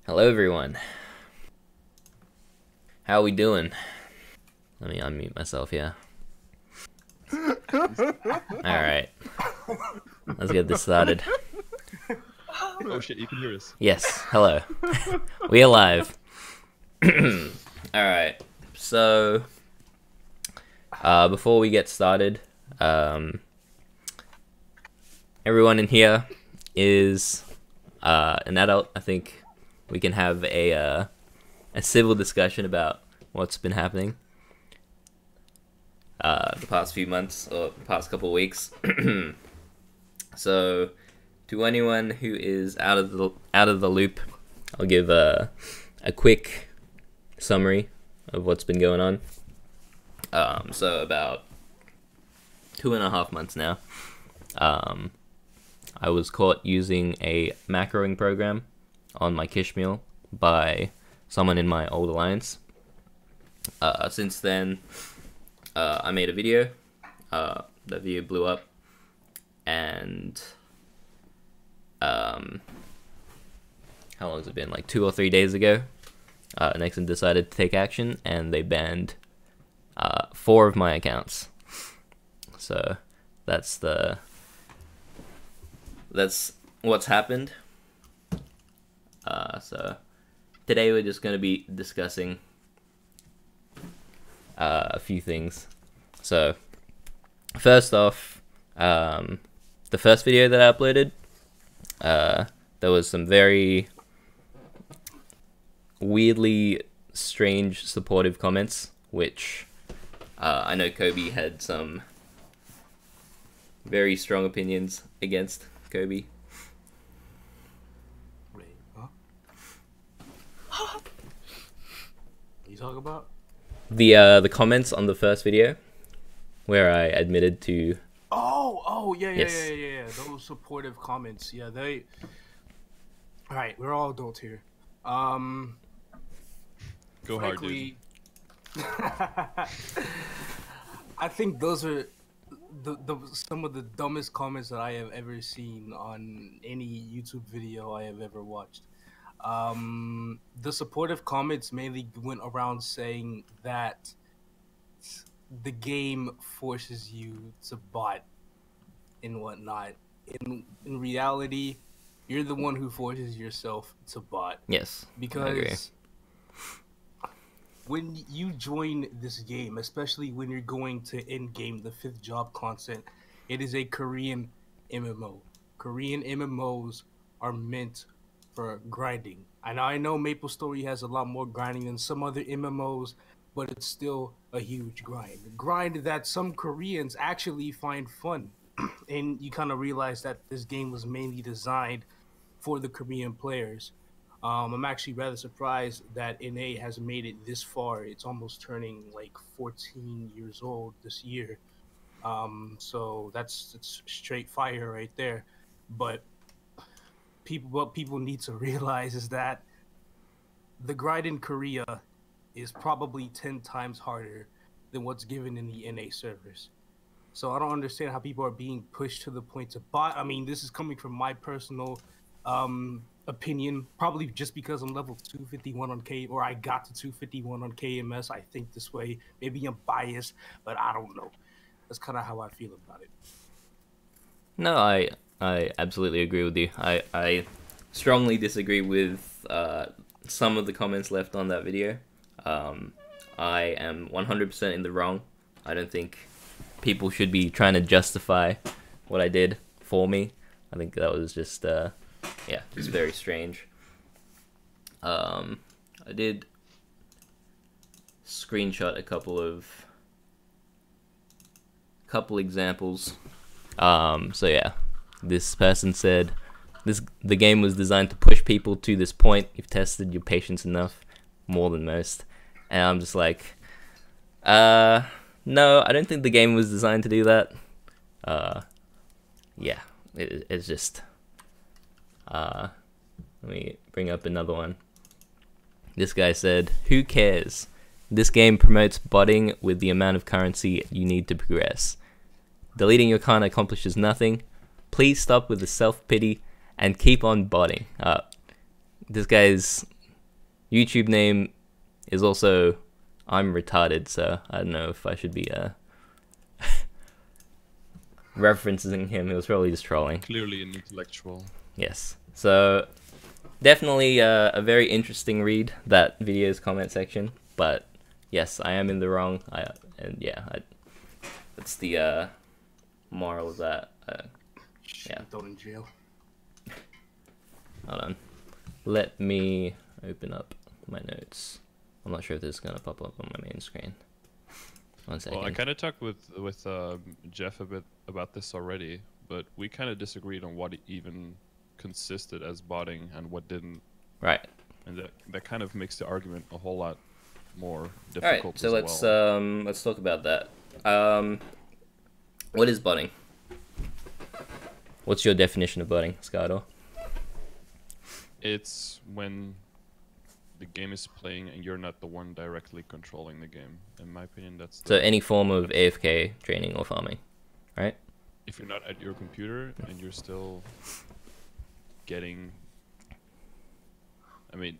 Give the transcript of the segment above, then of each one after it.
Hello everyone. How are we doing? Let me unmute myself here. Alright. Let's get this started. Oh shit, you can hear us. Yes, hello. We are live. Alright. So before we get started, everyone in here is an adult. I think we can have a civil discussion about what's been happening the past few months or past couple of weeks. So, to anyone who is out of the loop, I'll give a quick summary of what's been going on. So about 2.5 months now, I was caught using a macroing program on my Kishmeal by someone in my old alliance. Since then, I made a video. That video blew up, and how long has it been? Like 2 or 3 days ago, Nixon decided to take action, and they banned 4 of my accounts. So that's what's happened. So today we're just going to be discussing a few things. So first off, the first video that I uploaded, there was some very weirdly strange supportive comments, which I know Kobe had some very strong opinions against. Kobe. Wait, huh? What are you talking about? The comments on the first video, where I admitted to. Oh, yeah, Yes. yeah. Those supportive comments, yeah, they. All right, we're all adults here. Go hard, dude. Frankly, I think those are some of the dumbest comments that I have ever seen on any YouTube video I have ever watched. The supportive comments mainly went around saying that the game forces you to bot and whatnot. In reality, you're the one who forces yourself to bot. Yes, I agree. Because when you join this game, especially when you're going to end game, the 5th job content, it is a Korean MMO. Korean MMOs are meant for grinding. I know MapleStory has a lot more grinding than some other MMOs, but it's still a huge grind. A grind that some Koreans actually find fun. And you kind of realize that this game was mainly designed for the Korean players. I'm actually rather surprised that NA has made it this far. It's almost turning like 14 years old this year. So that's straight fire right there. But what people need to realize is that the grind in Korea is probably 10 times harder than what's given in the NA servers. So I don't understand how people are being pushed to the point to bot. I mean, this is coming from my personal opinion, probably just because I'm level 251 on K, or I got to 251 on KMS. I think this way. Maybe I'm biased, but I don't know. That's kind of how I feel about it. No, I absolutely agree with you. I strongly disagree with some of the comments left on that video. I am 100% in the wrong. I don't think people should be trying to justify what I did for me. I think that was just yeah, it's very strange. I did screenshot a couple examples. So yeah, this person said the game was designed to push people to this point. You've tested your patience enough, more than most. And I'm just like, no, I don't think the game was designed to do that. Yeah, it's just. Let me bring up another one. This guy said, "Who cares? This game promotes botting with the amount of currency you need to progress. Deleting your account accomplishes nothing. Please stop with the self-pity and keep on botting." This guy's YouTube name is also I'm retarded, so I don't know if I should be referencing him. He was probably just trolling. Clearly an intellectual. Yes. So definitely a very interesting read, that video's comment section. But yes, I am in the wrong. That's the moral of that. Yeah. Thrown in jail. Hold on. Let me open up my notes. I'm not sure if this is gonna pop up on my main screen. 1 second. Well, I kind of talked with Jeff a bit about this already, but we kind of disagreed on what even consisted as botting and what didn't. Right. And that kind of makes the argument a whole lot more difficult. All right. So let's talk about that. What is botting? What's your definition of botting, Scardor? It's when the game is playing and you're not the one directly controlling the game. In my opinion, that's so any form of AFK training or farming, right? If you're not at your computer and you're still getting, I mean,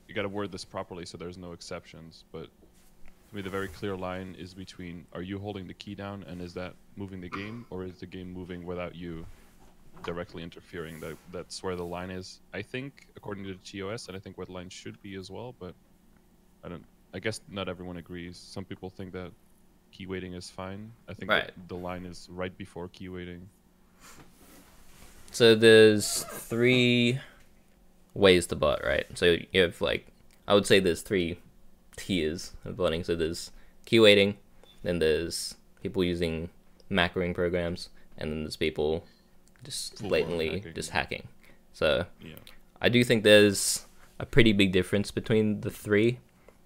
you got to word this properly so there's no exceptions, but to me the very clear line is between, are you holding the key down and is that moving the game, or is the game moving without you directly interfering? That's where the line is, I think, according to the TOS, and I think what the line should be as well, but I guess not everyone agrees. Some people think that key waiting is fine. I think that the line is right before key waiting. So there's 3 ways to bot, right? So you have, like, I would say there's 3 tiers of botting. So there's key waiting, then there's people using macroing programs, and then there's people just blatantly just hacking. So yeah. I do think there's a pretty big difference between the 3.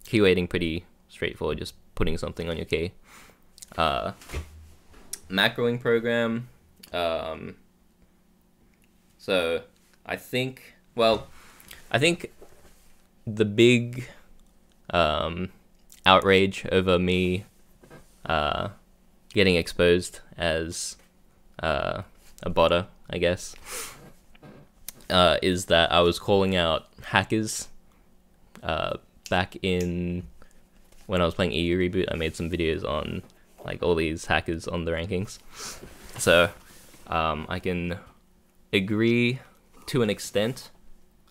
Key waiting, pretty straightforward, just putting something on your key. Macroing program, so I think the big outrage over me getting exposed as a botter, I guess, is that I was calling out hackers back in when I was playing EU Reboot. I made some videos on like all these hackers on the rankings. So I can agree to an extent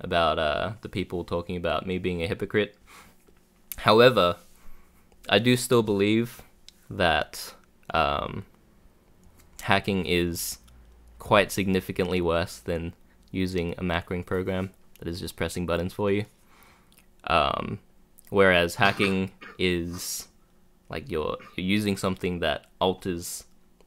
about the people talking about me being a hypocrite. However, I do still believe that hacking is quite significantly worse than using a macroing program that is just pressing buttons for you. Whereas hacking is like you're using something that alters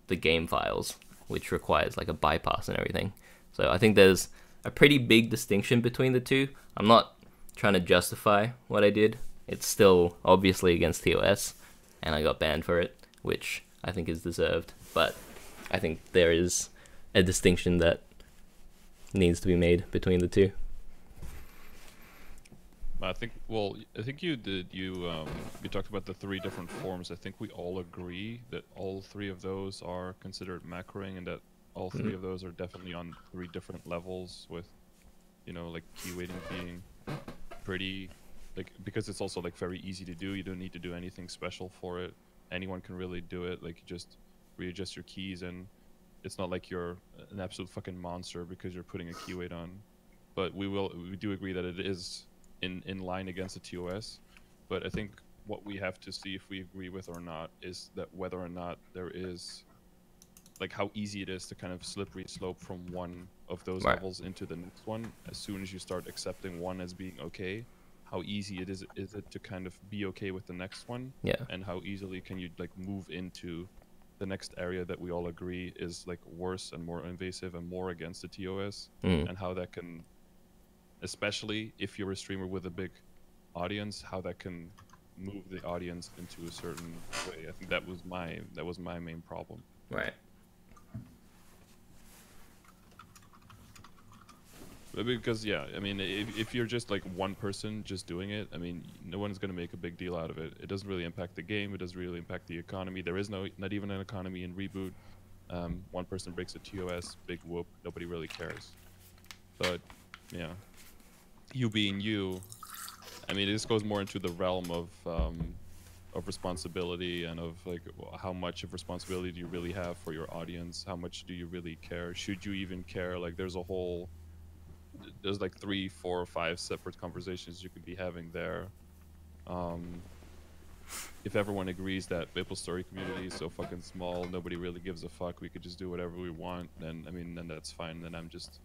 the game files, which requires like a bypass and everything. So I think there's a pretty big distinction between the two. I'm not trying to justify what I did. It's still obviously against TOS, and I got banned for it, which I think is deserved. But I think there is a distinction that needs to be made between the two. I think you talked about the 3 different forms. I think we all agree that all 3 of those are considered macroing, and that all 3 of those are definitely on 3 different levels, with, you know, like key waiting being pretty, like, because it's also like very easy to do. You don't need to do anything special for it. Anyone can really do it. Like, you just readjust your keys, and it's not like you're an absolute fucking monster because you're putting a key weight on. But we do agree that it is in line against the TOS. But I think what we have to see if we agree with or not is that whether or not there is, like, how easy it is to kind of slippery slope from one of those levels into the next one. As soon as you start accepting one as being okay, how easy it is it to kind of be okay with the next one? Yeah. And how easily can you like move into the next area that we all agree is like worse and more invasive and more against the TOS, and how that can, especially if you're a streamer with a big audience, how that can move the audience into a certain way. I think that was my main problem. Right. Because yeah, I mean, if you're just like one person just doing it, I mean, no one's gonna make a big deal out of it. It doesn't really impact the game. It doesn't really impact the economy. There is not even an economy in Reboot. One person breaks a TOS, big whoop. Nobody really cares. But yeah, you being you, I mean, this goes more into the realm of responsibility and of like how much of responsibility do you really have for your audience? How much do you really care? Should you even care? Like, there's like 3, 4, 5 separate conversations you could be having there. If everyone agrees that Maple Story community is so fucking small, nobody really gives a fuck, we could just do whatever we want, then I mean, then that's fine. Then I'm just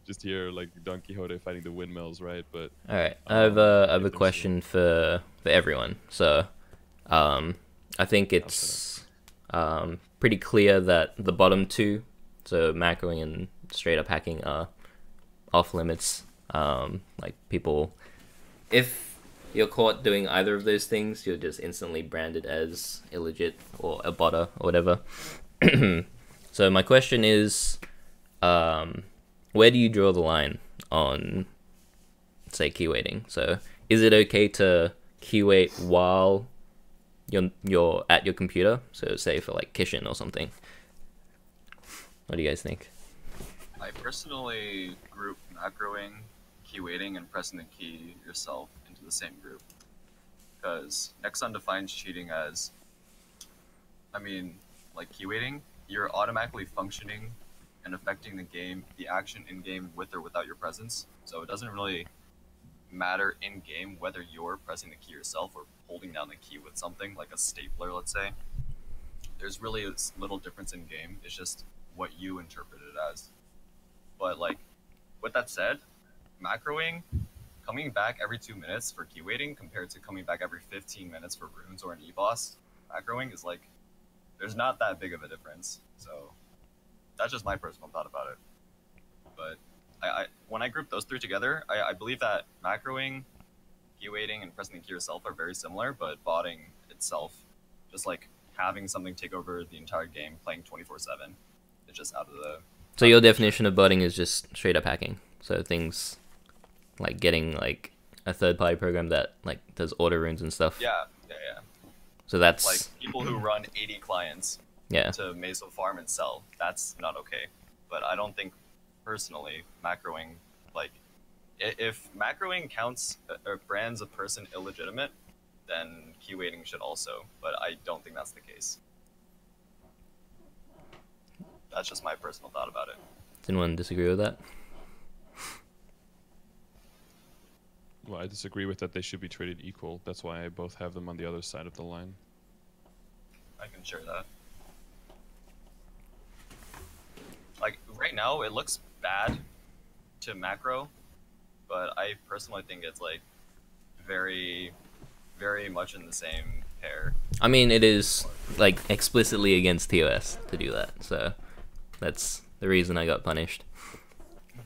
just here like Don Quixote fighting the windmills, right? But All right, I have a question for everyone. So, I think it's pretty clear that the bottom two, so macroing and straight up hacking, are off limits. Like, people, if you're caught doing either of those things, you're just instantly branded as illegit or a botter or whatever. So my question is, where do you draw the line on, say, keyweighting? So is it okay to keyweight while you're at your computer? So say for like Kishin or something. What do you guys think? I personally group macroing, keyweighting, and pressing the key yourself into the same group. Because Nexon defines cheating as, I mean, like keyweighting, you're automatically functioning and affecting the game, the action in-game with or without your presence. So it doesn't really matter in-game whether you're pressing the key yourself or holding down the key with something, like a stapler, let's say. There's really little difference in-game. It's just what you interpret it as. But like, with that said, macroing, coming back every 2 minutes for keyweighting compared to coming back every 15 minutes for runes or an e-boss, macroing is like, there's not that big of a difference. So that's just my personal thought about it. But when I group those three together, I believe that macroing, keyweighting, and pressing the key yourself are very similar, but botting itself, just like having something take over the entire game, playing 24/7, it's just out of the... So your definition of botting is just straight up hacking. So things like getting like a third-party program that like does auto runes and stuff. Yeah. So that's like people who run 80 clients to Meso farm and sell. That's not okay. But I don't think personally macroing, like if macroing counts or brands a person illegitimate, then keyweighting should also. But I don't think that's the case. That's just my personal thought about it. Does anyone disagree with that? Well, I disagree with that. They should be treated equal. That's why I both have them on the other side of the line. I can share that. Like, right now, it looks bad to macro, but I personally think it's, like, very, very much in the same pair. I mean, it is, like, explicitly against TOS to do that, so that's the reason I got punished.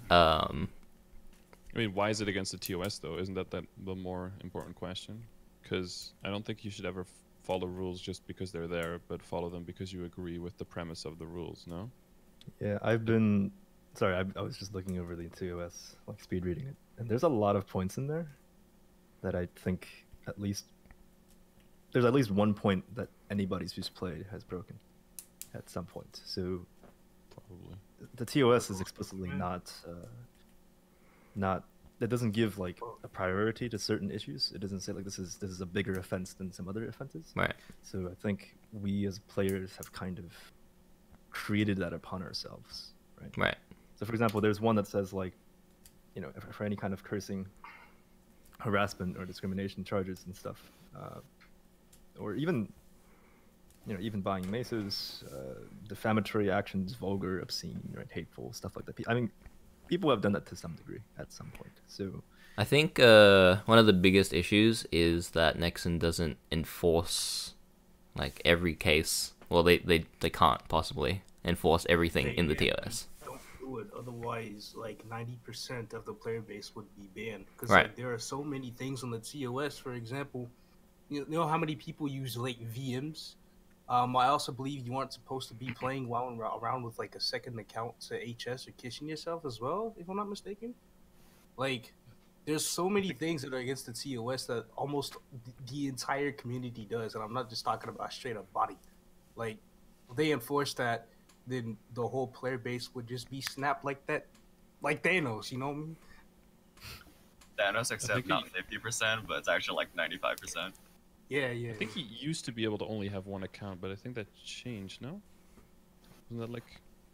I mean, why is it against the TOS, though? Isn't that the more important question? Because I don't think you should ever follow rules just because they're there, but follow them because you agree with the premise of the rules, no? Yeah, sorry, I was just looking over the TOS, like speed reading it, and there's a lot of points in there that I think there's at least one point that anybody who's played has broken at some point. So Probably. the TOS is explicitly not it doesn't give like a priority to certain issues. It doesn't say like this is a bigger offense than some other offenses. Right. So I think we as players have kind of created that upon ourselves, right? Right. So for example, there's one that says like, you know, for any kind of cursing, harassment or discrimination charges and stuff, or even, you know, even buying mesos, defamatory actions, vulgar, obscene, right, hateful, stuff like that. I mean, people have done that to some degree at some point. So I think one of the biggest issues is that Nexon doesn't enforce like every case. Well, they can't possibly enforce everything in the TOS. Don't do it, otherwise, like 90% of the player base would be banned. Because Right. like, there are so many things on the TOS. For example, you know how many people use like VMs. I also believe you aren't supposed to be playing while around with like a second account to HS or kissing yourself as well, if I'm not mistaken. Like, there's so many things that are against the TOS that almost the entire community does, and I'm not just talking about straight up body. Like, if they enforce that, then the whole player base would just be snapped like that, like Thanos. You know what I mean? Thanos accept he- not 50%, but it's actually like 95%. Yeah, yeah. I think he used to be able to only have one account, but I think that changed. No, wasn't that like?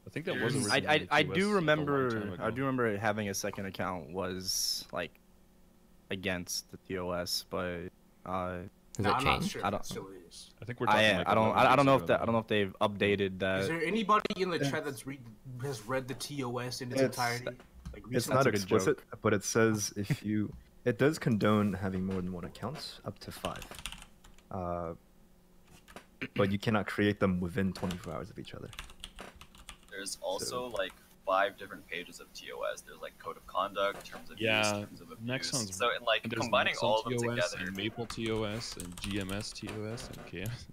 I think that was Years. originally. I TOS, do like, a long remember. time I ago. do remember having a second account was like against the TOS, but Has No, that I'm not changed? sure I if don't- it still is. I think we're talking like I don't 11 years know if ago, that I though. don't know if they've updated Is that. there anybody in the chat that's has read the TOS in its It's- entirety? Like It's recently? not a good explicit, but it says if you, it does condone having more than one account, up to 5. But you cannot create them within 24 hours of each other. There's also like 5 different pages of TOS. There's like code of conduct, terms of use, Yeah, terms of abuse. Nexon's- So and, like And there's combining Nexon all of them TOS together. and Maple TOS and GMS TOS and KS.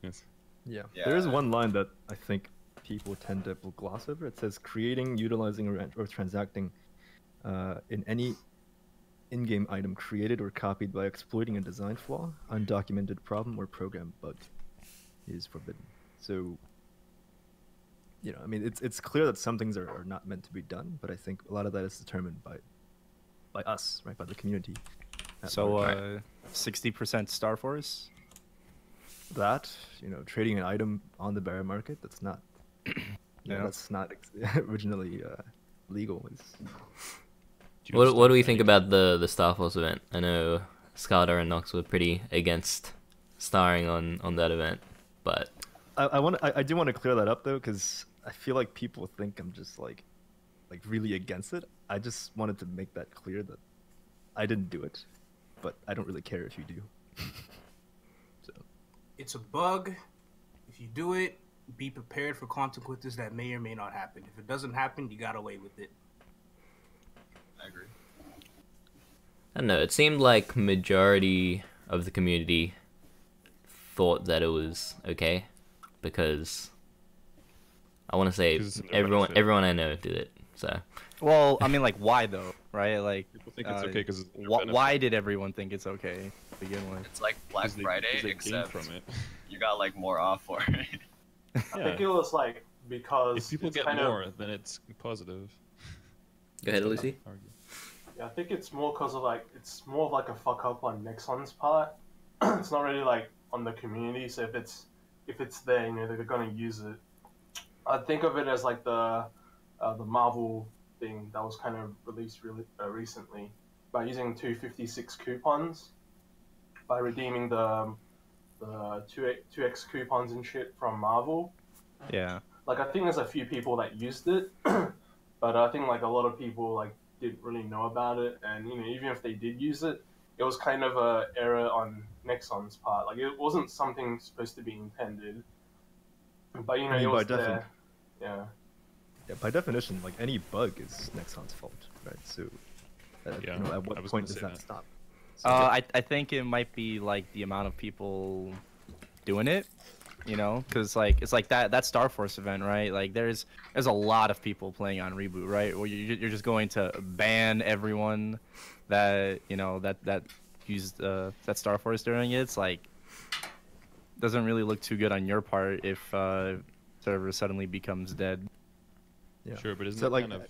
Yeah. Yeah. There is one line that I think people tend to gloss over. It says creating, utilizing, or transacting in any in-game item created or copied by exploiting a design flaw, undocumented problem, or program bug is forbidden. So, you know, I mean, it's clear that some things are not meant to be done, but I think a lot of that is determined by us, right, by the community. at So large. 60% Star Force. That, you know, trading an item on the bear market, that's not, Yeah. that's not originally legal. It's, What do we think about the Star Force event? I know Scardor and Nox were pretty against starring on that event, but I do want to clear that up though, because I feel like people think I'm just like really against it. I just wanted to make that clear that I didn't do it, but I don't really care if you do. So It's a bug. If you do it, be prepared for consequences that may or may not happen. If it doesn't happen, you got away with it. I agree. I don't know. It seemed like majority of the community thought that it was okay, because I want to say 'Cause it's in their benefit. everyone I know did it. So Well, I mean, like, why though, right? Like, People think it's okay because it's their why did everyone think it's okay to begin with? It's like Black Friday, gain except from it. you got like more off for it. I think it was like because If people it's get kind more, of, then it's positive. go ahead, Lucy. Argue. yeah, I think it's more because of like it's more of like a fuck up on Nexon's part. It's not really like on the community. So if it's there, you know, they're gonna use it. I think of it as like the Marvel thing that was kind of released really recently by using 256 coupons by redeeming the 2x coupons and shit from Marvel. Yeah. Like I think there's a few people that used it, but I think like a lot of people like didn't really know about it, and you know even if they did use it, it was kind of a error on Nexon's part. Like it wasn't something supposed to be intended, but you know I mean, it was by there. Yeah. yeah, by definition, like any bug is Nexon's fault, right? So, Yeah, you know, at I what was point gonna does say that that. stop? So, I think it might be like the amount of people doing it, you know, because like it's like that Star Force event, right? Like there's a lot of people playing on Reboot, right? Or you're just going to ban everyone that you know that used that Star Force during it. It's like doesn't really look too good on your part if server suddenly becomes dead. yeah. Sure, but isn't So, it like, kind of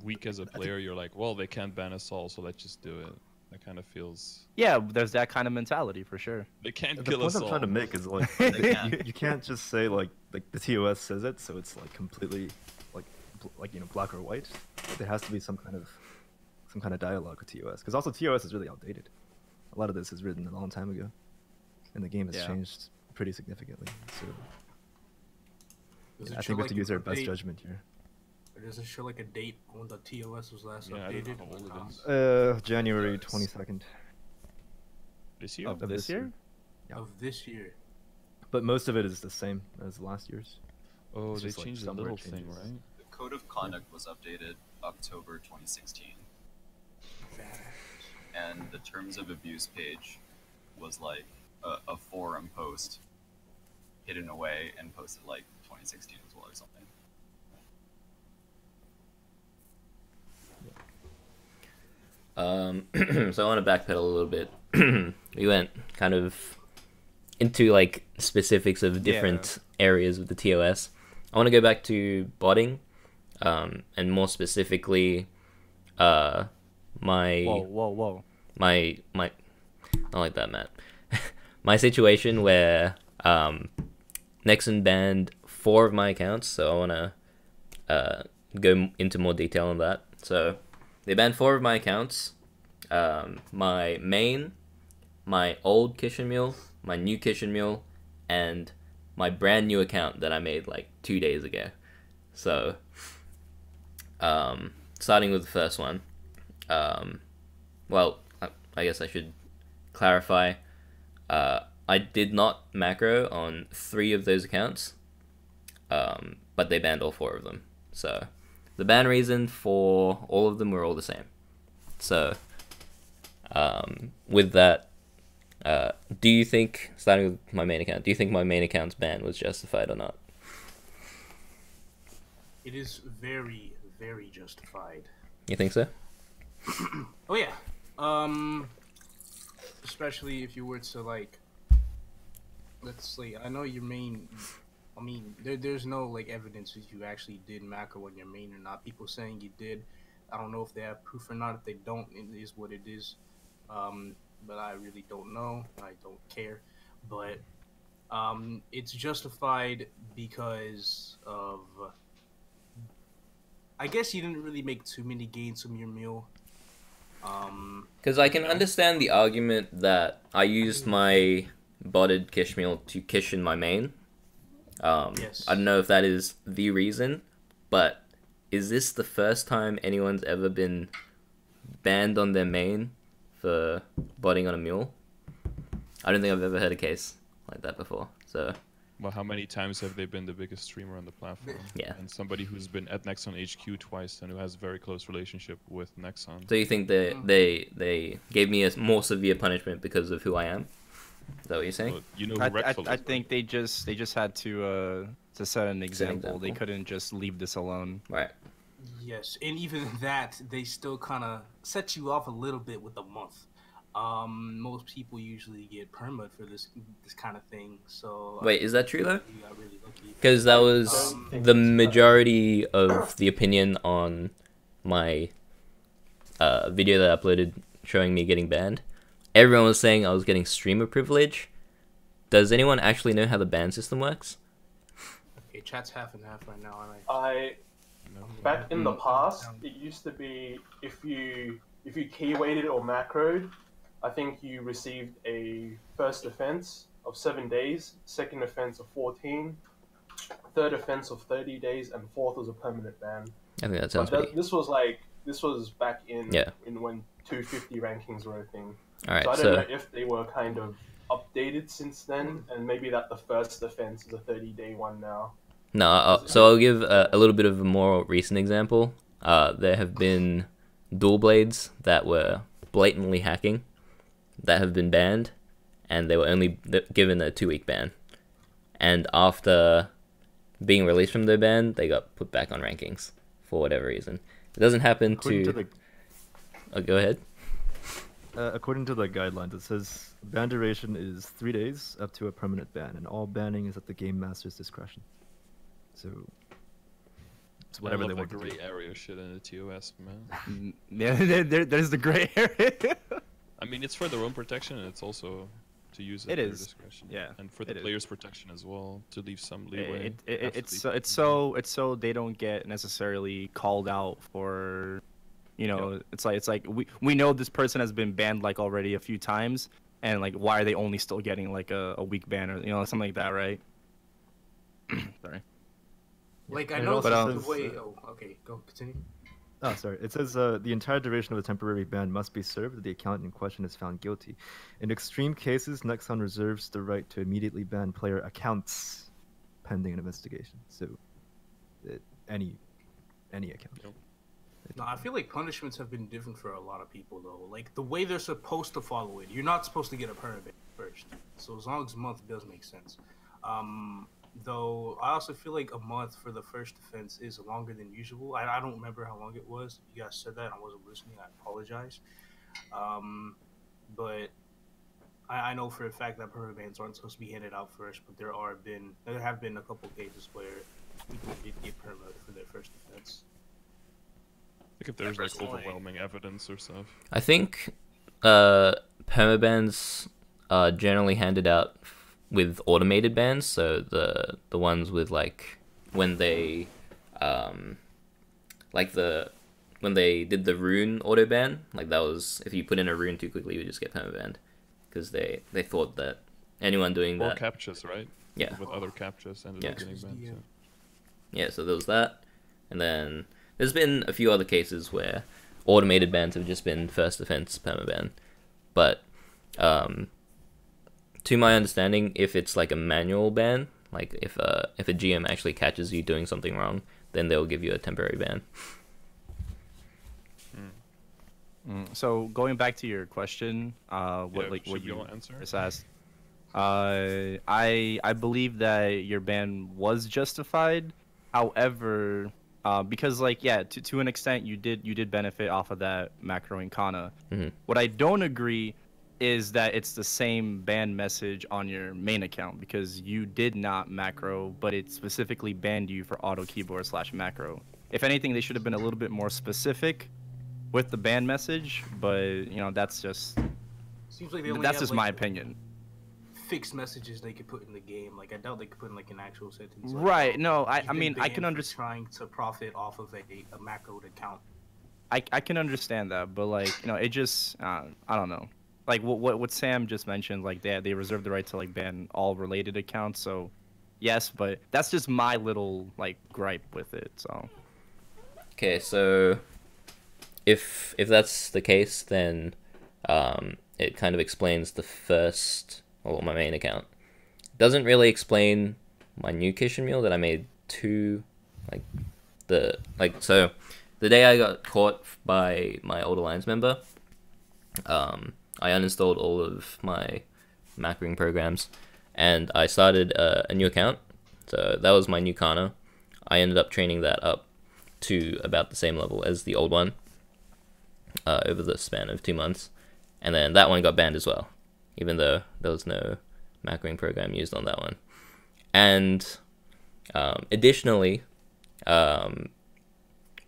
weak as a player? You're like, well, they can't ban us all, so let's just do it. That kind of feels. Yeah, there's that kind of mentality for sure. They can't The kill point us I'm all. trying to make is like They can. you can't just say like the TOS says it, so it's like completely like you know black or white. Like, there has to be some kind of dialogue with TOS, because also TOS is really outdated. A lot of this is written a long time ago, and the game has Yeah. changed pretty significantly. So Does it I show, think we have like, to use our a best date? judgment here. Or does it show like a date when the TOS was last Yeah, I don't updated? know how old it is. January Yes. 22nd. This year? Of this year? Yeah. Of this year. But most of it is the same as last year's. Oh, It's they just, like, changed the somewhere little it thing, changes. right? The code of conduct was updated October 2016, and the terms of abuse page was like a forum post hidden away and posted like 2016 as well or something. So I want to backpedal a little bit. We went kind of into like specifics of different areas of the TOS. I want to go back to botting, and more specifically, my Whoa. my not like that, Matt. My situation where Nexon banned 4 of my accounts, so I wanna go into more detail on that. So they banned 4 of my accounts. My main, my old Kitchen Mule, my new Kitchen Mule, and my brand new account that I made like 2 days ago. So, starting with the first one, well, I guess I should clarify. I did not macro on 3 of those accounts, but they banned all 4 of them. So, the ban reason for all of them were all the same. So, with that, do you think, starting with my main account, do you think my main account's ban was justified or not? It is very, very justified. You think so? Oh yeah. Especially if you were to like, let's see. I know your main. I mean, there's no like evidence that you actually did macro on your main or not. People saying you did. I don't know if they have proof or not. If they don't, it is what it is. But I really don't know. I don't care. But it's justified because of. I guess you didn't really make too many gains from your mule. Because I can understand the argument that I used my botted Kish Meal to Kish in my main. Yes. I don't know if that is the reason, but is this the first time anyone's ever been banned on their main for botting on a mule? I don't think I've ever heard a case like that before, so... Well, how many times have they been the biggest streamer on the platform? Yeah. And somebody who's been at Nexon HQ twice and who has a very close relationship with Nexon. So you think they gave me a more severe punishment because of who I am? Is that what you're saying? Well, you know who I Rexful is, think they just had to set an example. They example. couldn't just leave this alone. Right. Yes, and even that, they still kind of set you off a little bit with a month. Most people usually get permit for this kind of thing. So Wait, is that true though? you got really lucky. Because that was the majority of the opinion on my video that I uploaded showing me getting banned. Everyone was saying I was getting streamer privilege. Does anyone actually know how the ban system works? Okay, chat's half and half right now. Back in the past, it used to be if you key weighted or macroed, I think you received a first offense of 7 days, second offense of 14, third offense of 30 days, and fourth was a permanent ban. I think that sounds But pretty... this was back in when 250 rankings were a thing. Alright, So I so... don't know if they were kind of updated since then, and maybe that the first offense is a 30-day one now. No, so I'll give a little bit of a more recent example. There have been dual blades that were blatantly hacking that have been banned, and they were only given a 2-week ban. And after being released from their ban, they got put back on rankings for whatever reason. It doesn't happen to... Oh, go ahead. According to the guidelines, it says ban duration is 3 days up to a permanent ban, and all banning is at the game master's discretion. So it's whatever they want to do. gray area shit in the TOS, man. Yeah, there's the gray area. I mean, it's for their own protection, and it's also to use at It their is. discretion. Yeah, and for the it players' protection as well, to leave some leeway. It's so they don't get necessarily called out for, you know, it's like we know this person has been banned like already a few times, and like why are they only still getting like a week ban or something like that, right? Sorry. Like I And it know also the says, way. Oh, okay, go continue. Oh, sorry. It says the entire duration of a temporary ban must be served if the account in question is found guilty. In extreme cases, Nexon reserves the right to immediately ban player accounts pending an investigation. So, any account. Yep. No, I feel like punishments have been different for a lot of people though. Like the way they're supposed to follow it, you're not supposed to get a permit first. So as long as a month does make sense. Though I also feel like a month for the first offense is longer than usual. I don't remember how long it was. You guys said that I wasn't listening. I apologize. But I know for a fact that permit bans aren't supposed to be handed out first. But there have been a couple cases where people did get permit for their first offense. Like if there's like Personally- overwhelming evidence or stuff. I think permabans are generally handed out with automated bans, so the ones with like when they when they did the rune auto ban, like that was if you put in a rune too quickly, you would just get permabanned because they thought that anyone doing Or that. captchas, right? Yeah. With other captchas ended up getting banned. So. Yeah, so there was that, and then there's been a few other cases where automated bans have just been first offense permaban, but to my understanding, if it's like a manual ban, like if a GM actually catches you doing something wrong, then they'll give you a temporary ban. So going back to your question, what you just asked, I believe that your ban was justified. However, because like to an extent you did benefit off of that macroing Kana. What I don't agree is that it's the same ban message on your main account because you did not macro, but it specifically banned you for auto keyboard / macro. If anything, they should have been a little bit more specific with the ban message, but you know that's just Seems like they only that's have, just like, my opinion. fixed messages they could put in the game. Like I doubt they could put in like an actual sentence. Like, Right? oh, No, I you've been mean I banned can for understand. trying to profit off of a macroed account. I can understand that, but like it just I don't know. Like what Sam just mentioned, like they reserve the right to like ban all related accounts. So yes, but that's just my little like gripe with it. So Okay, so if that's the case, then it kind of explains the first, or my main account. Doesn't really explain my new kitchen meal that I made so the day I got caught by my old alliance member, I uninstalled all of my macroing programs and I started a new account. So that was my new Kana. I ended up training that up to about the same level as the old one over the span of 2 months. And then that one got banned as well, even though there was no macroing program used on that one. And additionally,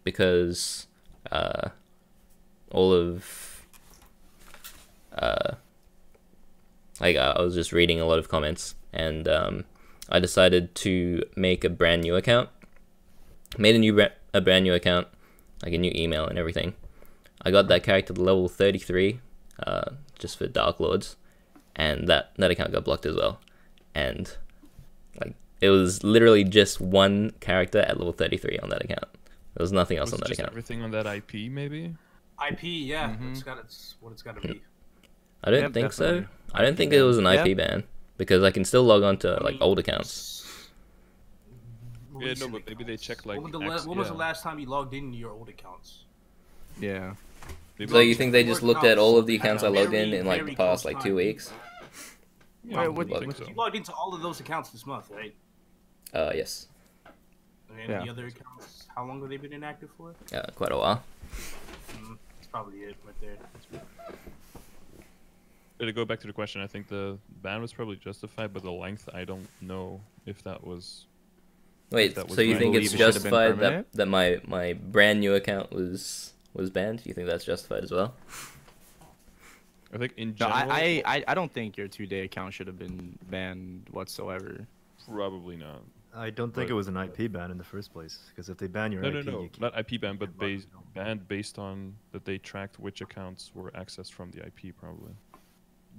because all of I was just reading a lot of comments, and I decided to make a brand new account. Made a brand new account, like a new email and everything. I got that character to level 33, just for Dark Lords, and that account got blocked as well. And like it was literally just one character at level 33 on that account. There was nothing else on that account. Everything on that IP, maybe. IP, yeah, it's what it's got to be. I don't think so. I don't think it was an IP ban because I can still log on to like old accounts. Yeah, no, but maybe they check like. When was the last time you logged into your old accounts? Yeah. So you think they just looked at all of the accounts I logged in like the past like 2 weeks? Yeah, Wait, I think so. You logged into all of those accounts this month, right? Yes. And the other accounts, how long have they been inactive for? Quite a while. That's probably it right there. To go back to the question, I think the ban was probably justified, but the length, I don't know if that was. Wait, so you think it's justified that my brand new account was banned? You think that's justified as well? I think in No, general. I don't think your 2-day account should have been banned whatsoever. Probably not. I don't think it was an IP ban in the first place, because if they ban your IP, No, you can't. not IP ban, but banned based on that they tracked which accounts were accessed from the IP, probably.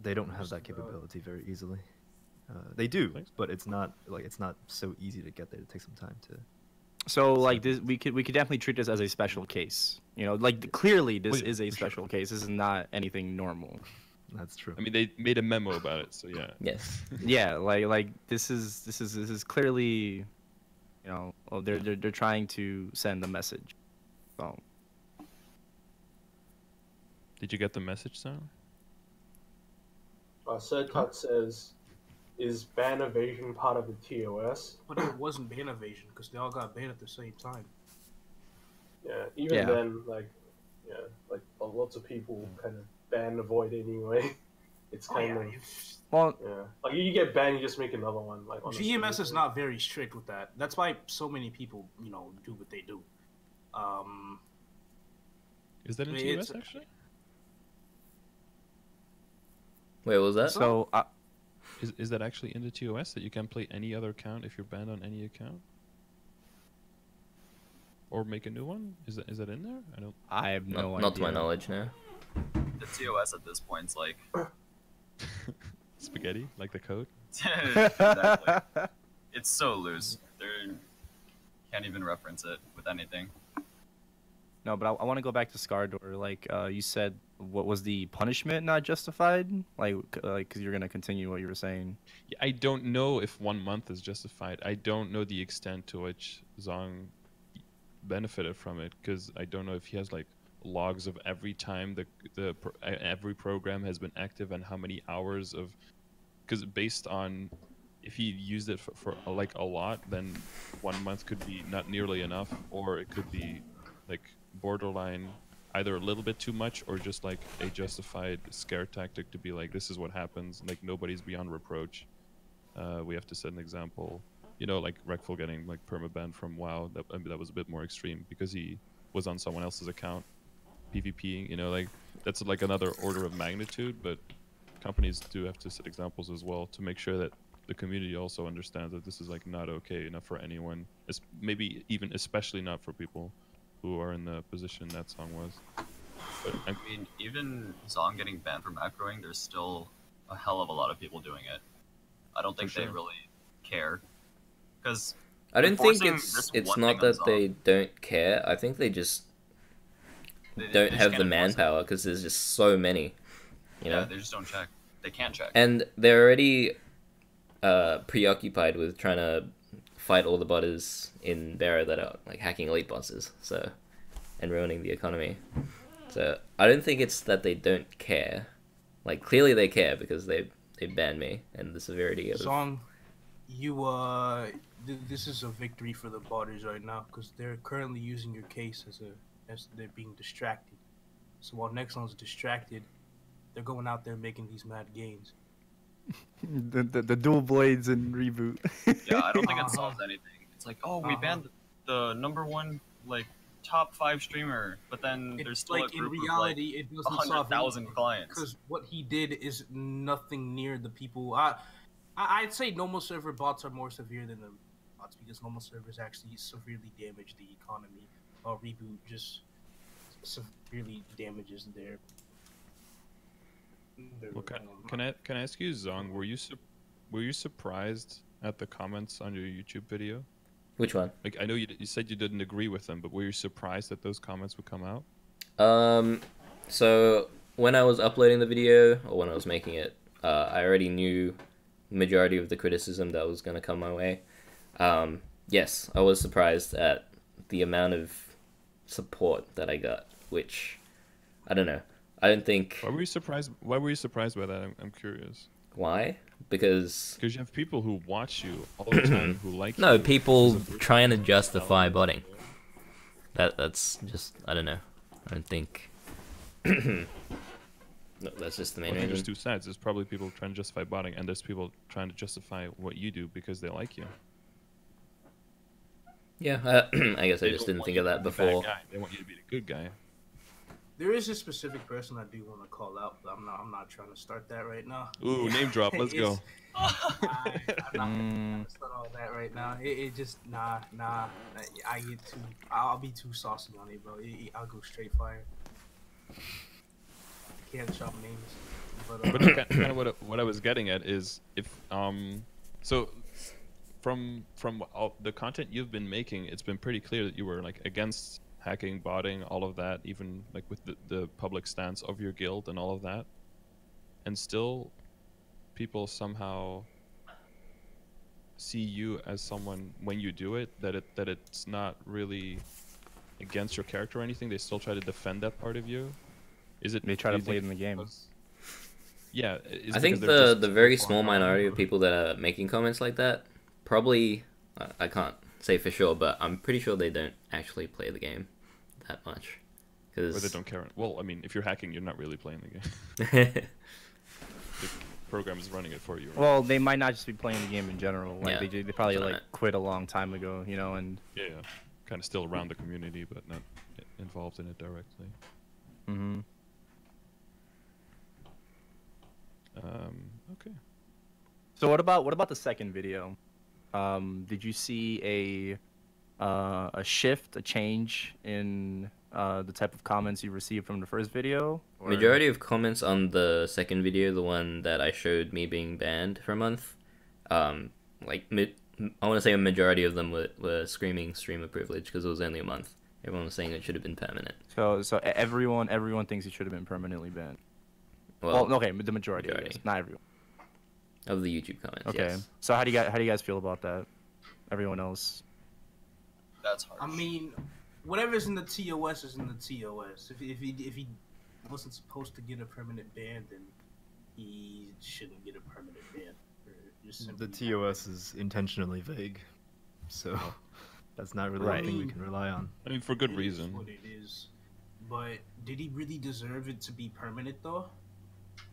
They don't have that capability very easily. They do, but it's not so easy to get there. It takes some time to. So like this, we could definitely treat this as a special case. You know, like clearly this is a special case. This is not anything normal. That's true. I mean, they made a memo about it, so yeah. Yes. Yeah, like this is clearly, you know, well, they're trying to send a message. So. Did you get the message, Sam? Surcut says, is ban evasion part of the TOS? But it wasn't ban evasion because they all got banned at the same time. Yeah, even then, like lots of people kind of ban avoid anyway. It's kind of well, like you get banned, you just make another one. Like GMS is not very strict with that. That's why so many people, do what they do. Is that in TOS actually? Wait, what was that? So Is that actually in the TOS that you can play any other account if you're banned on any account? Or make a new one? Is that in there? I don't. I have no idea. Not to my knowledge, no. The TOS at this point's like Spaghetti, like the code. exactly. It's so loose. They can't even reference it with anything. No, but I want to go back to Scardor. Like you said, what was the punishment not justified? Like, because you're gonna continue what you were saying. Yeah, I don't know if 1 month is justified. I don't know the extent to which Zong benefited from it, because I don't know if he has like logs of every time every program has been active and how many hours of. Because based on if he used it for like a lot, then 1 month could be not nearly enough, or it could be like borderline either a little bit too much or just like a justified scare tactic to be like, this is what happens, like nobody's beyond reproach. We have to set an example, you know, like Rekful getting like permaban from WoW. That was a bit more extreme because he was on someone else's account PvPing, you know, like that's like another order of magnitude, but companies do have to set examples as well to make sure that the community also understands that this is like not okay, not for anyone. It's maybe even especially not for people who are in the position that Zong was. But I mean, even Zong getting banned from macroing, there's still a hell of a lot of people doing it. I don't think they really care. Because I don't think it's not that they don't care. I think they just don't have the manpower because there's just so many. You know? They just don't check. They can't check. And they're already preoccupied with trying to fight all the botters in Barrow that are like hacking elite bosses, so, and ruining the economy. So I don't think it's that they don't care. Like clearly they care because they banned me and the severity of Zong, you this is a victory for the botters right now because they're currently using your case as they're being distracted. So while Nexon's distracted, they're going out there making these mad gains. the dual blades and reboot. Yeah, I don't think it solves anything. It's like, oh, we banned the #1 like top 5 streamer, but then there's still like a group in reality, of like it doesn't solve 100,000 clients. Because what he did is nothing near the people. I'd say normal server bots are more severe than the bots because normal servers actually severely damage the economy, while reboot just severely damages their. Well, can I ask you, Zong, were you surprised at the comments on your YouTube video? Which one? Like, I know you said you didn't agree with them, but were you surprised that those comments would come out? So when I was uploading the video or when I was making it, I already knew the majority of the criticism that was going to come my way. Yes, I was surprised at the amount of support that I got, which I don't know. I don't think. Why were you surprised? Why were you surprised by that? I'm curious. Why? Because you have people who watch you all the time who like. No, you. people trying to justify botting. That's just, I don't know. I don't think. No, that's just the main reason. There's two sides. There's probably people trying to justify botting, and there's people trying to justify what you do because they like you. Yeah, I guess I just didn't think of that before. They want you to be the good guy. There is a specific person I do want to call out, but I'm not trying to start that right now. Ooh, name drop. Let's go. I'm not gonna start all that right now. It just nah. I'll be too saucy on it, bro. I'll go straight fire. Can't chop names. But kind of what I was getting at is if so from all the content you've been making, it's been pretty clear that you were like against hacking, botting, all of that, even like with the public stance of your guild and all of that, and still people somehow see you as someone when you do it that it's not really against your character or anything. They still try to defend that part of you. Is it they try to play it in the game? Yeah, I think the very small minority of people that are making comments like that probably, I can't say for sure, but I'm pretty sure they don't actually play the game that much. Or they don't care. Well, I mean, if you're hacking, you're not really playing the game. The program is running it for you. Right? Well, they might not just be playing the game in general. Like Yeah, they probably like quit a long time ago, you know, and yeah, kind of still around the community, but not involved in it directly. Okay. So what about the second video? Did you see a shift, a change in the type of comments you received from the first video? Or... Majority of comments on the second video, the one that I showed me being banned for a month, like I want to say a majority of them were screaming streamer privilege because it was only a month. Everyone was saying it should have been permanent. So everyone thinks it should have been permanently banned. Well, okay, the majority. Yes, not everyone. Of the YouTube comments. Okay. Yes. So how do you guys feel about that? Everyone else. That's hard. I mean, whatever's in the TOS is in the TOS. If he wasn't supposed to get a permanent ban, then he shouldn't get a permanent ban. The TOS is intentionally vague, so that's not really a thing we can rely on. I mean, for good It reason. is what it is. But did he really deserve it to be permanent though?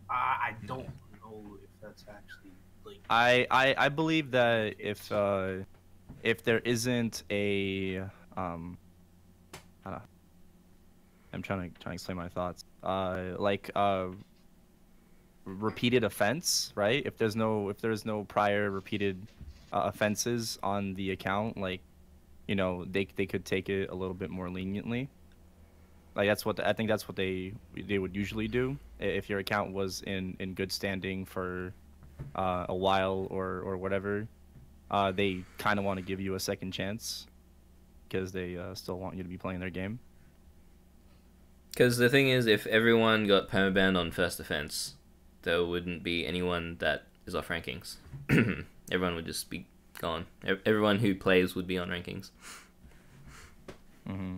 I don't know if that's actually like. I believe that if there isn't a I don't know. I'm trying to explain my thoughts. Repeated offense, right? If there's no prior repeated offenses on the account, like, you know, they could take it a little bit more leniently. Like I think that's what they would usually do if your account was in good standing for a while or whatever. They kind of want to give you a second chance because they still want you to be playing their game. Because the thing is, if everyone got permabanned on first offense, there wouldn't be anyone that is off rankings. Everyone would just be gone. Everyone who plays would be on rankings. Mm-hmm.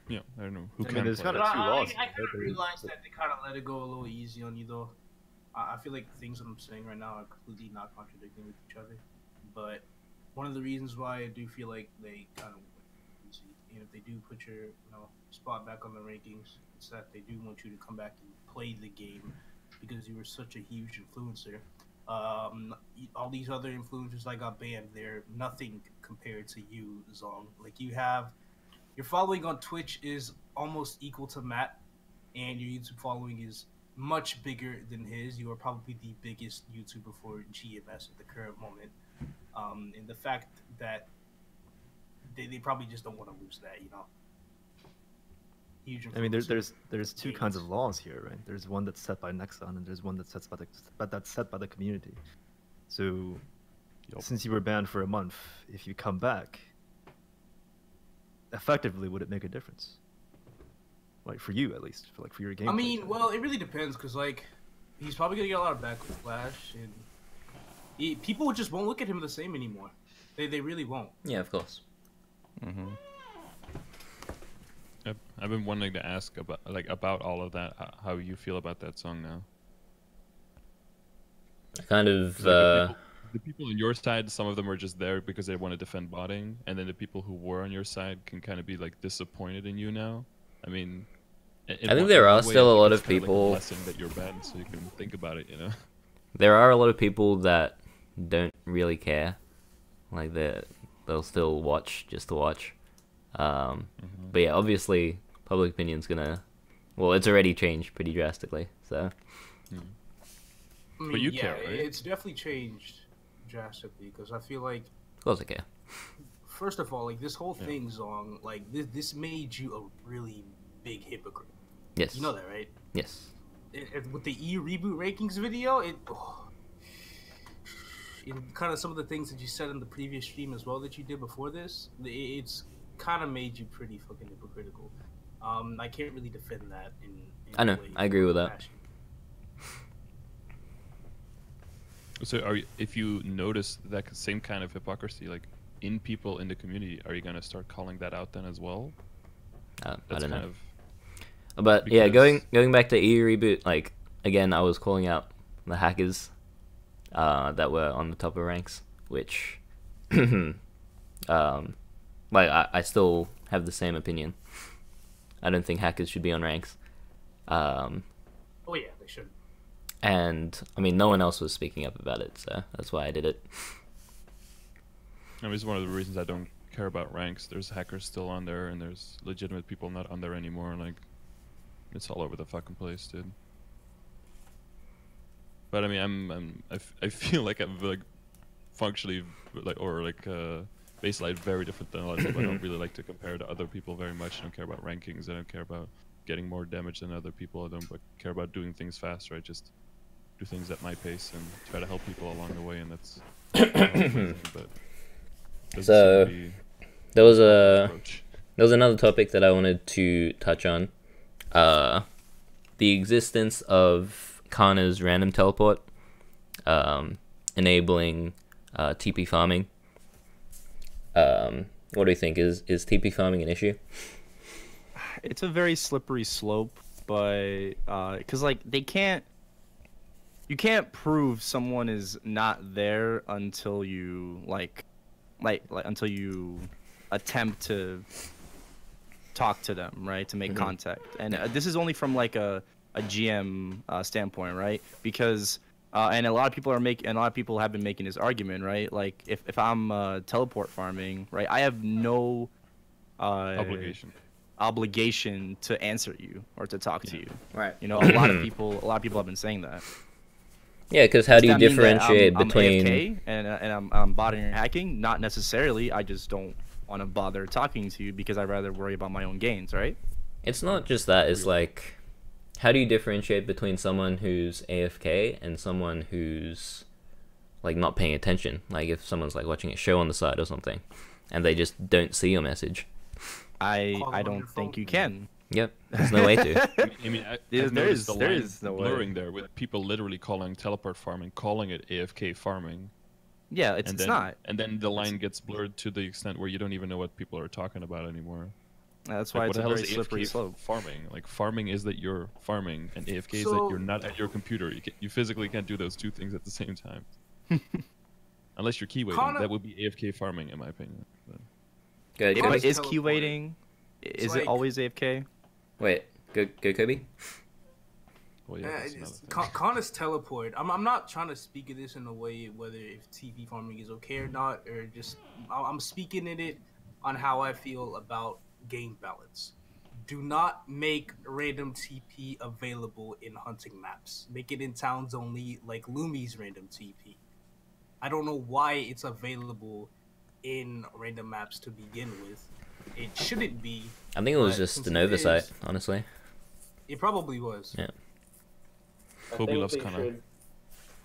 Yeah, I don't know. I mean, there's kind of But two I laws. kind of realized that they kind of let it go a little easy on you though. I feel like the things that I'm saying right now are completely not contradicting with each other. But one of the reasons why I do feel like they kind of went easy, and if they do put your spot back on the rankings, it's that they do want you to come back and play the game because you were such a huge influencer. All these other influencers that got banned, they're nothing compared to you, Zong. Like your following on Twitch is almost equal to Matt, and your YouTube following is much bigger than his. You are probably the biggest YouTuber for GMS at the current moment. And the fact that they probably just don't want to lose that, you know. Huge. I mean, there's two kinds of laws here, right? There's one that's set by Nexon, and there's one that's set by the community. So, since you were banned for a month, if you come back, effectively, would it make a difference? Like for you, at least, for your game. I mean, well, it really depends because like he's probably gonna get a lot of backlash, and people just won't look at him the same anymore. They really won't. Yeah, of course. Mm-hmm. I've been wanting to ask about all of that. How you feel about that song now? Kind of. The people on your side, some of them are just there because they want to defend botting, and then the people who were on your side can kind of be like disappointed in you now. I mean, I think there are still a lot of people. Like a blessing that you're banned, so you can think about it. You know. There are a lot of people that don't really care, like they'll still watch just to watch. But yeah, obviously, public opinion's gonna. Well, it's already changed pretty drastically. So. I mean, But you yeah, care, right? It's definitely changed drastically because I feel like, Of course I care. first of all, like this whole thing, Zong, like this made you a really big hypocrite. Yes. You know that, right? Yes. With the reboot rankings video, and kind of some of the things that you said in the previous stream as well that you did before this, it's kind of made you pretty fucking hypocritical. I can't really defend that. I know. I agree with that. Fashion. So, if you notice that same kind of hypocrisy, like in people in the community, are you gonna start calling that out then as well? I That's don't know. kind of But yeah, because- going back to EU reboot, like again, I was calling out the hackers that were on the top of ranks, which like I still have the same opinion. I don't think hackers should be on ranks. Oh yeah, they should. And I mean, no one else was speaking up about it, so that's why I did it. I mean, it's one of the reasons I don't care about ranks. There's hackers still on there, and there's legitimate people not on there anymore. Like, it's all over the fucking place, dude. But I mean, I feel like I'm like functionally baseline very different than a lot of people. I don't really like to compare to other people very much. I don't care about rankings. I don't care about getting more damage than other people. I don't care about doing things faster. I just do things at my pace and try to help people along the way, and that's but So there was approach. another topic that I wanted to touch on. The existence of Kana's random teleport, enabling TP farming. What do you think? Is TP farming an issue? It's a very slippery slope, but because like you can't prove someone is not there until you like until you attempt to talk to them, right? To make contact. And this is only from like a GM standpoint, right? Because and a lot of people have been making this argument, right? Like if I'm teleport farming, right? I have no obligation to answer you or to talk to you. Right. You know, a lot of people have been saying that. Yeah, because how do you Does that mean that differentiate I'm between? AFK and I'm botting or hacking? Not necessarily. I just don't want to bother talking to you because I'd rather worry about my own gains, right? It's not just that. It's like, how do you differentiate between someone who's AFK and someone who's like not paying attention? Like if someone's like watching a show on the side or something, and they just don't see your message. I don't think you can. Yep, there's no way to. I mean, There there is no way. blurring there with people literally calling teleport farming, calling it AFK farming. Yeah, it's not. And then the line gets blurred to the extent where you don't even know what people are talking about anymore. That's why Like, it's what a the hell very is slippery AFK slope. farming? Like farming is that you're farming, and AFK is that So- you're not at your computer. You physically can't do those two things at the same time. Unless you're key waiting, Kana- that would be AFK farming, in my opinion. But Good. Yeah, But Kana's is key teleporting. waiting? Is it like- always AFK? Wait, go Kobe. well, yeah, that's another thing. Kana's teleport. I'm not trying to speak of this in a way whether if TP farming is okay or not, or just I'm speaking in it on how I feel about game balance. Do not make random TP available in hunting maps. Make it in towns only, like Lumi's random TP. I don't know why it's available in random maps to begin with. It shouldn't be. I think it was But just since an it oversight, is- honestly. It probably was. Yeah. I Kobe think loves they Kana. should-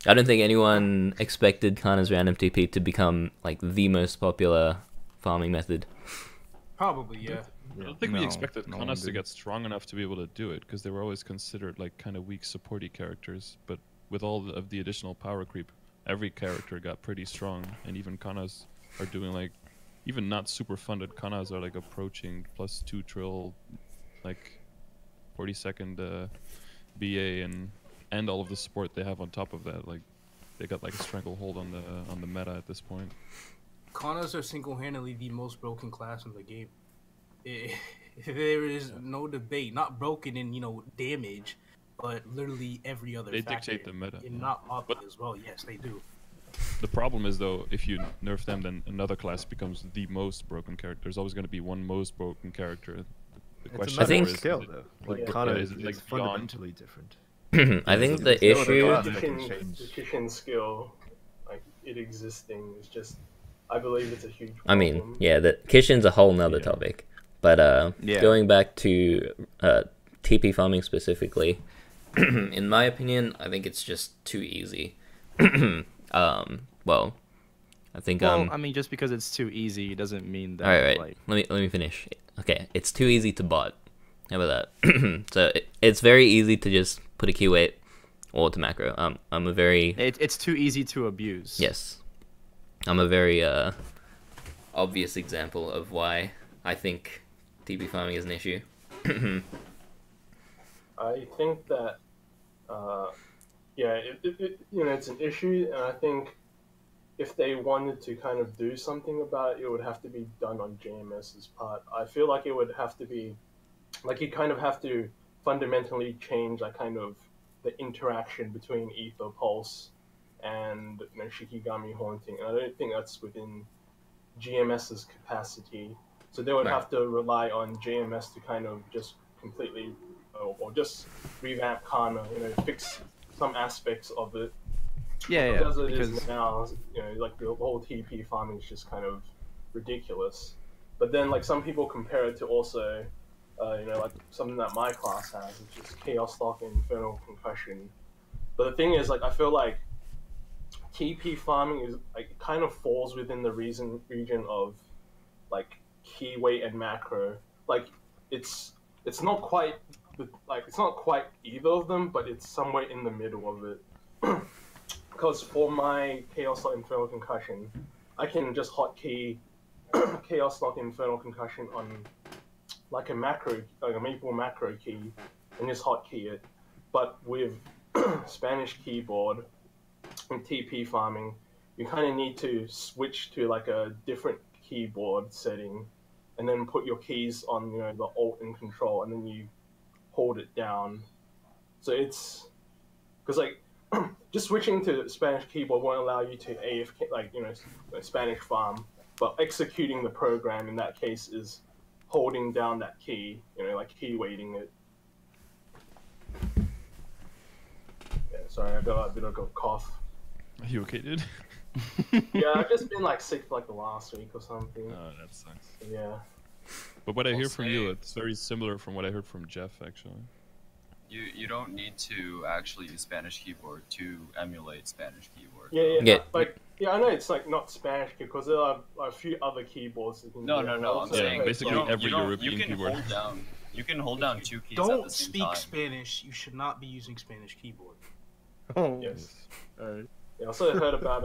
I don't think anyone expected Kana's random TP to become like the most popular farming method. Probably, yeah. I don't think No, we expected no one Kanas to did. get strong enough to be able to do it, because they were always considered like kind of weak supporty characters. But with all of the additional power creep, every character got pretty strong, and even Kanas are doing like, even not super funded Kanas are like approaching +2 trill, like 40-second BA and all of the support they have on top of that. Like they got like a stranglehold on the meta at this point. Kanas are single-handedly the most broken class in the game. There is no debate. Not broken in damage, but literally every other. They factor. dictate the meta. And not mopping But- as well. Yes, they do. The problem is though, if you nerf them, then another class becomes the most broken character. There's always going to be one most broken character. The It's a question matter think- of skill, though. Like Yeah. Kana Yeah, is is it, like, it's beyond- fundamentally different. I think the it's no other issue. class. the that can Kishin, change. the Kishin skill, like it existing, is just. I believe it's a huge problem. I mean, yeah, the Kishin's a whole nother Yeah. topic. But Yeah. going back to TP farming specifically, in my opinion, I think it's just too easy. Well, I think Well, I mean, just because it's too easy doesn't mean that. all right. Like, Let me finish. Okay, it's too easy to bot. How about that? So it's very easy to just put a keyweight or to macro. I'm a very it's too easy to abuse. yes. I'm a very obvious example of why I think TP farming is an issue. I think that, yeah, it's an issue, and I think if they wanted to kind of do something about it, it would have to be done on JMS's part. I feel like it would have to be, like you kind of have to fundamentally change like kind of the interaction between Ether Pulse and Shikigami Haunting, and I don't think that's within GMS's capacity. So they would Right. have to rely on JMS to kind of just completely, or just revamp Kana, fix some aspects of it. Yeah, yeah. Because it Because is now, like the whole TP farming is just kind of ridiculous. But then, like, some people compare it to also, like something that my class has, which is Chaos Lock and Infernal Concussion. But the thing is, like, I feel like TP farming is like kind of falls within the region of like key weight and macro. Like, it's not quite it's not quite either of them, but it's somewhere in the middle of it. Because for my Chaos Lock Infernal Concussion, I can just hotkey Chaos Lock Infernal Concussion on like a maple macro key and just hotkey it. But with Spanish keyboard and TP farming, you kind of need to switch to like a different keyboard setting and then put your keys on the Alt and Control, and then you hold it down. So it's because like just switching to Spanish keyboard won't allow you to AFK Spanish farm, but executing the program in that case is holding down that key, like key weighting it. Yeah, sorry, I got a bit of a cough. Are you okay, dude? Yeah, I've just been like sick for like the last week or something. Oh, that sucks. Yeah. But what I hear from you, it's very similar from what I heard from Jeff, actually. You don't need to actually use Spanish keyboard to emulate Spanish keyboard. Yeah. I know it's like not Spanish because there are a few other keyboards. That can No. I'm saying basically every European keyboard. You can hold down two keys at Don't the same speak time. Spanish. You should not be using Spanish keyboard. oh, Yes. alright. Yeah, I also heard about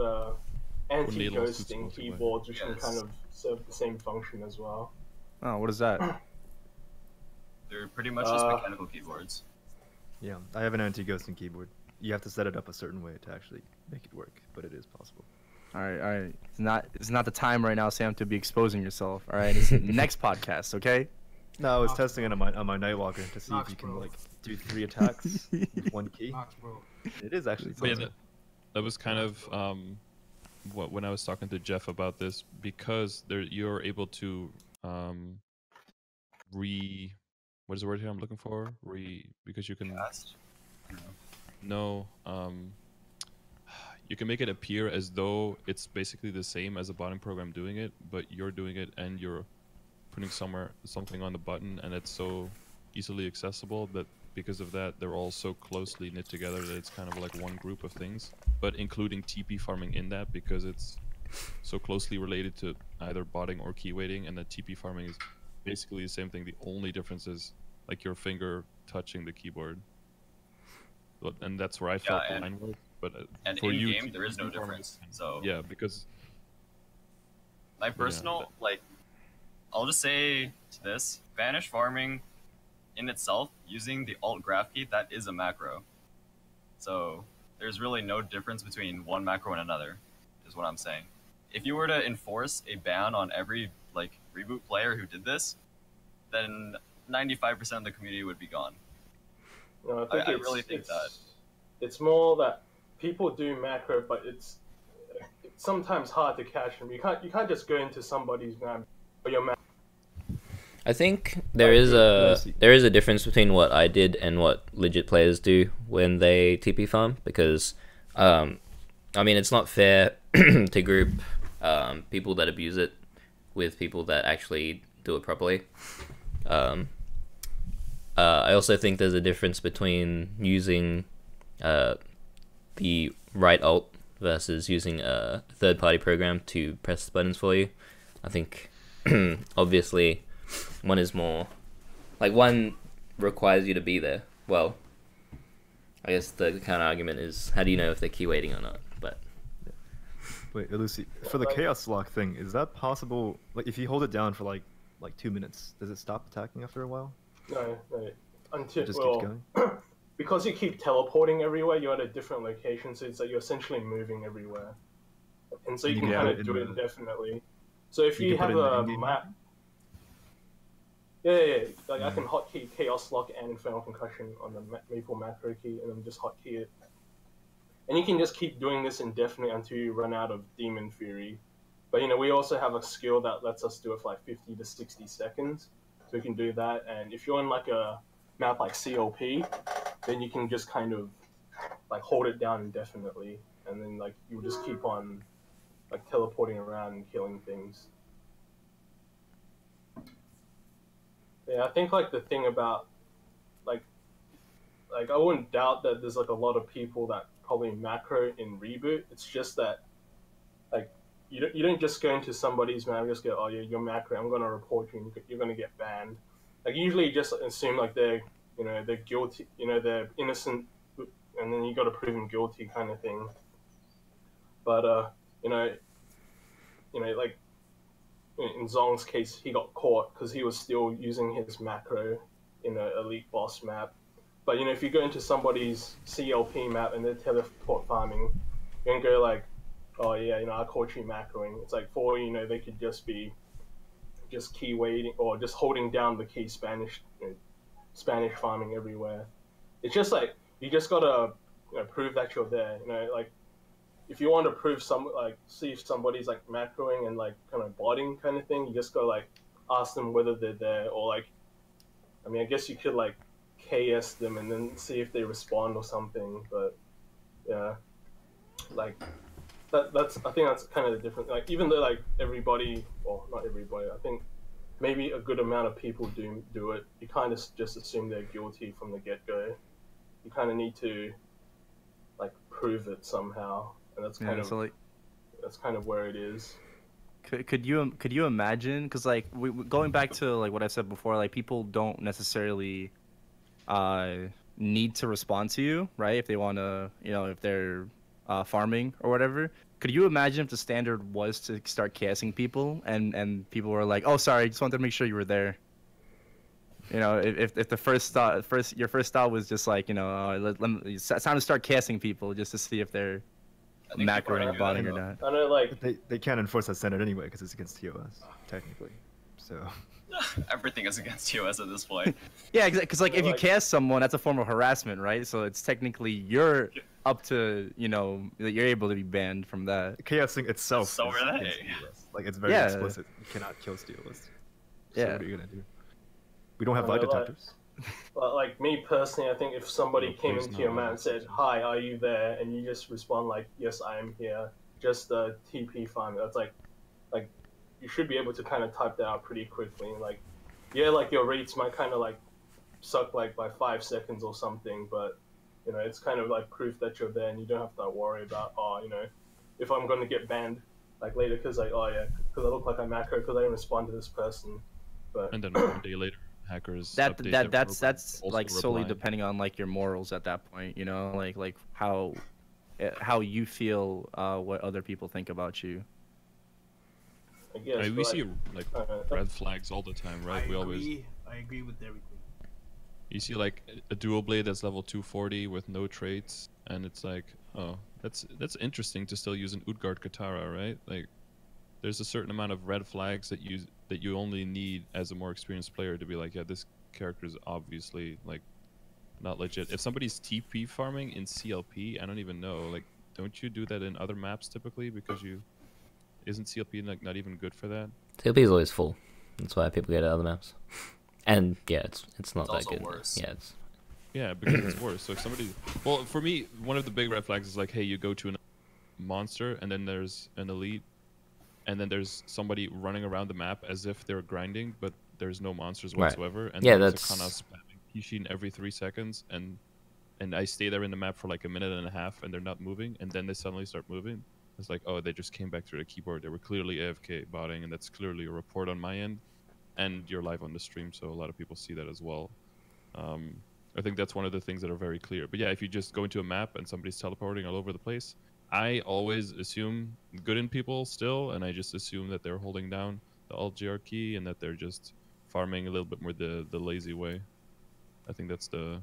Needles, anti-ghosting it's keyboards, which can Yes. kind of serve the same function as well. Oh, what is that? They're pretty much just mechanical keyboards. Yeah, I have an anti-ghosting keyboard. You have to set it up a certain way to actually make it work, but it is possible. All right. It's not the time right now, Sam, to be exposing yourself. All right, it's the next podcast, okay? No, I was Knox, testing it on my Nightwalker to see Knox, if you can bro. like do 3 attacks with one key. Knox, bro. It is actually But yeah, possible. that was kind of when I was talking to Jeff about this, because you're able to what is the word here I'm looking for? Because you can Fast? no you can make it appear as though it's basically the same as a botting program doing it, but you're doing it and you're putting something on the button, and it's so easily accessible that because of that they're all so closely knit together that it's kind of like one group of things, but including TP farming in that because it's so closely related to either botting or key weighting, and that TP farming is basically the same thing. The only difference is like your finger touching the keyboard, and that's where I felt the line was. But And for in you, game, there is no TP farming- difference. So yeah, because my personal I'll just say to this: Spanish farming in itself, using the Alt graph key, that is a macro. So there's really no difference between one macro and another, is what I'm saying. If you were to enforce a ban on every reboot player who did this, then 95% of the community would be gone. No, I really think that. It's more that people do macro, but it's sometimes hard to catch them. You can't just go into somebody's map or your map. I think there is a difference between what I did and what legit players do when they TP farm, because I mean, it's not fair to group people that abuse it with people that actually do it properly. I also think there's a difference between using the right alt versus using a third-party program to press the buttons for you. I think obviously one is more one requires you to be there. Well, I guess the counter argument is, how do you know if they're key weighting or not? But Wait, Elluci, for the chaos lock thing, is that possible? Like, if you hold it down for like 2 minutes, does it stop attacking after a while? No. Until It just keeps going. Because you keep teleporting everywhere, you're at a different location, so it's like you're essentially moving everywhere, and so you can kind of do it indefinitely. So if you have a map, yeah, like I can hotkey Chaos Lock and Infernal Concussion on the Maple macro key, and then just hotkey it. And you can just keep doing this indefinitely until you run out of Demon Fury. But we also have a skill that lets us do it for like 50 to 60 seconds, so we can do that. And if you're in like a map like COP, then you can just kind of like hold it down indefinitely, and then like you just keep on like teleporting around and killing things. Yeah, I think like the thing about like I wouldn't doubt that there's like a lot of people that probably macro in reboot. It's just that like you don't just go into somebody's map and just go, oh yeah, you're macro, I'm gonna report you and you're gonna get banned. Like usually you just assume like they're guilty, they're innocent, and then you got to prove them guilty kind of thing. But like in Zong's case, he got caught because he was still using his macro in an elite boss map. But if you go into somebody's CLP map and they're teleport farming, you're gonna go like, oh yeah, I caught you macroing. It's like for they could just be key waiting or just holding down the key Spanish farming everywhere. It's just like you just gotta prove that you're there. Like if you want to prove see if somebody's like macroing and like kind of botting kind of thing, you just gotta like ask them whether they're there, or like I guess you could like KS them and then see if they respond or something. But yeah, like that's I think that's kind of the difference. Like even though like everybody, well not everybody, I think maybe a good amount of people do it, you kind of just assume they're guilty from the get-go. You kind of need to like prove it somehow, and that's kind that's kind of where it is. Could you imagine? Because like going back to like what I said before, like people don't necessarily need to respond to you, right? If they want to, if they're farming or whatever. Could you imagine if the standard was to start KSing people and people were like, oh sorry, I just wanted to make sure you were there. If the your first thought was just like, it's time to start KSing people just to see if they're macroing or botting or not. I know, like they can't enforce that standard anyway because it's against TOS technically. So everything is against TOS at this point. Yeah, exactly. Because like if you KS someone, that's a form of harassment, right? So it's technically you're up to that you're able to be banned from that. KSing itself. So are they? Like it's very explicit. You cannot kill stealers. So what are you gonna do? We don't have lie detectors. Like me personally, I think if somebody came into your map and said, "Hi, are you there?" and you just respond like, "Yes, I am here," just TP farm. That's like you should be able to kind of type that out pretty quickly. Like, yeah, like your rates might kind of like suck like by 5 seconds or something, but it's kind of like proof that you're there, and you don't have to worry about if I'm going to get banned like later because like because I look like I'm macro because I didn't respond to this person. But and then 1 day later, hackers that's like solely depending on like your morals at that point, like how you feel, what other people think about you. I guess, we see like red flags all the time, right? I agree with everything. You see like a dual blade that's level 240 with no traits, and it's like, oh, that's interesting to still use an Utgard Katara, right? Like, there's a certain amount of red flags that you only need as a more experienced player to be like, yeah, this character is obviously like not legit. If somebody's TP farming in CLP, I don't even know. Like, don't you do that in other maps typically? Because isn't CLP like not even good for that? CLP is always full. That's why people get other maps. And yeah, it's not that good. Worse. Yeah, because it's worse. So if somebody, well, for me, one of the big red flags is like, hey, you go to a monster and then there's an elite, and then there's somebody running around the map as if they're grinding, but there's no monsters whatsoever. And there's a kind of spamming Kishin every 3 seconds, and I stay there in the map for like a minute and a half, and they're not moving, and then they suddenly start moving. It's like, oh, they just came back through the keyboard. They were clearly AFK botting, and that's clearly a report on my end. And you're live on the stream, so a lot of people see that as well. I think that's one of the things that are very clear. But yeah, if you just go into a map and somebody's teleporting all over the place, I always assume good in people still, and I just assume that they're holding down the Alt-GR key and that they're just farming a little bit more the lazy way. I think that's the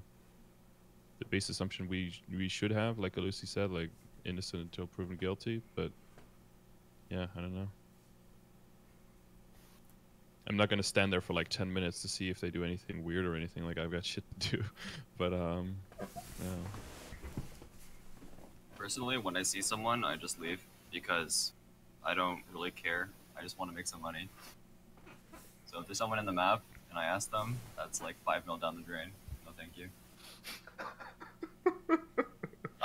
base assumption we should have, like Elluci said, like innocent until proven guilty. But yeah, I don't know. I'm not gonna stand there for like 10 minutes to see if they do anything weird or anything. Like, I've got shit to do. But yeah. Personally, when I see someone, I just leave because I don't really care. I just want to make some money. So if there's someone in the map and I ask them, that's like 5 mil down the drain. No, thank you.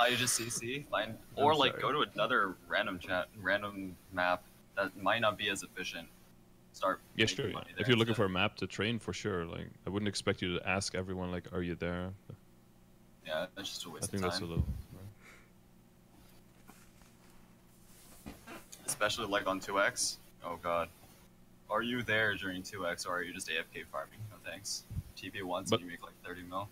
IGCC, fine. Or like go to another random map that might not be as efficient. Start. Yeah, sure. Yeah. If you're looking for a map to train, for sure. Like, I wouldn't expect you to ask everyone, like, "Are you there?" Yeah, that's just a waste I think of that's a time. little. Especially like on 2x. Oh god. Are you there during 2x, or are you just AFK farming? No thanks. TP once and you make like 30 mil.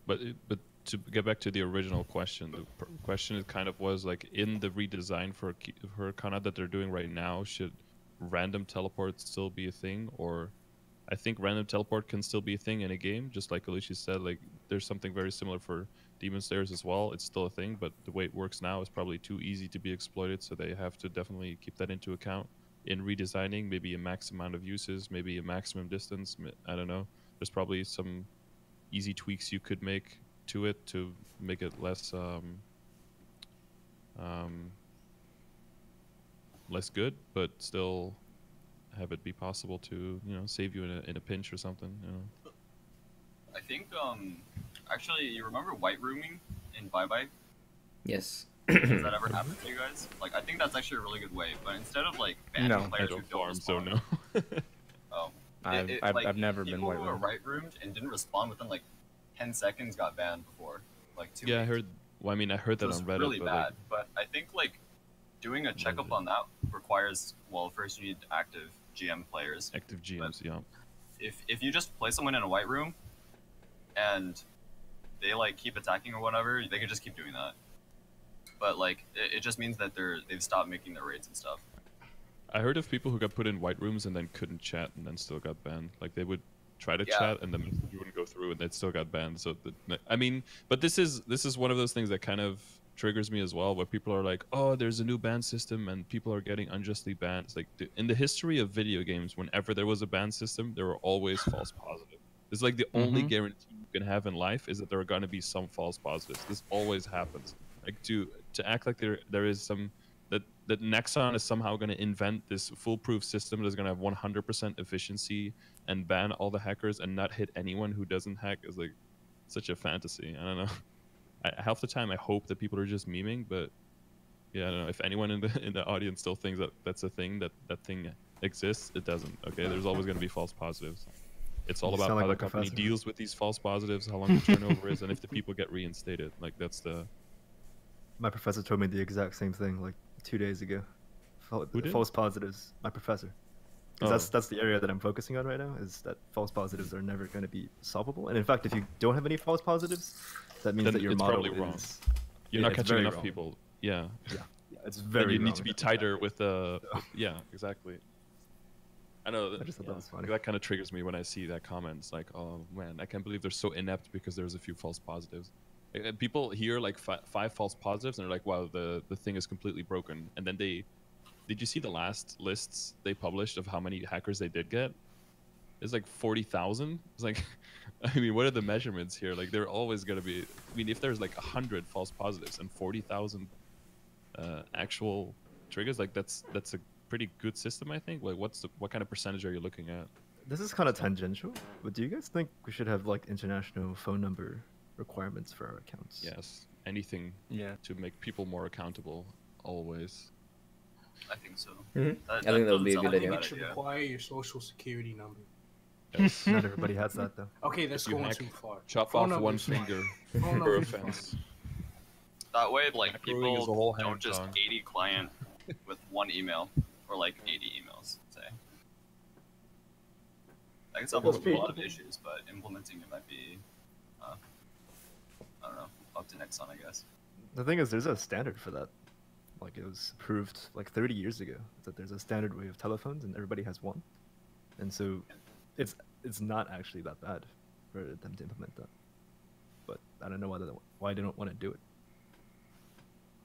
But to get back to the original question, the question kind of was like, in the redesign for Kana that they're doing right now, should random teleport still be a thing? Or I think random teleport can still be a thing in a game, just like Elluci said. Like, there's something very similar for Demon Slayers as well. It's still a thing, but the way it works now is probably too easy to be exploited, so they have to definitely keep that into account in redesigning. Maybe a max amount of uses, maybe a maximum distance. I don't know. There's probably some easy tweaks you could make to it to make it less less good, but still have it be possible to, you know, save you in a pinch or something. You know. I think actually, you remember white rooming in Bye Bye? Yes. Has that ever happened to you guys? Like, I think that's actually a really good way. But instead of like banning No. players I who don't don't farm, so respond, no. oh, I've never been people white who were roomed. right roomed and didn't respond within like 10 seconds got banned before, like 2 Yeah, I weeks. heard. Well, I mean, I heard It that was on Reddit. really but bad. like, But I think like doing a checkup on that requires, well, first you need active GM players. active GMs, yeah. If you just play someone in a white room and they like keep attacking or whatever, they can just keep doing that. But like it just means that they've stopped making their raids and stuff. I heard of people who got put in white rooms and then couldn't chat and then still got banned. Like, they would try to Yeah. chat and the message wouldn't go through and they still got banned. So I mean, but this is one of those things that kind of triggers me as well, where people are like, "Oh, there's a new ban system and people are getting unjustly banned." It's like, in the history of video games, whenever there was a ban system, there were always false positives. It's like the only guarantee you can have in life is that there are going to be some false positives. This always happens. Like, to act like there is some that Nexon is somehow going to invent this foolproof system that's going to have 100% efficiency and ban all the hackers and not hit anyone who doesn't hack is like such a fantasy. I don't know. Half the time I hope that people are just memeing, but yeah, I don't know. If anyone in the audience still thinks that that's a thing, that thing exists, it doesn't. Okay, there's always going to be false positives. It's all You about sound how like the my company professor. deals with these false positives, how long the turnover is, and if the people get reinstated. Like, that's the. My professor told me the exact same thing like 2 days ago. Who did? False positives. My professor. Oh. Because that's the area that I'm focusing on right now. Is that false positives are never going to be solvable, and in fact, if you don't have any false positives, that means Then that your it's model probably wrong. is. You're Yeah, not it's catching very enough wrong. people. Yeah. Yeah, it's Then very. you need wrong. to be tighter with the. Yeah, exactly. I know. I just thought that was funny. That kind of triggers me when I see that comment. It's like, oh man, I can't believe they're so inept because there's a few false positives. And people hear like 5 false positives and they're like, wow, the thing is completely broken. And then did you see the last lists they published of how many hackers they did get? It's like 40,000. It's like, I mean, what are the measurements here? Like, they're always gonna be. I mean, if there's like 100 false positives and 40,000 actual triggers, like that's a pretty good system, I think. Like, what kind of percentage are you looking at? This is kind of tangential, but do you guys think we should have like international phone number requirements for our accounts? Yes, anything Yeah. to make people more accountable, always. I think so. Mhm. I think that would be a doesn't good sound like idea. bad You should require your social security number. Yes. Not everybody has that though. Okay, that's If you going hack, too far. Chop Phone off one number's fine. finger Phone per number's fine. offense. That way, like, Hackering is a whole people don't just hand 80 client with one email or like 80 emails, say. That can solve a lot of issues, but implementing it might be, I don't know, up to Nexon, I guess. The thing is, there's a standard for that. Like, it was approved like 30 years ago that there's a standard way of telephones and everybody has one. And so it's not actually that bad for them to implement that. But I don't know why they don't want to do it.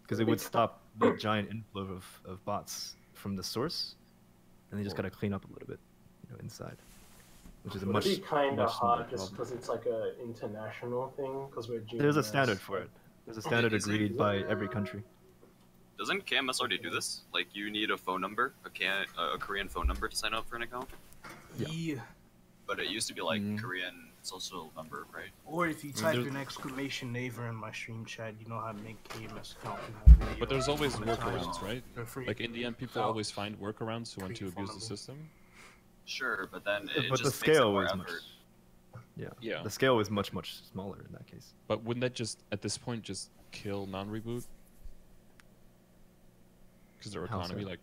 Because it would stop the giant inflow of bots from the source, and they just gotta clean up a little bit, inside. Which is a Would much, it be kind of much smaller hard just problem. because it's like a international thing? Because we're There's a GMS. standard for it. There's a standard Is it? agreed by every country. Doesn't KMS already do this? Like, you need a phone number, a Korean phone number to sign up for an account? Yeah. Yeah. But it used to be like Mhm. Korean It's also a number, right? Or if you mean, type there's- an exclamation Naver in my stream chat, you know how to make KMS account. And have video But there's always monetized workarounds, right? for free. Like in the end, people Without always find workarounds who want to abuse the pre-fundable. system. Sure, but then it But the just makes it scale more is effort. much. Yeah. Yeah. The scale is much smaller in that case. But wouldn't that just, at this point, just kill non-reboot? Because their How economy, so? like,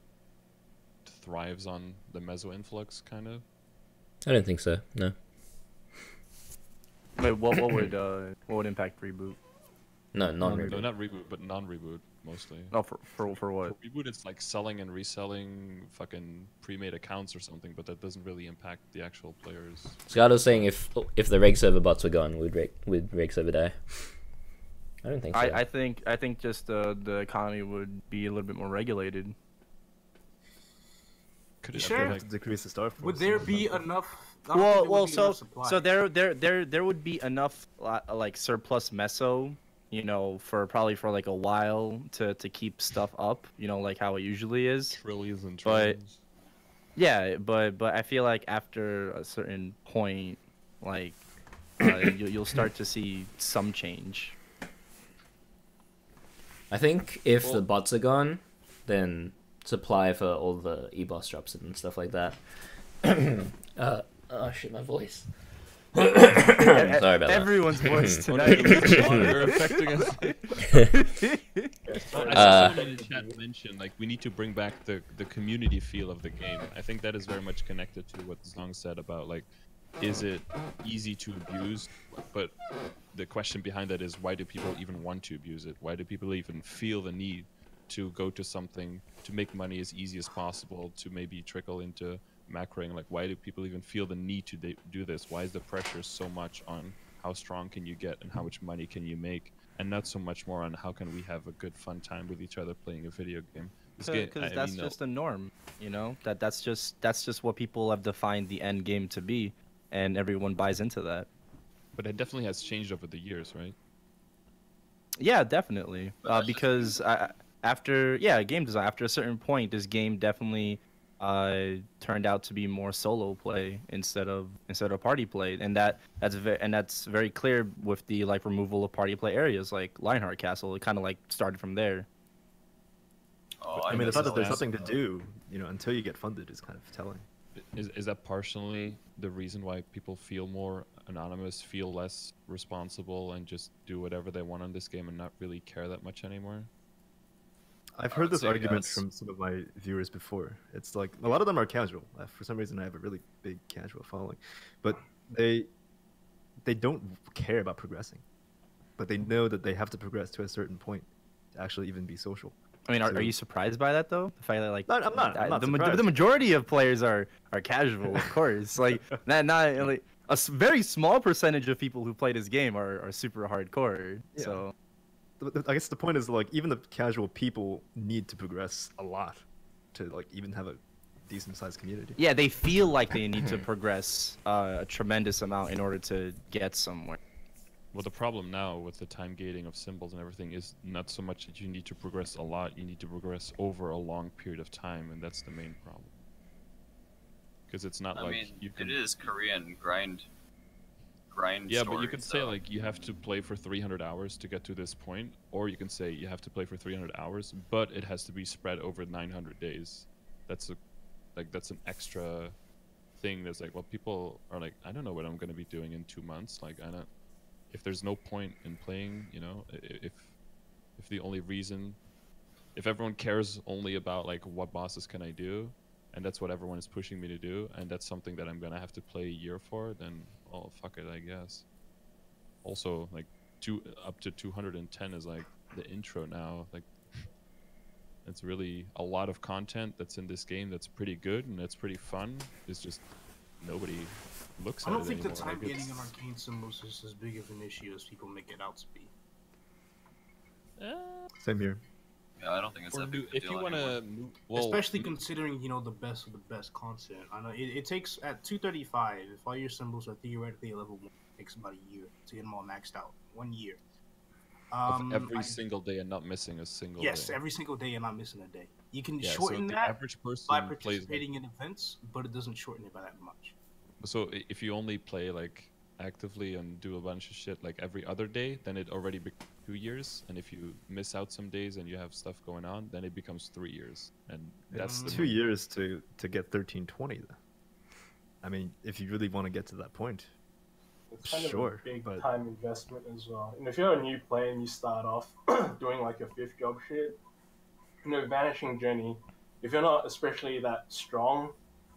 thrives on the meso influx, kind of. I don't think so. No. Wait, what would impact reboot? No, No, non-reboot. not reboot, but non-reboot mostly. Oh, for what? For reboot, it's like selling and reselling fucking pre-made accounts or something, but that doesn't really impact the actual players. Scardor's saying if the reg server bots were gone, would reg server die? I don't think so. I think just the economy would be a little bit more regulated. Could You it sure? ever, You like, have to decrease the star force. Would there be enough? I don't think there would be enough supply. So there would be enough like surplus meso, you know, probably for like a while to keep stuff up, you know, like how it usually is. trillions and But- trillions? Yeah, but I feel like after a certain point, like you'll start to see some change. I think if Well- the bots are gone, then supply for all the e-boss drops and stuff like that. Oh shit, my voice. Sorry about that. Everyone's voice Oh, no, tonight. you're affecting us. I saw someone in the chat mention, like, we need to bring back the community feel of the game. I think that is very much connected to what Zong said about, like, is it easy to abuse? But the question behind that is, why do people even want to abuse it? Why do people even feel the need to go to something to make money as easy as possible, to maybe trickle into macroing? Like, why do people even feel the need to do this? Why is the pressure so much on how strong can you get and how much money can you make, and not so much more on how can we have a good fun time with each other playing a video game? This game, Because I that's mean, just a norm, you know. That's just what people have defined the end game to be, and everyone buys into that. but it definitely has changed over the years, right? Yeah, definitely. Because after game design, after a certain point, this game definitely turned out to be more solo play instead of party play, and that's very clear with the like removal of party play areas like Lionheart Castle. It kind of like started from there. Oh, I mean, the missed fact that all there's that nothing to stuff. do, you know, until you get funded is kind of telling. Is that partially the reason why people feel more anonymous, feel less responsible, and just do whatever they want on this game and not really care that much anymore? I've I heard would this say argument yes. from some of my viewers before. It's like a lot of them are casual. For some reason, I have a really big casual following, but they don't care about progressing, but they know that they have to progress to a certain point to actually even be social. I mean, So- are you surprised by that though? The fact that like No, I'm not. I'm not the surprised. majority of players are casual, of course. Like not like very small percentage of people who play this game are super hardcore. Yeah. So I guess the point is like even the casual people need to progress a lot to like even have a decent sized community. yeah, they feel like they need to progress a tremendous amount in order to get somewhere. Well, the problem now with the time gating of symbols and everything is not so much that you need to progress a lot, you need to progress over a long period of time, and that's the main problem. Because it's not I like mean, you can... it is Korean grind. Yeah, but you could say, so- like, you have to play for 300 hours to get to this point, or you can say you have to play for 300 hours, but it has to be spread over 900 days. That's that's an extra thing that's like, well, people are like, I don't know what I'm going to be doing in 2 months. Like, I don't... If there's no point in playing, you know, if the only reason... If everyone cares only about, like, what bosses can I do, and that's what everyone is pushing me to do, and that's something that I'm gonna have to play a year for, then, oh, fuck it, I guess. Also, like, up to 210 is, like, the intro now. Like, it's really a lot of content that's in this game that's pretty good and that's pretty fun. It's just nobody looks I at don't it think the anymore. time Like, getting it's- on arcane symbols is as big of an issue as people make it out to be. Same here. Yeah, I don't think it's or that big of a if you deal want anymore. to move... Well, Especially considering, you know, the best of the best content. I know it takes at 235, if all your symbols are theoretically a level 1, it takes about a year to get them all maxed out. 1 year. of every I- single day and not missing a single yes, day. every single day and not missing a day. You can Yeah, so shorten the that average person by plays... participating in events, but it doesn't shorten it by that much. So if you only play, like, actively and do a bunch of shit like every other day, then it already becomes 2 years. And if you miss out some days and you have stuff going on, then it becomes 3 years. And that's It's the 2 years to get 1320. Though. I mean, if you really want to get to that point, It's kind sure, of a big but- time investment as well. And if you're a new player and you start off doing like your 5th job shit, you know, Vanishing Journey, if you're not especially that strong,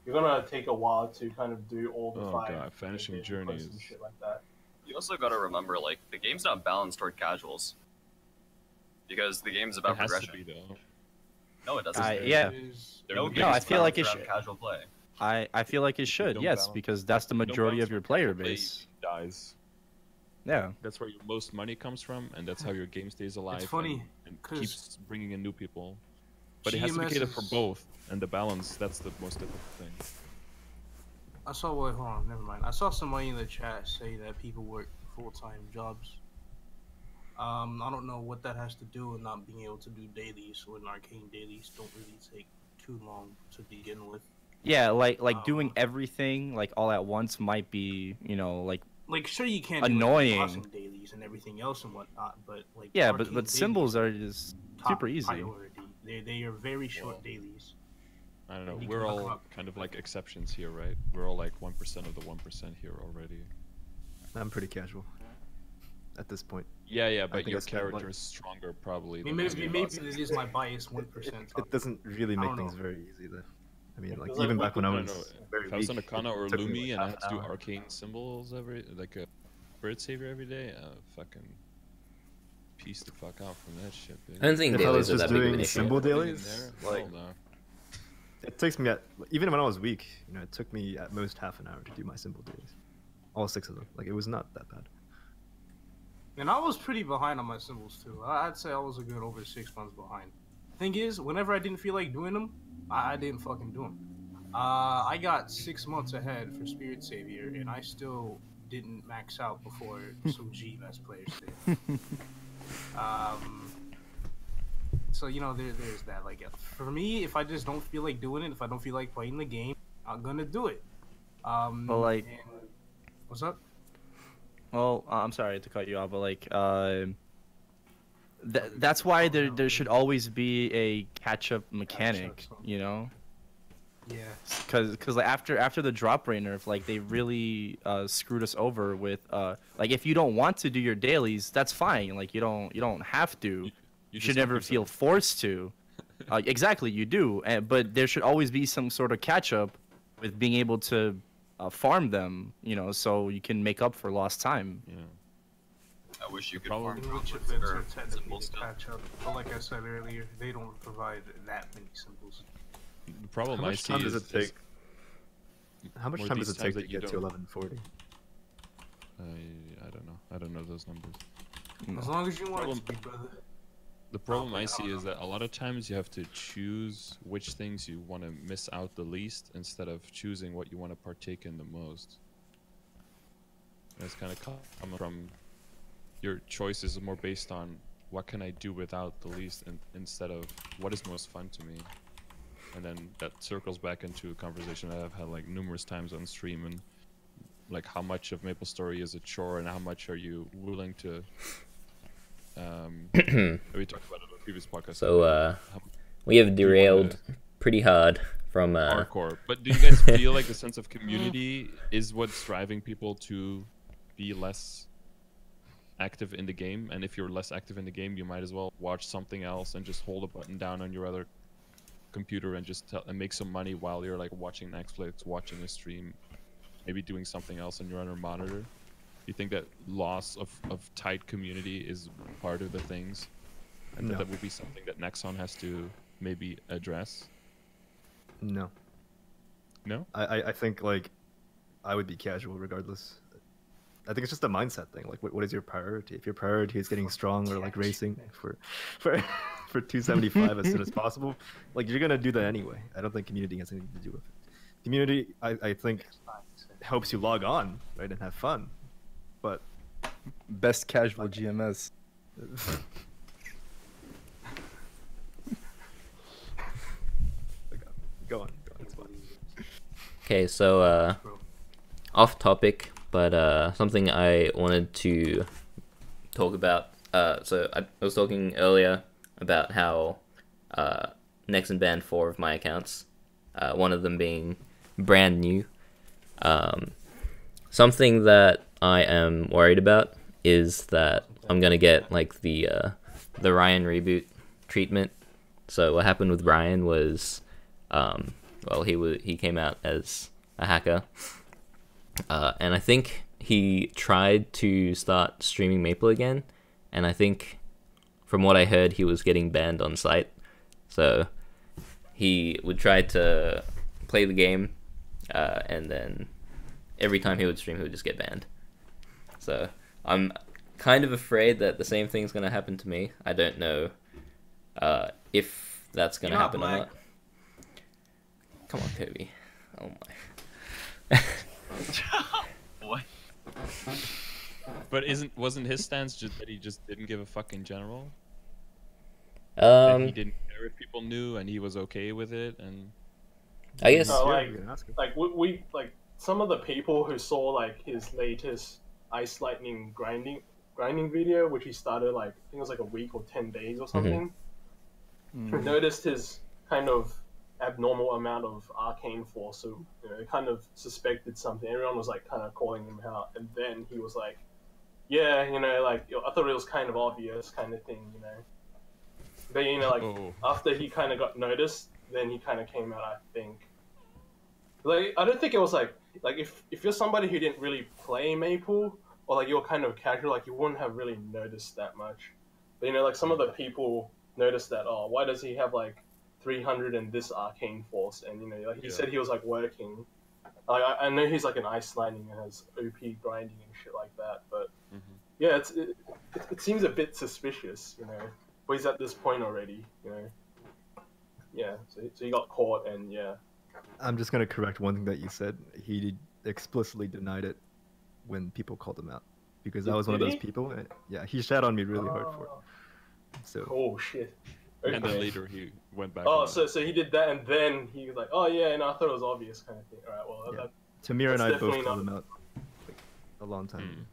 you're gonna take a while to kind of do all the Oh 5 god, Vanishing daily Journey quests and is... shit like that. You also got to remember, like, the game's not balanced toward casuals. Because the game's about It has to progression. be, though. No, it doesn't. Yeah. No, No, I feel like it around should. casual play. I feel like it should, don't yes, balance- because that's the majority of your player base. Dies. Yeah. That's where your most money comes from, and that's how your game stays alive. funny, and 'cause keeps bringing in new people. But it has to be GMS catered for is- both, and the balance, that's the most difficult thing. I saw what? Hold on, never mind. I saw somebody in the chat say that people work full-time jobs. I don't know what that has to do with not being able to do dailies when arcane dailies don't really take too long to begin with. Yeah, like doing everything like all at once might be, you know, like Sure, you can't Annoying. do like, bossing dailies and everything else and whatnot, but like yeah, arcane but symbols dailies are just top super easy. priority. They are very short dailies. I don't know, And you we're can look all up. kind of like exceptions here, right? We're all like 1% of the 1% here already. I'm pretty casual at this point. Yeah, but think your it's kind of character like- is stronger probably I than mean, most maybe of maybe us. it is my bias 1%. It doesn't really I make don't things know. very easy though. I mean, like Because, like, even we back when I I don't was know, very If I was weak, on Akana or it took me, Lumi like, and I half had to an do hour. arcane symbols like a bird savior every day, fucking piece the fuck out from that shit, dude. I don't think If I was dailies are just that big of an doing issue. symbol Putting in dailies, there? like Hell no. it takes me even when I was weak, you know, it took me at most half an hour to do my symbol dailies, all 6 of them. Like it was not that bad. And I was pretty behind on my symbols too. I'd say I was a good over 6 months behind. Thing is, whenever I didn't feel like doing them, I didn't fucking do them. I got 6 months ahead for Spirit Savior, and I still didn't max out before some GMS players did. So you know, there's that. Like for me, if I just don't feel like doing it, if I don't feel like playing the game, I'm gonna do it. Well, like- and- what's up? Well, I'm sorry to cut you off, but like that's why there should always be a catch-up mechanic, you know? Yeah. Cause like after the drop rate nerf, like they really screwed us over with like if you don't want to do your dailies, that's fine. Like you don't have to. You should just help never feel yourself. forced to. Exactly, you do. But there should always be some sort of catch-up with being able to farm them, you know, so you can make up for lost time. Yeah. I wish you could problem- farm Which droplets events or are technically symbols to still. catch up, but like I said earlier, they don't provide that many symbols. The problem How I much see time does is it take? How much more time does these it take times to that you get to don't- 1140? I don't know. I don't know those numbers. As long as you want Problem- it to be, brother. The problem Okay, I I see don't is that a lot of times you have to choose which things you want to miss out the least instead of choosing what you want to partake in the most. And it's kind of coming from your choices are more based on what can I do without the least instead of what is most fun to me. And then that circles back into a conversation that I've had like numerous times on stream and like how much of MapleStory is a chore and how much are you willing to we talked about it on the previous podcast. So How we have do you wanna- derailed pretty hard from hardcore. But do you guys feel like the sense of community is what's driving people to be less active in the game? And if you're less active in the game, you might as well watch something else and just hold a button down on your other computer and just and make some money while you're like watching Netflix, watching a stream, maybe doing something else on your other monitor. Do you think that loss of tight community is part of the things? And No. that would be something that Nexon has to maybe address? No. No? I think like I would be casual regardless. I think it's just a mindset thing. Like, what is your priority? If your priority is getting strong or like racing for 275 as soon as possible, like you're gonna do that anyway. I don't think community has anything to do with it. Community, I think, helps you log on, right, and have fun. But Best casual GMS. go on. It's fine. Okay, so off topic, but something I wanted to talk about. So I was talking earlier about how Nexon banned 4 of my accounts, one of them being brand new. Something that I am worried about is that I'm gonna get like the Ryan reboot treatment. So what happened with Ryan was, well, he came out as a hacker, and I think he tried to start streaming Maple again, and I think from what I heard he was getting banned on site. So he would try to play the game, and then every time he would stream, he would just get banned. So I'm kind of afraid that the same thing's gonna happen to me. I don't know if that's gonna happen or not. Come on, Kobe. Oh my. What? But wasn't his stance just that he just didn't give a fuck in general? He didn't care if people knew, and he was okay with it, and I guess. We like some of the people who saw like his latest Ice Lightning grinding video, which he started like I think it was like a week or 10 days or something. Noticed his kind of abnormal amount of arcane force, so kind of suspected something. Everyone was like kind of calling him out, and then he was like, "Yeah, like I thought it was kind of obvious, kind of thing, But like after he kind of got noticed, then he kind of came out. I think. Like I don't think it was like if you're somebody who didn't really play Maple, or like you're kind of casual, like you wouldn't have really noticed that much. But like some of the people noticed that. Oh, why does he have like 300 and this arcane force? And like he said he was like working. Like I know he's like an Ice Lightning and has OP grinding and shit like that. But yeah, it seems a bit suspicious, But he's at this point already, Yeah, so he got caught, and yeah. I'm just gonna correct one thing that you said. He explicitly denied it when people called him out, because I was one of those people. And, yeah, he shat on me really hard for it. So. Oh shit. Okay. And then later he went back. Oh, so he did that, and then he was like, "Oh yeah, and I thought it was obvious," kind of thing. All right, well, yeah. Tamir and I both called him out like, a long time.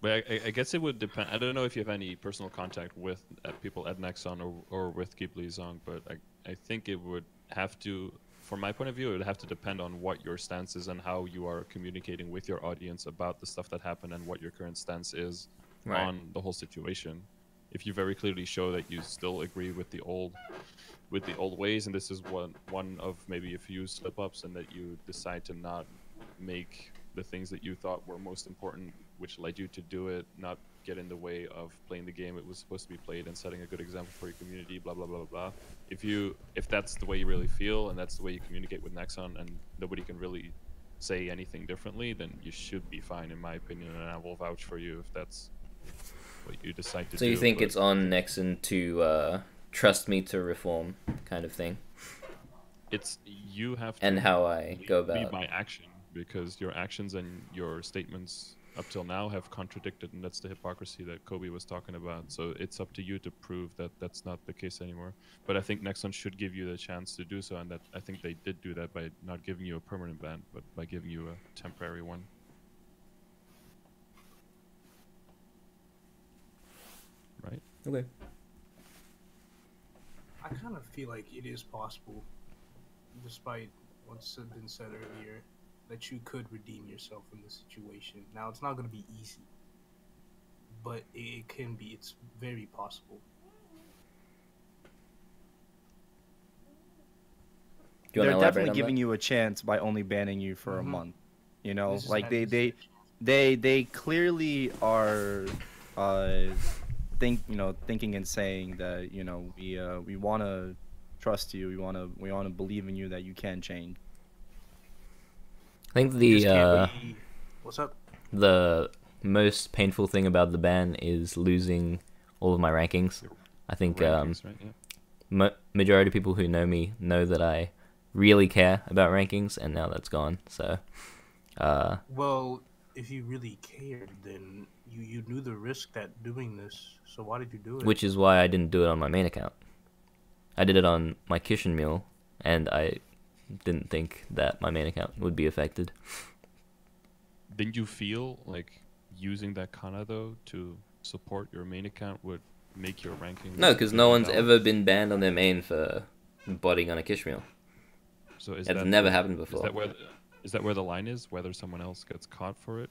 But I guess it would depend. I don't know if you have any personal contact with people at Nexon or with Ghibli Zong, but I think it would have to, from my point of view, it would have to depend on what your stance is and how you are communicating with your audience about the stuff that happened and what your current stance is on the whole situation. If you very clearly show that you still agree with the old ways, and this is one of maybe a few slip-ups, and that you decide to not make the things that you thought were most important, which led you to do it, not get in the way of playing the game it was supposed to be played and setting a good example for your community, blah blah blah blah blah. If that's the way you really feel and that's the way you communicate with Nexon, and nobody can really say anything differently, then you should be fine, in my opinion, and I will vouch for you if that's what you decide to do. So you think it's on Nexon to trust me to reform, kind of thing? It's you have to. And how I go about lead by action, because your actions and your statements up till now have contradicted, and that's the hypocrisy that Kobe was talking about. So it's up to you to prove that that's not the case anymore. But I think Nexon should give you the chance to do so, and that I think they did do that by not giving you a permanent ban, but by giving you a temporary one. Right? Okay. I kind of feel like it is possible, despite what's been said earlier, that you could redeem yourself from the situation. Now, it's not going to be easy, but it can be. It's very possible. They're definitely giving you a chance by only banning you for a month. Like they clearly are thinking and saying that we want to trust you, we want to believe in you, that you can change. I think What's up? The most painful thing about the ban is losing all of my rankings. I think Rankings, right? Yeah. Majority of people who know me know that I really care about rankings, and now that's gone. So, well, if you really cared, then you knew the risk that doing this. So why did you do it? Which is why I didn't do it on my main account. I did it on my Kishin Mule, and I didn't think that my main account would be affected. didn't you feel like using that kana though to support your main account would make your ranking? No, because no one's invalid? ever been banned on their main for botting on a Kishmeal. So is It's that never the- happened Is before. that where the line is? Whether someone else gets caught for it?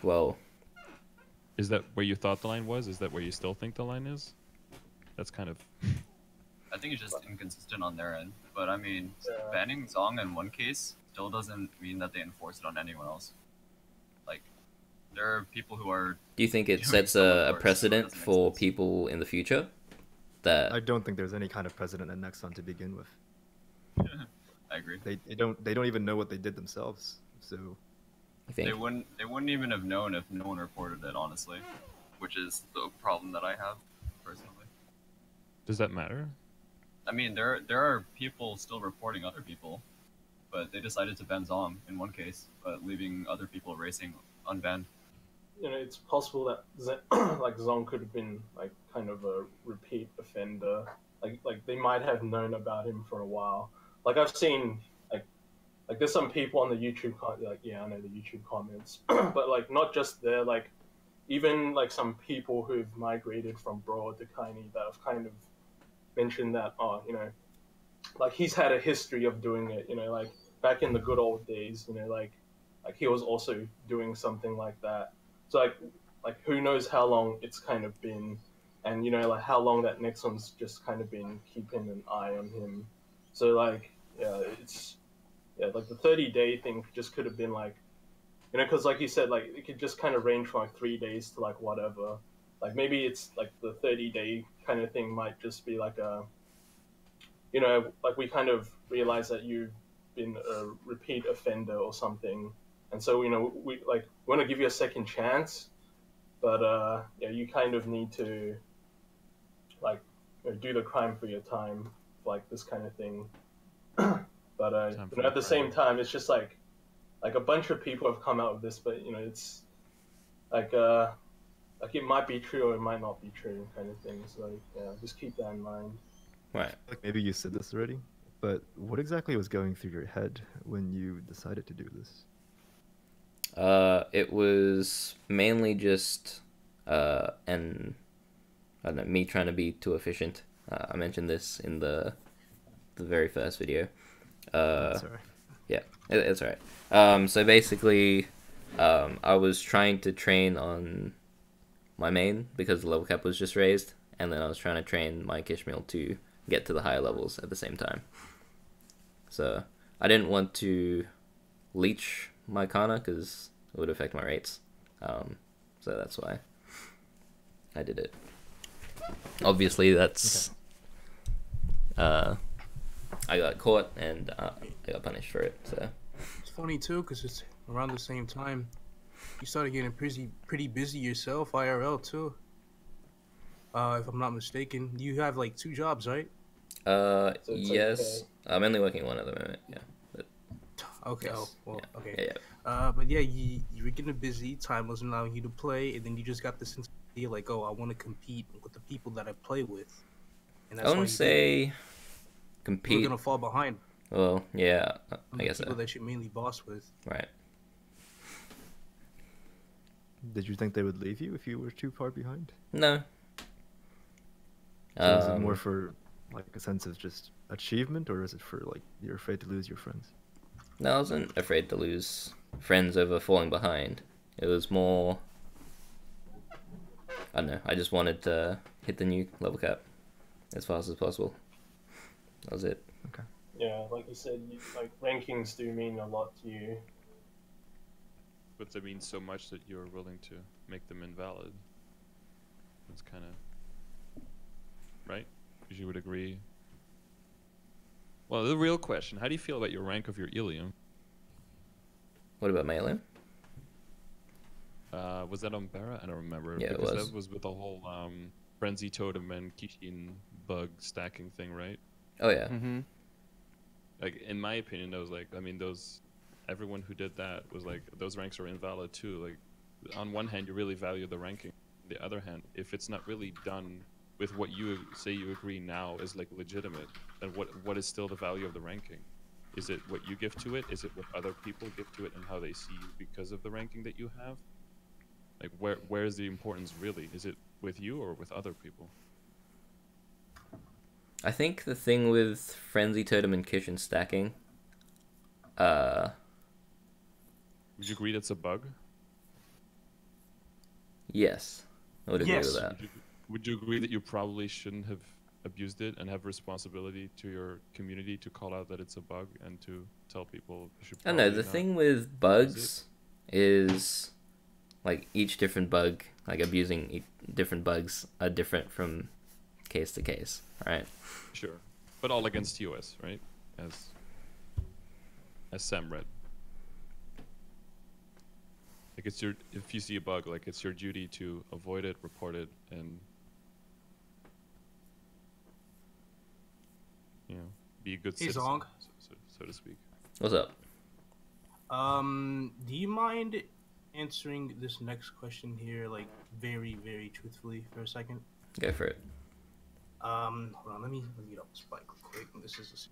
Well, Is that where you thought the line was? Is that where you still think the line is? That's kind of. I think it's just inconsistent on their end. But I mean, banning Zong in one case still doesn't mean that they enforce it on anyone else. Like, there are people who are. do you think it doing sets so much a worse, so it precedent doesn't make for sense. people in the future? That I don't think there's any kind of precedent in Nexon to begin with. I agree. They don't even know what they did themselves. So I think. They wouldn't even have known if no one reported it, honestly, which is the problem that I have personally. Does that matter? I mean, there are people still reporting other people, but they decided to ban Zong in one case, but leaving other people racing unbanned. You know, it's possible that like Zong could have been like kind of a repeat offender. Like they might have known about him for a while. Like I've seen like there's some people on the YouTube like yeah, I know the YouTube comments, but like not just there, like even like some people who've migrated from Broad to Kaini that have kind of mentioned that like he's had a history of doing it, like back in the good old days, like he was also doing something like that. So like who knows how long it's kind of been, and like how long that Nexon's just kind of been keeping an eye on him. So like like the 30-day thing just could have been like, because like you said, like it could just kind of range from like 3 days to like whatever. Like maybe it's like the 30-day kind of thing might just be like a, like we kind of realize that you've been a repeat offender or something, and so we want to give you a second chance, but you kind of need to like do the crime for your time, like this kind of thing. But at the same time, it's just like a bunch of people have come out with this, but it's like it might be true or it might not be true kind of thing. So just keep that in mind. Right. like maybe you said this already, but what exactly was going through your head when you decided to do this? It was mainly just and I don't know, me trying to be too efficient. I mentioned this in the very first video. Sorry. Yeah, it's alright. So basically, I was trying to train on my main because the level cap was just raised, and then I was trying to train my Kishmeal to get to the higher levels at the same time. So I didn't want to leech my Kana because it would affect my rates. So that's why I did it. Obviously, that's I got caught and I got punished for it. So It's funny too, because it's around the same time you started getting pretty busy yourself, IRL too. If I'm not mistaken, you have like 2 jobs, right? it's yes, I'm only working one at the moment. Yeah. But, Okay. yes. Oh, well, Yeah. okay. Yeah. But yeah, you were getting busy. Time wasn't allowing you to play, and then you just got this idea like, oh, I want to compete with the people that I play with. And I why wouldn't you did it. say You were compete. gonna fall behind Well, yeah, on I the guess people so. that you mainly boss with. Right. Did you think they would leave you if you were too far behind? No. So is it more for like a sense of just achievement, or is it for like you're afraid to lose your friends? No, I wasn't afraid to lose friends over falling behind. It was more, I don't know, I just wanted to hit the new level cap as fast as possible. That was it. Yeah, like you said, like rankings do mean a lot to you. But that means so much that you're willing to make them invalid. That's kind of right. Because you would agree. Well, the real question: how do you feel about your rank of your Ilium? What about Maelin? Was that on Barra? I don't remember. Yeah, it because was. that was with the whole Frenzy Totem and Kishin bug stacking thing, right? Oh yeah. Mm-hmm. Like, in my opinion, that was like, I mean, everyone who did that was like, those ranks are invalid too. Like, on one hand, you really value the ranking. On the other hand, if it's not really done with what you say you agree now is like legitimate, then what is still the value of the ranking? Is it what you give to it? Is it what other people give to it and how they see you because of the ranking that you have? Like, where is the importance really? Is it with you or with other people? I think the thing with Frenzy Totem and Kitchen stacking, Would you agree that's a bug? yes, I would agree Yes. with that. Would you agree that you probably shouldn't have abused it and have responsibility to your community to call out that it's a bug and to tell people you should I don't know, probably the not thing with bugs is, like, each different bug, like, abusing different bugs are different from case to case, right? Sure, but all against TOS, right? As Sam read. Like, it's your, if you see a bug, like, it's your duty to avoid it, report it, and be a good Hey, citizen, Zong. so to speak. What's up? Do you mind answering this next question here, like, very, very truthfully for a second? Go for it. Hold on, let me get up the spike real quick. This is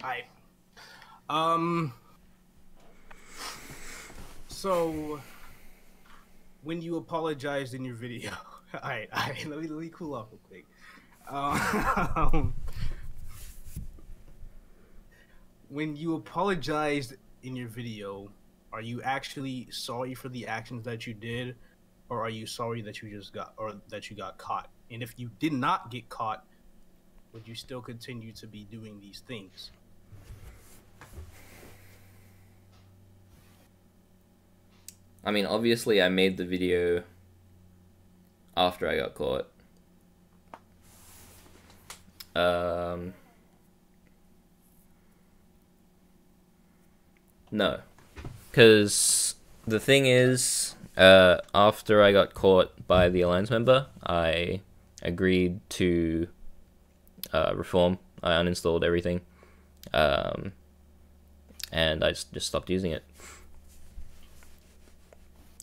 Alright. So when you apologized in your video, alright, let me cool off real quick. When you apologized in your video, are you actually sorry for the actions that you did, or are you sorry that you got caught? And if you did not get caught, would you still continue to be doing these things? I mean, obviously I made the video after I got caught. No. Because the thing is, after I got caught by the Alliance member, I agreed to reform. I uninstalled everything. And I just stopped using it.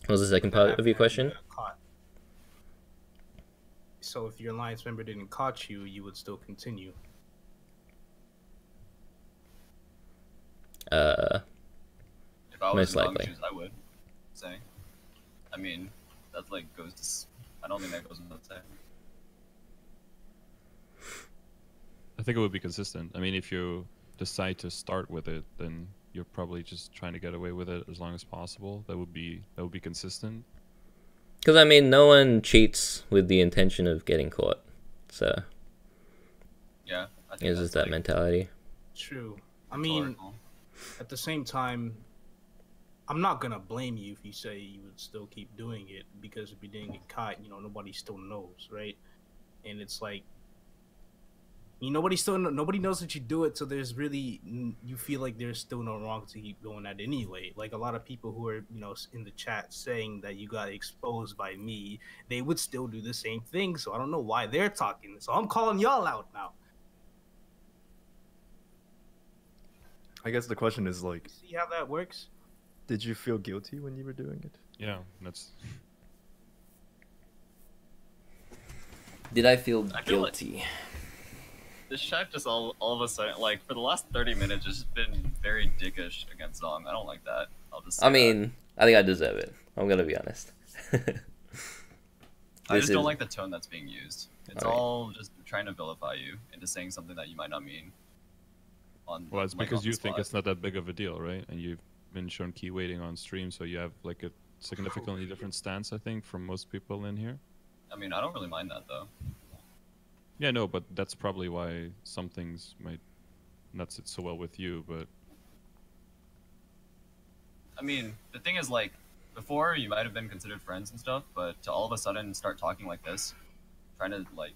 What was the second part of your question? Caught. So if your Alliance member didn't catch you, you would still continue. If I was Most in Zong's likely. shoes, I would say. I mean, that like goes to. I don't think that goes without saying. I think it would be consistent. I mean, if you decide to start with it, then you're probably just trying to get away with it as long as possible. That would be consistent. Because, I mean, no one cheats with the intention of getting caught. So, Yeah, I think it's just that mentality. True. I mean, rhetorical. at the same time, I'm not gonna blame you if you say you would still keep doing it, because if you didn't get caught, nobody still knows, right? And it's like, nobody knows that you do it, so there's really, you feel like there's still no wrong to keep doing that anyway. Like, a lot of people who are in the chat saying that you got exposed by me, they would still do the same thing. So I don't know why they're talking. So I'm calling y'all out now. I guess the question is like, See how that works? did you feel guilty when you were doing it? Yeah, that's. Did I feel I feel like- guilty? This chat just all of a sudden, like, for the last 30 minutes, it's just been very dickish against Zong. I don't like that. I'll just say I mean, I think I deserve it. I'm gonna be honest. I just don't is- like the tone that's being used. It's Alright. all just trying to vilify you into saying something that you might not mean. Well, it's like, because on the you think spot. it's not that big of a deal, right? And you've been shown key weighting on stream, so you have like a significantly different stance, I think, from most people in here. I mean, I don't really mind that though. Yeah, no, but that's probably why some things might not sit so well with you, but I mean, the thing is, like, before you might have been considered friends and stuff, but to all of a sudden start talking like this, trying to, like,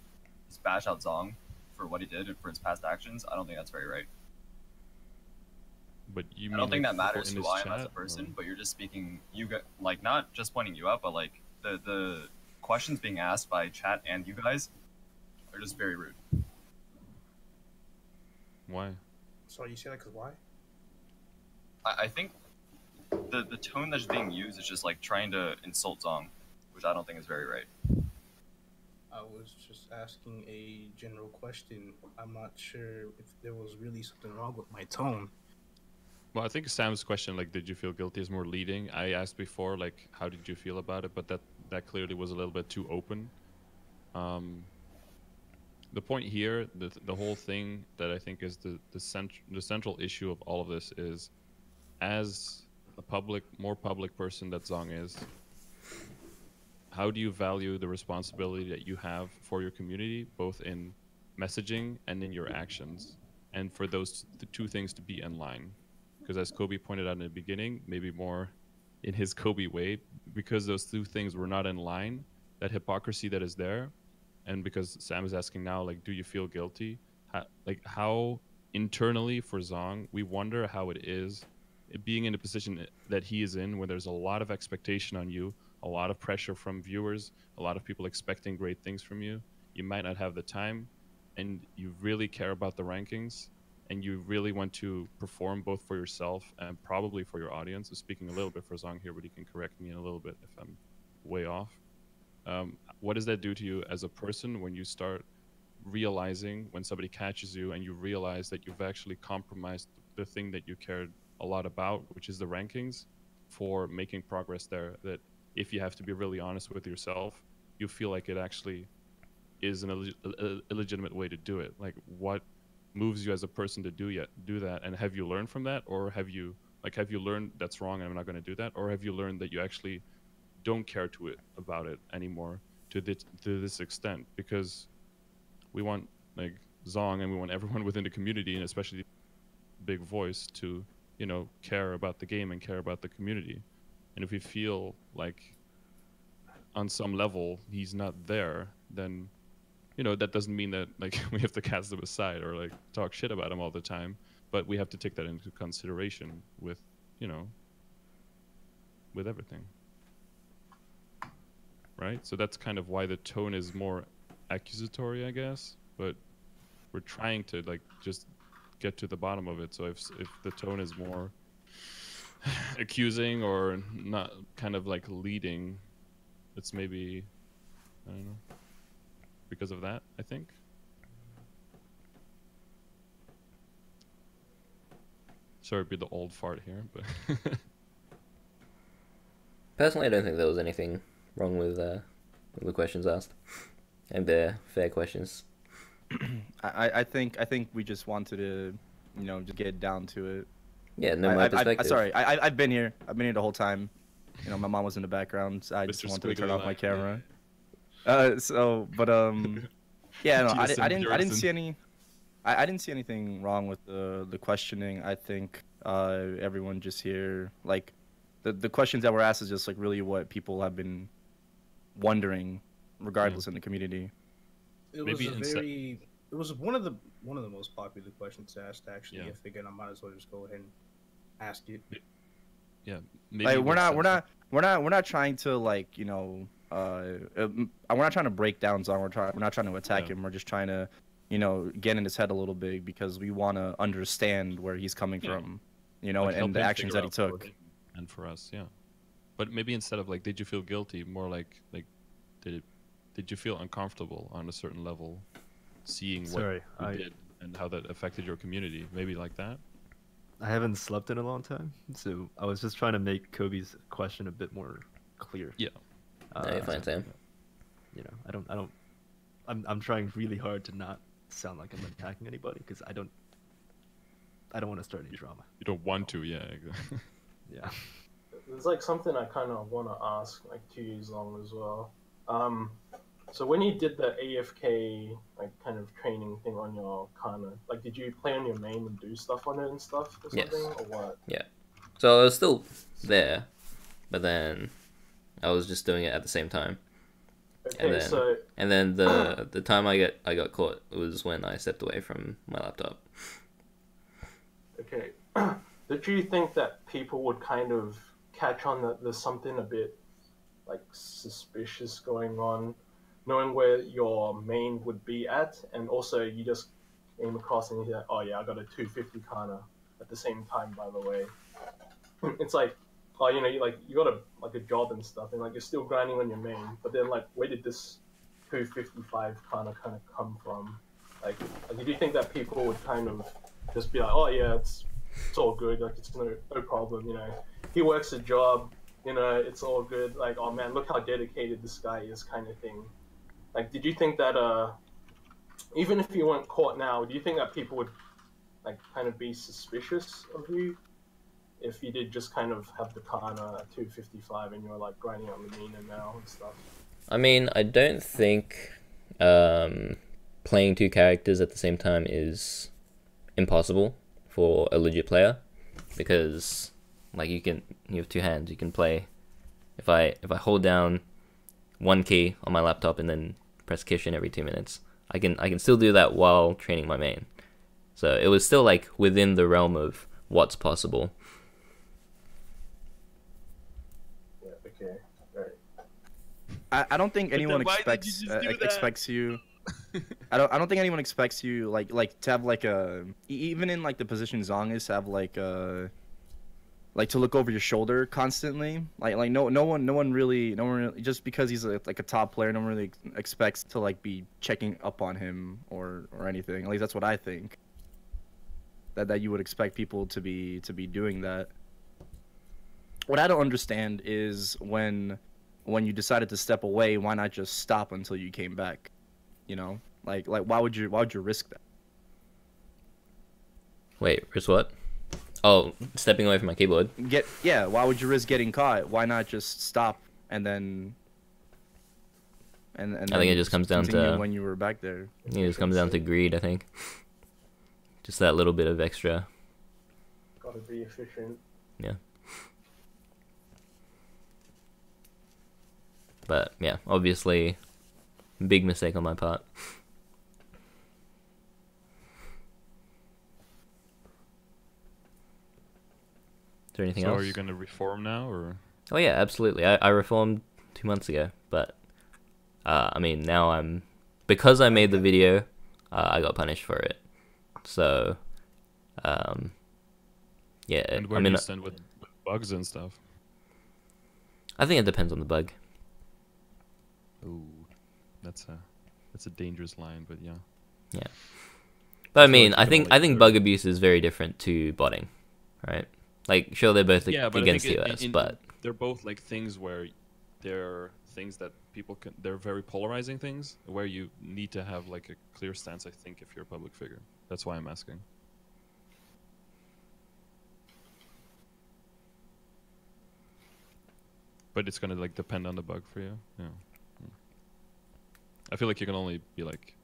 just bash out Zong for what he did and for his past actions, I don't think that's very right. you I mean don't think like that people matters in who this I am as a chat, person, or- but you're just speaking, you get, like, not just pointing you out, but, like, the questions being asked by chat and you guys are just very rude. Why? So you say that because why? I think the tone that's being used is just, like, trying to insult Zong, which I don't think is very right. I was just asking a general question. I'm not sure if there was really something wrong with my tone. Well, I think Sam's question, like, did you feel guilty, is more leading. I asked before, like, how did you feel about it? But that clearly was a little bit too open. The point here, the whole thing that I think is the central issue of all of this is, as a more public person that Zong is, how do you value the responsibility that you have for your community, both in messaging and in your actions, and for those the two things to be in line? Because as Kobe pointed out in the beginning, maybe more in his Kobe way, because those two things were not in line, that hypocrisy that is there, and because Sam is asking now, like, do you feel guilty? How internally for Zong, we wonder how it is being in a position that he is in, where there's a lot of expectation on you, a lot of pressure from viewers, a lot of people expecting great things from you. You might not have the time, and you really care about the rankings, and you really want to perform both for yourself and probably for your audience. So speaking a little bit for Zong here, but he can correct me in a little bit if I'm way off. What does that do to you as a person when you start realizing, when somebody catches you and you realize that you've actually compromised the thing that you cared a lot about, which is the rankings, for making progress there? That if you have to be really honest with yourself, you feel like it actually is an illegitimate way to do it. Like, what moves you as a person to do that? And have you learned from that? Or have you learned that's wrong and I'm not going to do that? Or have you learned that you actually don't care about it anymore to this extent? Because we want, like, Zong, and we want everyone within the community, and especially Big Voice, to, you know, care about the game and care about the community. And if we feel like on some level he's not there, then, you know, that doesn't mean that, like, we have to cast him aside or, like, talk shit about him all the time, but we have to take that into consideration with, you know, with everything. Right? So that's kind of why the tone is more accusatory, I guess, but we're trying to, like, just get to the bottom of it. So if the tone is more accusing or not, kind of like leading, it's maybe, I don't know, because of that, I think. Sorry to be the old fart here, but Personally, I don't think there was anything wrong with the questions asked, and they're fair questions. I think we just wanted to, you know, just get down to it. Yeah, no, my perspective. Sorry, I've been here. I've been here the whole time. You know, my mom was in the background. So I just Mr. wanted to turn Squiggly off my line. camera. Yeah, no, I didn't see any. I didn't see anything wrong with the questioning. I think everyone just here, like, the questions that were asked is just, like, really what people have been wondering, regardless in the community. It Maybe was it was one of the most popular questions asked, actually. Yeah. I figured I might as well just go ahead and ask it. yeah, maybe Like, we're what's not trying to, like, you know, we're not trying to break down Zong. We're not trying to attack him. We're just trying to, you know, get in his head a little bit, because we want to understand where he's coming from, you know, like, help and the him actions figure that he out for took. him and for us, yeah. But maybe instead of, like, did you feel guilty, more like did you feel uncomfortable on a certain level, seeing Sorry, what you did and how that affected your community? Maybe like that. I haven't slept in a long time, so I was just trying to make Kobe's question a bit more clear. Yeah. No, you're fine, Sam. You know, I'm trying really hard to not sound like I'm attacking anybody, because I don't want to start any drama. You don't want to, yeah. Exactly. Yeah. There's, like, something I kind of want to ask, like, to you, Zong, as well. So when you did the AFK, like, kind of training thing on your Kana, like, did you play on your main and do stuff on it and stuff or Yes. something, or what? Yeah. So I was still there, but then I was just doing it at the same time. Okay, And then the time I got caught was when I stepped away from my laptop. okay. Did you think that people would kind of catch on that there's something a bit, like, suspicious going on, knowing where your main would be at, and also you just came across and you're like, oh yeah, I got a 250 Kana at the same time, by the way. It's like, oh, you know, you got a job and stuff, and, like, you're still grinding on your main, but then, like, where did this 255 kind of come from? Like, did you think that people would kind of just be like, oh yeah, it's all good, like it's no problem, you know, he works a job, you know, it's all good, like, oh man, look how dedicated this guy is, kind of thing. Like, did you think that even if you weren't caught now, do you think that people would like kind of be suspicious of you if you did just kind of have the Kana at 255 and you're like grinding on the Mina now and stuff? I mean, I don't think playing two characters at the same time is impossible for a legit player, because like you have two hands, you can play. If I hold down one key on my laptop and then press Kishin every 2 minutes, I can still do that while training my main. So it was still like within the realm of what's possible. Yeah, okay, right. I don't think anyone why did you expects just do that? expects you. I don't think anyone expects you like to have like a even in like the position Zong is, to have like like to look over your shoulder constantly. Like no one really just because he's like a top player, no one really expects to like be checking up on him or anything. At least that's what I think. That you would expect people to be doing that. What I don't understand is when you decided to step away, why not just stop until you came back? You know, like why would you risk that? Wait, risk what? Oh, stepping away from my keyboard. Why would you risk getting caught? Why not just stop and then and I think it just comes down to when you were back there. it just comes down to greed, I think. Just that little bit of extra. Gotta be efficient. Yeah. But yeah, obviously, big mistake on my part. Is there anything So else? are you going to reform now, or? Oh yeah, absolutely. I reformed 2 months ago, but I mean now because I made the video, I got punished for it. So, yeah. And where do you stand with bugs and stuff? I think it depends on the bug. Ooh, that's a dangerous line, but yeah. Yeah. But I feel mean, like you I can think only bug abuse is very different to botting, right? Like, sure, they're both Yeah, but against I think TOS, but they're both like things where they're things that people can. They're very polarizing things where you need to have like a clear stance. I think if you're a public figure, that's why I'm asking. But it's gonna like depend on the bug for you. Yeah. I feel like you can only be like.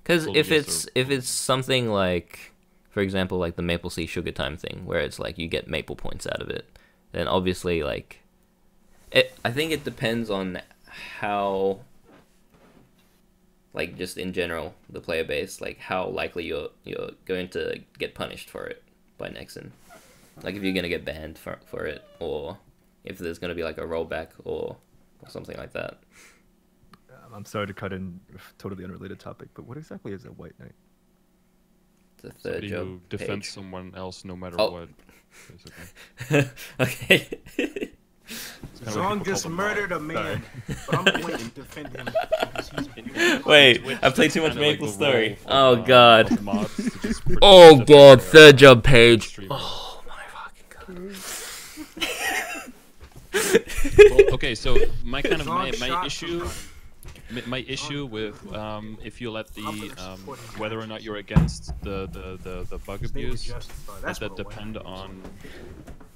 because fully if against it's something like, for example, like the Maple Sea Sugar Time thing, where it's like you get maple points out of it, then obviously like, I think it depends on how, like just in general, the player base, like how likely you're going to get punished for it by Nexon. Like if you're gonna get banned for it, or if there's gonna be like a rollback or something like that. I'm sorry to cut in a totally unrelated topic, but what exactly is a white knight? The third somebody job who defends page. someone else no matter Oh. what. Basically. Okay. It's kinda what Zong people just call the murdered a mob. man, but I'm going to defend him because he's Wait, Twitch I played too is much kinda like Maple the Story. role Oh of, god. of mods to just pretend Oh that god, they're, third job page. streamers. Oh my fucking god. Well, okay, so my kind of Zong my shot issue. somebody. My issue with if you let the I'm gonna support his whether or actions. not you're against the bug They were abuse, justified. That's does that what a white depend knight is. on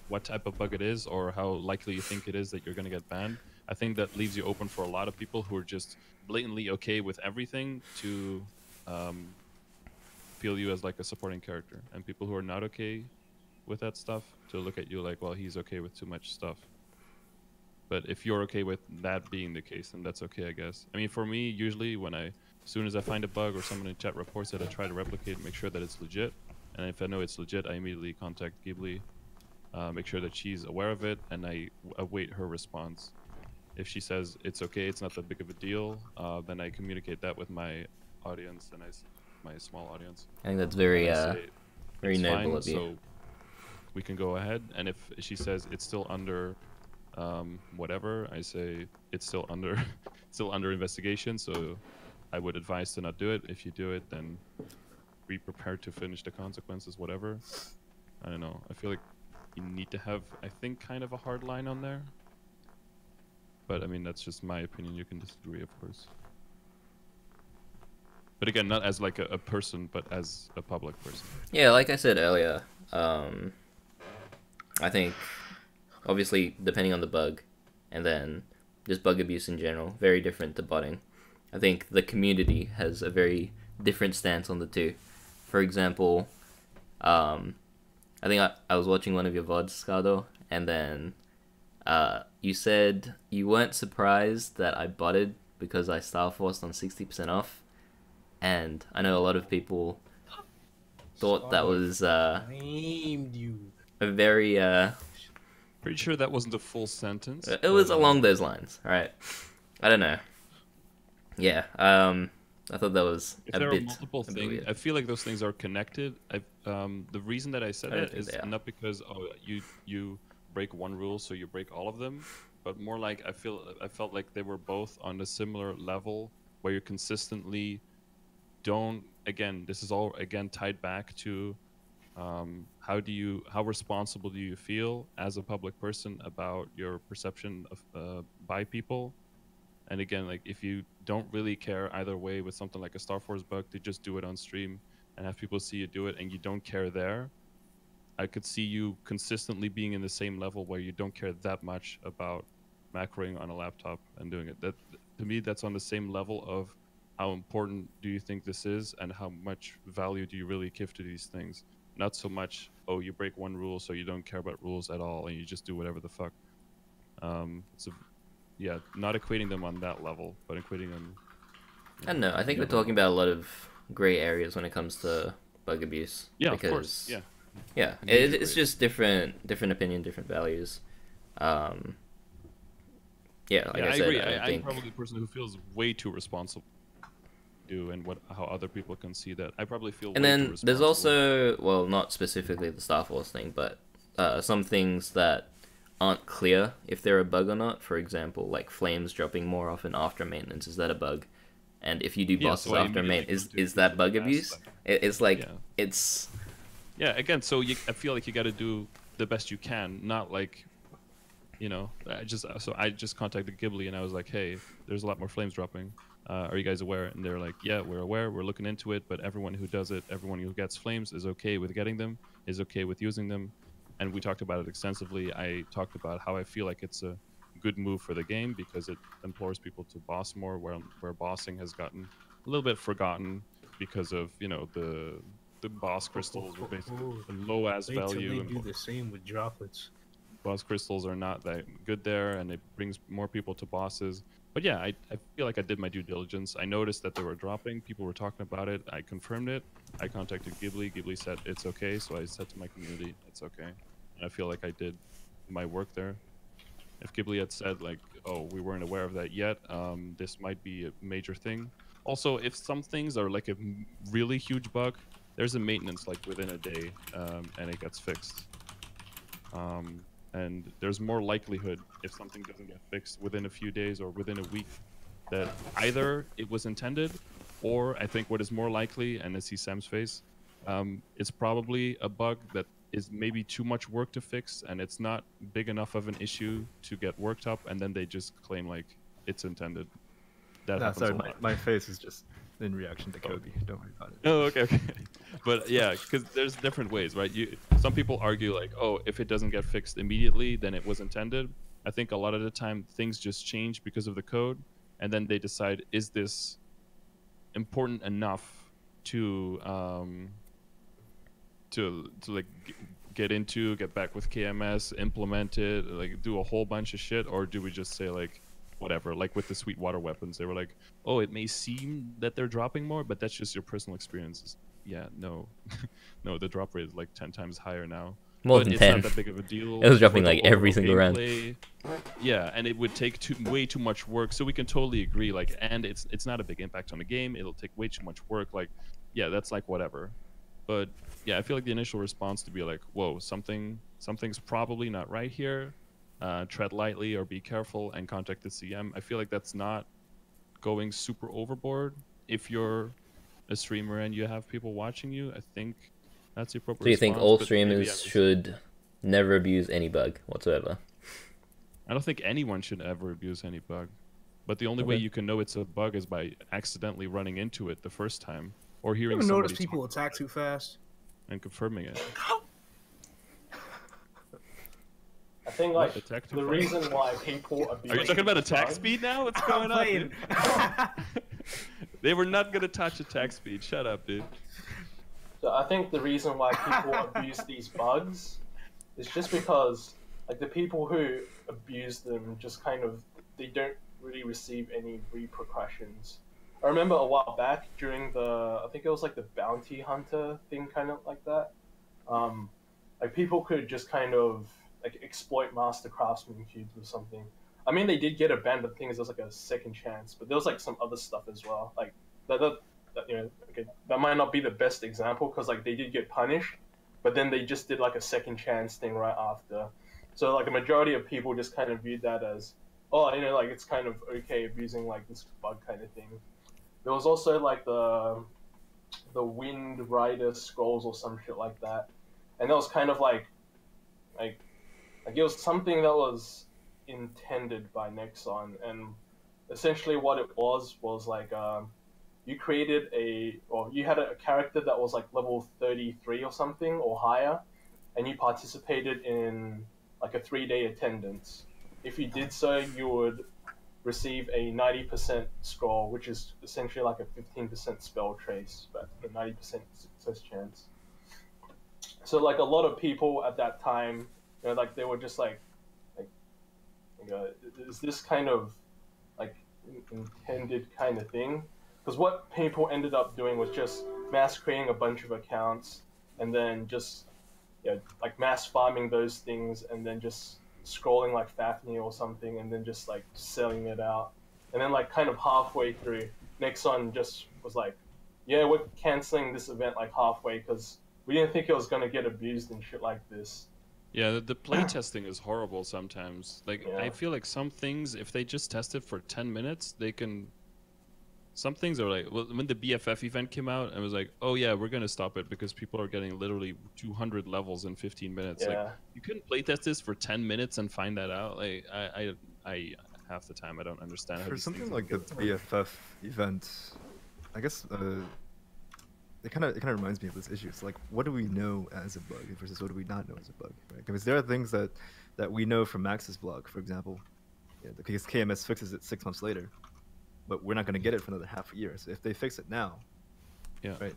what type of bug it is or how likely you think it is that you're going to get banned. I think that leaves you open for a lot of people who are just blatantly okay with everything to feel you as like a supporting character, and people who are not okay with that stuff to look at you like, well, he's okay with too much stuff. But if you're okay with that being the case, then that's okay, I guess. I mean, for me, usually as soon as I find a bug or someone in chat reports it, I try to replicate and make sure that it's legit. And if I know it's legit, I immediately contact Ghibli, make sure that she's aware of it, and I await her response. If she says it's okay, it's not that big of a deal, then I communicate that with my audience and my small audience. I think that's very And I say, very "It's noble fine, of you." So we can go ahead. And if she says it's still under whatever, I say it's still under still under investigation. So I would advise to not do it. If you do it, then be prepared to finish the consequences, whatever. I don't know. I feel like you need to have, I think, kind of a hard line on there. But I mean, that's just my opinion. You can disagree, of course. But again, not as like a person, but as a public person. Yeah, like I said earlier, I think obviously depending on the bug, and then just bug abuse in general, very different to botting. I think the community has a very different stance on the two. For example, I think I was watching one of your VODs, Scardor, and then you said you weren't surprised that I botted because I Starforced on 60% off. And I know a lot of people thought that was Named you. a very Pretty sure that wasn't a full sentence. it was along those lines, right? I don't know. Yeah, I thought that was If a there bit are multiple a bit things, weird. I feel like those things are connected. The reason that I said I don't that think is they are. not because you break one rule, so you break all of them, but more like I felt like they were both on a similar level where you consistently don't. Again, this is all again tied back to how responsible do you feel as a public person about your perception of by people. And again, like if you don't really care either way with something like a Star Force bug, to just do it on stream and have people see you do it, and you don't care there, I could see you consistently being in the same level where you don't care that much about macroing on a laptop and doing it. That to me, that's on the same level of how important do you think this is, and how much value do you really give to these things? Not so much, oh, you break one rule, so you don't care about rules at all, and you just do whatever the fuck. Yeah, not equating them on that level, but equating them. I don't know. I think we're talking about a lot of gray areas when it comes to bug abuse. Yeah, because, of course. Yeah. Yeah, Major it's gray. just different opinion, different values. Yeah, like Yeah, I I said, agree. I I'm think probably the person who feels way too responsible. Do and how other people can see that. I probably feel. And way too then there's responsible. also, well, not specifically the Star Force thing, but some things that aren't clear if they're a bug or not. For example, like flames dropping more often after maintenance. Is that a bug? And if you do Yeah, bosses so I after immediately maintenance, go to is that bug fast abuse? stuff. It's like, Yeah. it's... Yeah, again, so I feel like you got to do the best you can, not like, I just contacted Ghibli and I was like, hey, there's a lot more flames dropping. Are you guys aware? And they're like, yeah, we're aware. We're looking into it. But everyone who does it, everyone who gets flames is okay with getting them, is okay with using them. And we talked about it extensively. I talked about how I feel like it's a good move for the game because it implores people to boss more, where bossing has gotten a little bit forgotten because of, the boss crystals were basically a low ass Wait till value. they And do the same with droplets. boss crystals are not that good there, and it brings more people to bosses. But yeah, I feel like I did my due diligence. I noticed that they were dropping. People were talking about it. I confirmed it. I contacted Ghibli. Ghibli said it's okay. So I said to my community, it's okay. And I feel like I did my work there. If Ghibli had said like, oh, we weren't aware of that yet, this might be a major thing. Also, if some things are like a really huge bug, there's a maintenance like within a day, and it gets fixed. And there's more likelihood if something doesn't get fixed within a few days or within a week that either it was intended, or I think what is more likely, and I see Sam's face, it's probably a bug that is maybe too much work to fix, and it's not big enough of an issue to get worked up, and then they just claim like it's intended. That No, happens sorry, a lot. my face is just in reaction to Kobe. Don't worry about it. Oh, okay. But yeah, because there's different ways, right? Some people argue like, oh, if it doesn't get fixed immediately, then it was intended. I think a lot of the time things just change because of the code, and then they decide, is this important enough to like get back with KMS, implement it, like do a whole bunch of shit, or do we just say like, whatever, like with the Sweetwater weapons, they were like, oh, it may seem that they're dropping more, but that's just your personal experiences. Yeah, no. No, the drop rate is like 10 times higher now. More But than it's 10. not that big of a deal. It was dropping for the like every overall single round. gameplay. Yeah, and it would take way too much work, so we can totally agree, like, and it's not a big impact on the game, it'll take way too much work, like, yeah, that's like whatever. But yeah, I feel like the initial response to be like, whoa, something's probably not right here, tread lightly or be careful and contact the CM. I feel like that's not going super overboard. If you're a streamer and you have people watching you, I think that's the appropriate So you think response, all but streamers maybe I'm just- should never abuse any bug whatsoever? I don't think anyone should ever abuse any bug. But the only way Okay. you can know it's a bug is by accidentally running into it the first time, or You hearing ever somebody notice people talk attack too fast? and confirming it. I think What, like attack too the fast? reason why people abuse Are you talking about attack bugs- speed now? What's going on? Dude? They were not gonna touch attack speed. Shut up, dude. So I think the reason why people abuse these bugs is just because like the people who abuse them just kind of they don't really receive any repercussions. I remember a while back during I think it was like the bounty hunter thing, kind of like that. Like people could just kind of like exploit master craftsman cubes or something. I mean, they did get a ban, but the thing is, there was like a second chance. But there was like some other stuff as well, like that you know, okay, that might not be the best example because like they did get punished, but then they just did like a second chance thing right after. So like a majority of people just kind of viewed that as, oh, you know, like it's kind of okay abusing like this bug kind of thing. There was also like the Wind Rider scrolls or some shit like that, and that was kind of like it was something that was intended by Nexon, and essentially what it was like you created you had a character that was like level 33 or something or higher, and you participated in like a 3-day attendance. If you did so, you would receive a 90% scroll, which is essentially like a 15% spell trace, but a 90% success chance. So like a lot of people at that time, you know, like they were just like is this kind of like intended kind of thing? Because what people ended up doing was just mass creating a bunch of accounts and then just like mass farming those things and then just scrolling like Fafnir or something and then just like selling it out. And then like kind of halfway through, Nexon just was like, yeah, we're canceling this event like halfway because we didn't think it was going to get abused and shit like this. Yeah, the playtesting is horrible sometimes. Like, Yeah. I feel like some things, if they just test it for 10 minutes, they can... Some things are like, well, when the BFF event came out, I was like, oh yeah, we're going to stop it because people are getting literally 200 levels in 15 minutes. Yeah. Like, you couldn't playtest this for 10 minutes and find that out? Like, I half the time, I don't understand how For these something things like the BFF event, I guess it kind of reminds me of this issue. It's like, what do we know as a bug versus what do we not know as a bug? Right? Because there are things that we know from Max's blog, for example, because KMS fixes it 6 months later, but we're not going to get it for another half a year. So if they fix it now, Yeah. right?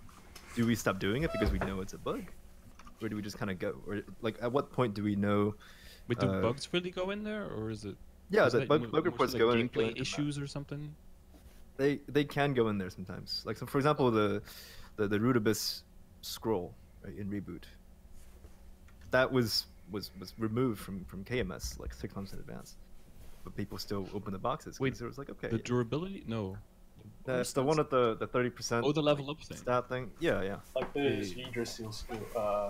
Do we stop doing it because we know it's a bug, or do we just kind of go? Or like, at what point do we know? But do bugs really go in there, or is it... Yeah, is the that bug more reports so go like in. gameplay issues or something? They can go in there sometimes. Like, so for example, the Root Abyss scroll, right, in Reboot, that was removed from KMS like 6 months in advance, but people still open the boxes. Wait, it was like, okay, The durability? No. that's the one at the 30%. Oh, the level up thing. Stat thing. Yeah. Like those Yggdrasil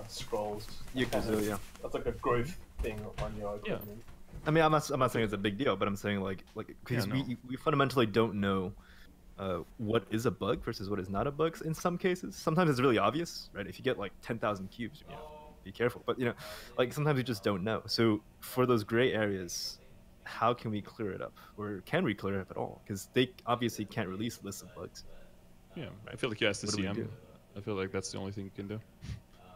scrolls. Yggdrasil, yeah. That's like a growth thing on your equipment. I mean, I'm not saying it's a big deal, but I'm saying like because Yeah, no. we fundamentally don't know what is a bug versus what is not a bug in some cases. Sometimes it's really obvious, right? If you get like 10,000 cubes, be careful. But like sometimes we just don't know. So for those gray areas, how can we clear it up, or can we clear it up at all? Because they obviously can't release lists of bugs. Yeah, I feel like you asked the What do we CM. do? I feel like that's the only thing you can do.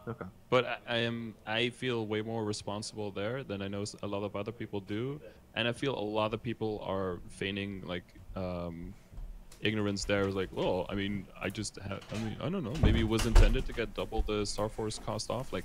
Okay. But I feel way more responsible there than I know a lot of other people do, and I feel a lot of people are feigning like ignorance. There was like, well, I mean, I don't know, maybe it was intended to get double the Star Force cost off. Like,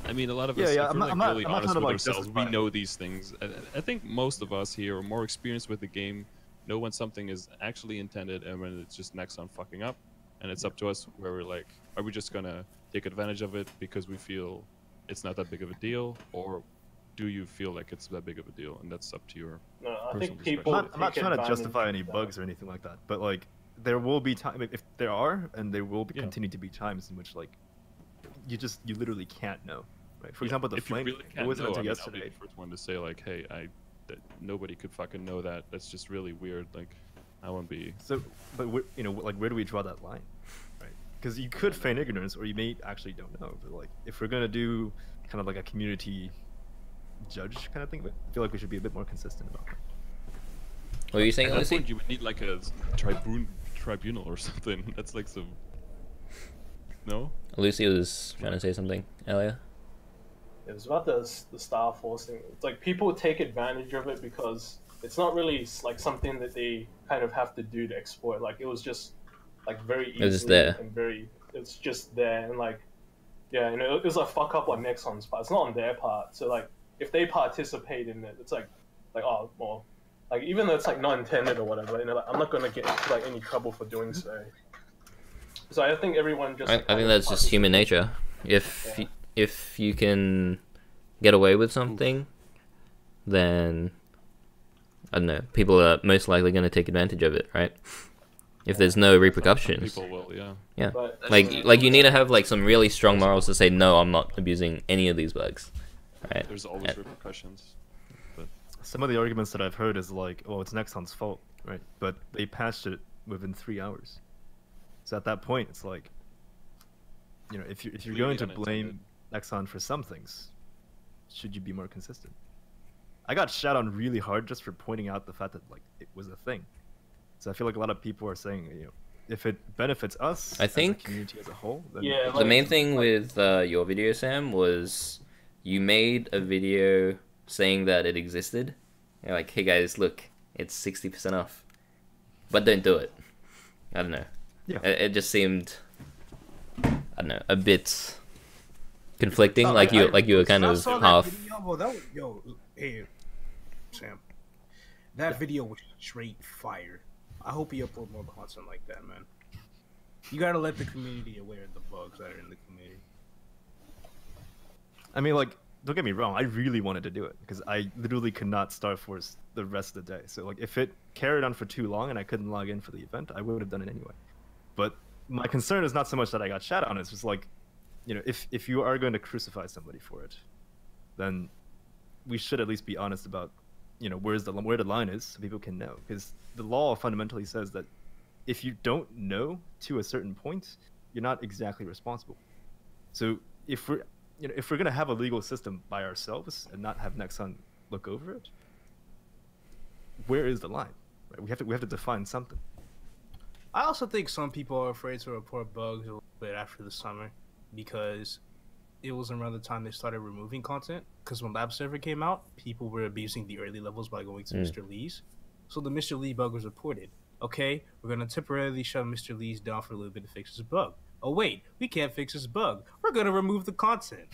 I mean, a lot of us, Yeah, if we're like really honest with like ourselves, we justifying. know these things. I think most of us here are more experienced with the game, know when something is actually intended and when it's just Nexon fucking up, and it's up to us where we're like, are we just gonna take advantage of it because we feel it's not that big of a deal, or do you feel like it's that big of a deal? And that's up to your... No, I Personal think people. I'm not take trying to advantage justify of any that. bugs or anything like that, but like there will be time if there are, and there will be, Yeah. continue to be times in which like you literally can't know, right? For Yeah, example, the if you flame. really It can't wasn't know, until I mean, I'll be yesterday. the first one to say like, hey, that nobody could fucking know that. That's just really weird. Like, I won't be. So, but you know, like, where do we draw that line, right? Because you could feign ignorance, or you may actually don't know. But like, if we're gonna do kind of like a community judge kind of thing, but I feel like we should be a bit more consistent about that. What were you saying, At that Elluci? point, you would need like a tribunal or something. That's like some. No. Lucy was trying to say something earlier. It was about the Star Force thing. It's like people take advantage of it because it's not really like something that they kind of have to do to exploit. Like it was just like very easy was there. and it's just there and like yeah, you know, it was a fuck up on Nexon's part. It's not on their part. So like if they participate in it, it's like oh well, like even though it's like not intended or whatever, you know, like, I'm not gonna get into like any trouble for doing so. So I think everyone just. I think that's just human nature. If you can get away with something, then I don't know. People are most likely going to take advantage of it, right? If there's no repercussions. People will, yeah. Yeah. But Like you need to have like some really strong morals to say no, I'm not abusing any of these bugs, right? There's always repercussions. But Some of the arguments that I've heard is like, oh, it's Nexon's fault, right? But they patched it within 3 hours. So at that point, it's like, you know, if you're going to blame Nexon for some things, should you be more consistent? I got shat on really hard just for pointing out the fact that like it was a thing. So I feel like a lot of people are saying, you know, if it benefits us, I as a think community as a whole, then Yeah, the main thing with your video, Sam, was you made a video saying that it existed. You're like, hey guys, look, it's 60% off, but don't do it. I don't know. Yeah. It just seemed, I don't know, a bit conflicting. No, like you were kind I of saw that half. video, well, that was, hey, Sam, that video was straight fire. I hope you upload more content like that, man. You gotta let the community aware of the bugs that are in the community. I mean, like, don't get me wrong, I really wanted to do it because I literally could not Star Force the rest of the day. So like, if it carried on for too long and I couldn't log in for the event, I would have done it anyway. But my concern is not so much that I got shat on; it's just like, you know, if you are going to crucify somebody for it, then we should at least be honest about, you know, where the line is, so people can know. Because the law fundamentally says that if you don't know to a certain point, you're not exactly responsible. So if we're gonna have a legal system by ourselves and not have Nexon look over it, where is the line? Right? We have to define something. I also think some people are afraid to report bugs a little bit after the summer because it was around the time they started removing content. Because when Lab Server came out, people were abusing the early levels by going to Mr. Lee's. So the Mr. Lee bug was reported. Okay, we're going to temporarily shut Mr. Lee's down for a little bit to fix this bug. Oh, wait, we can't fix this bug. We're going to remove the content.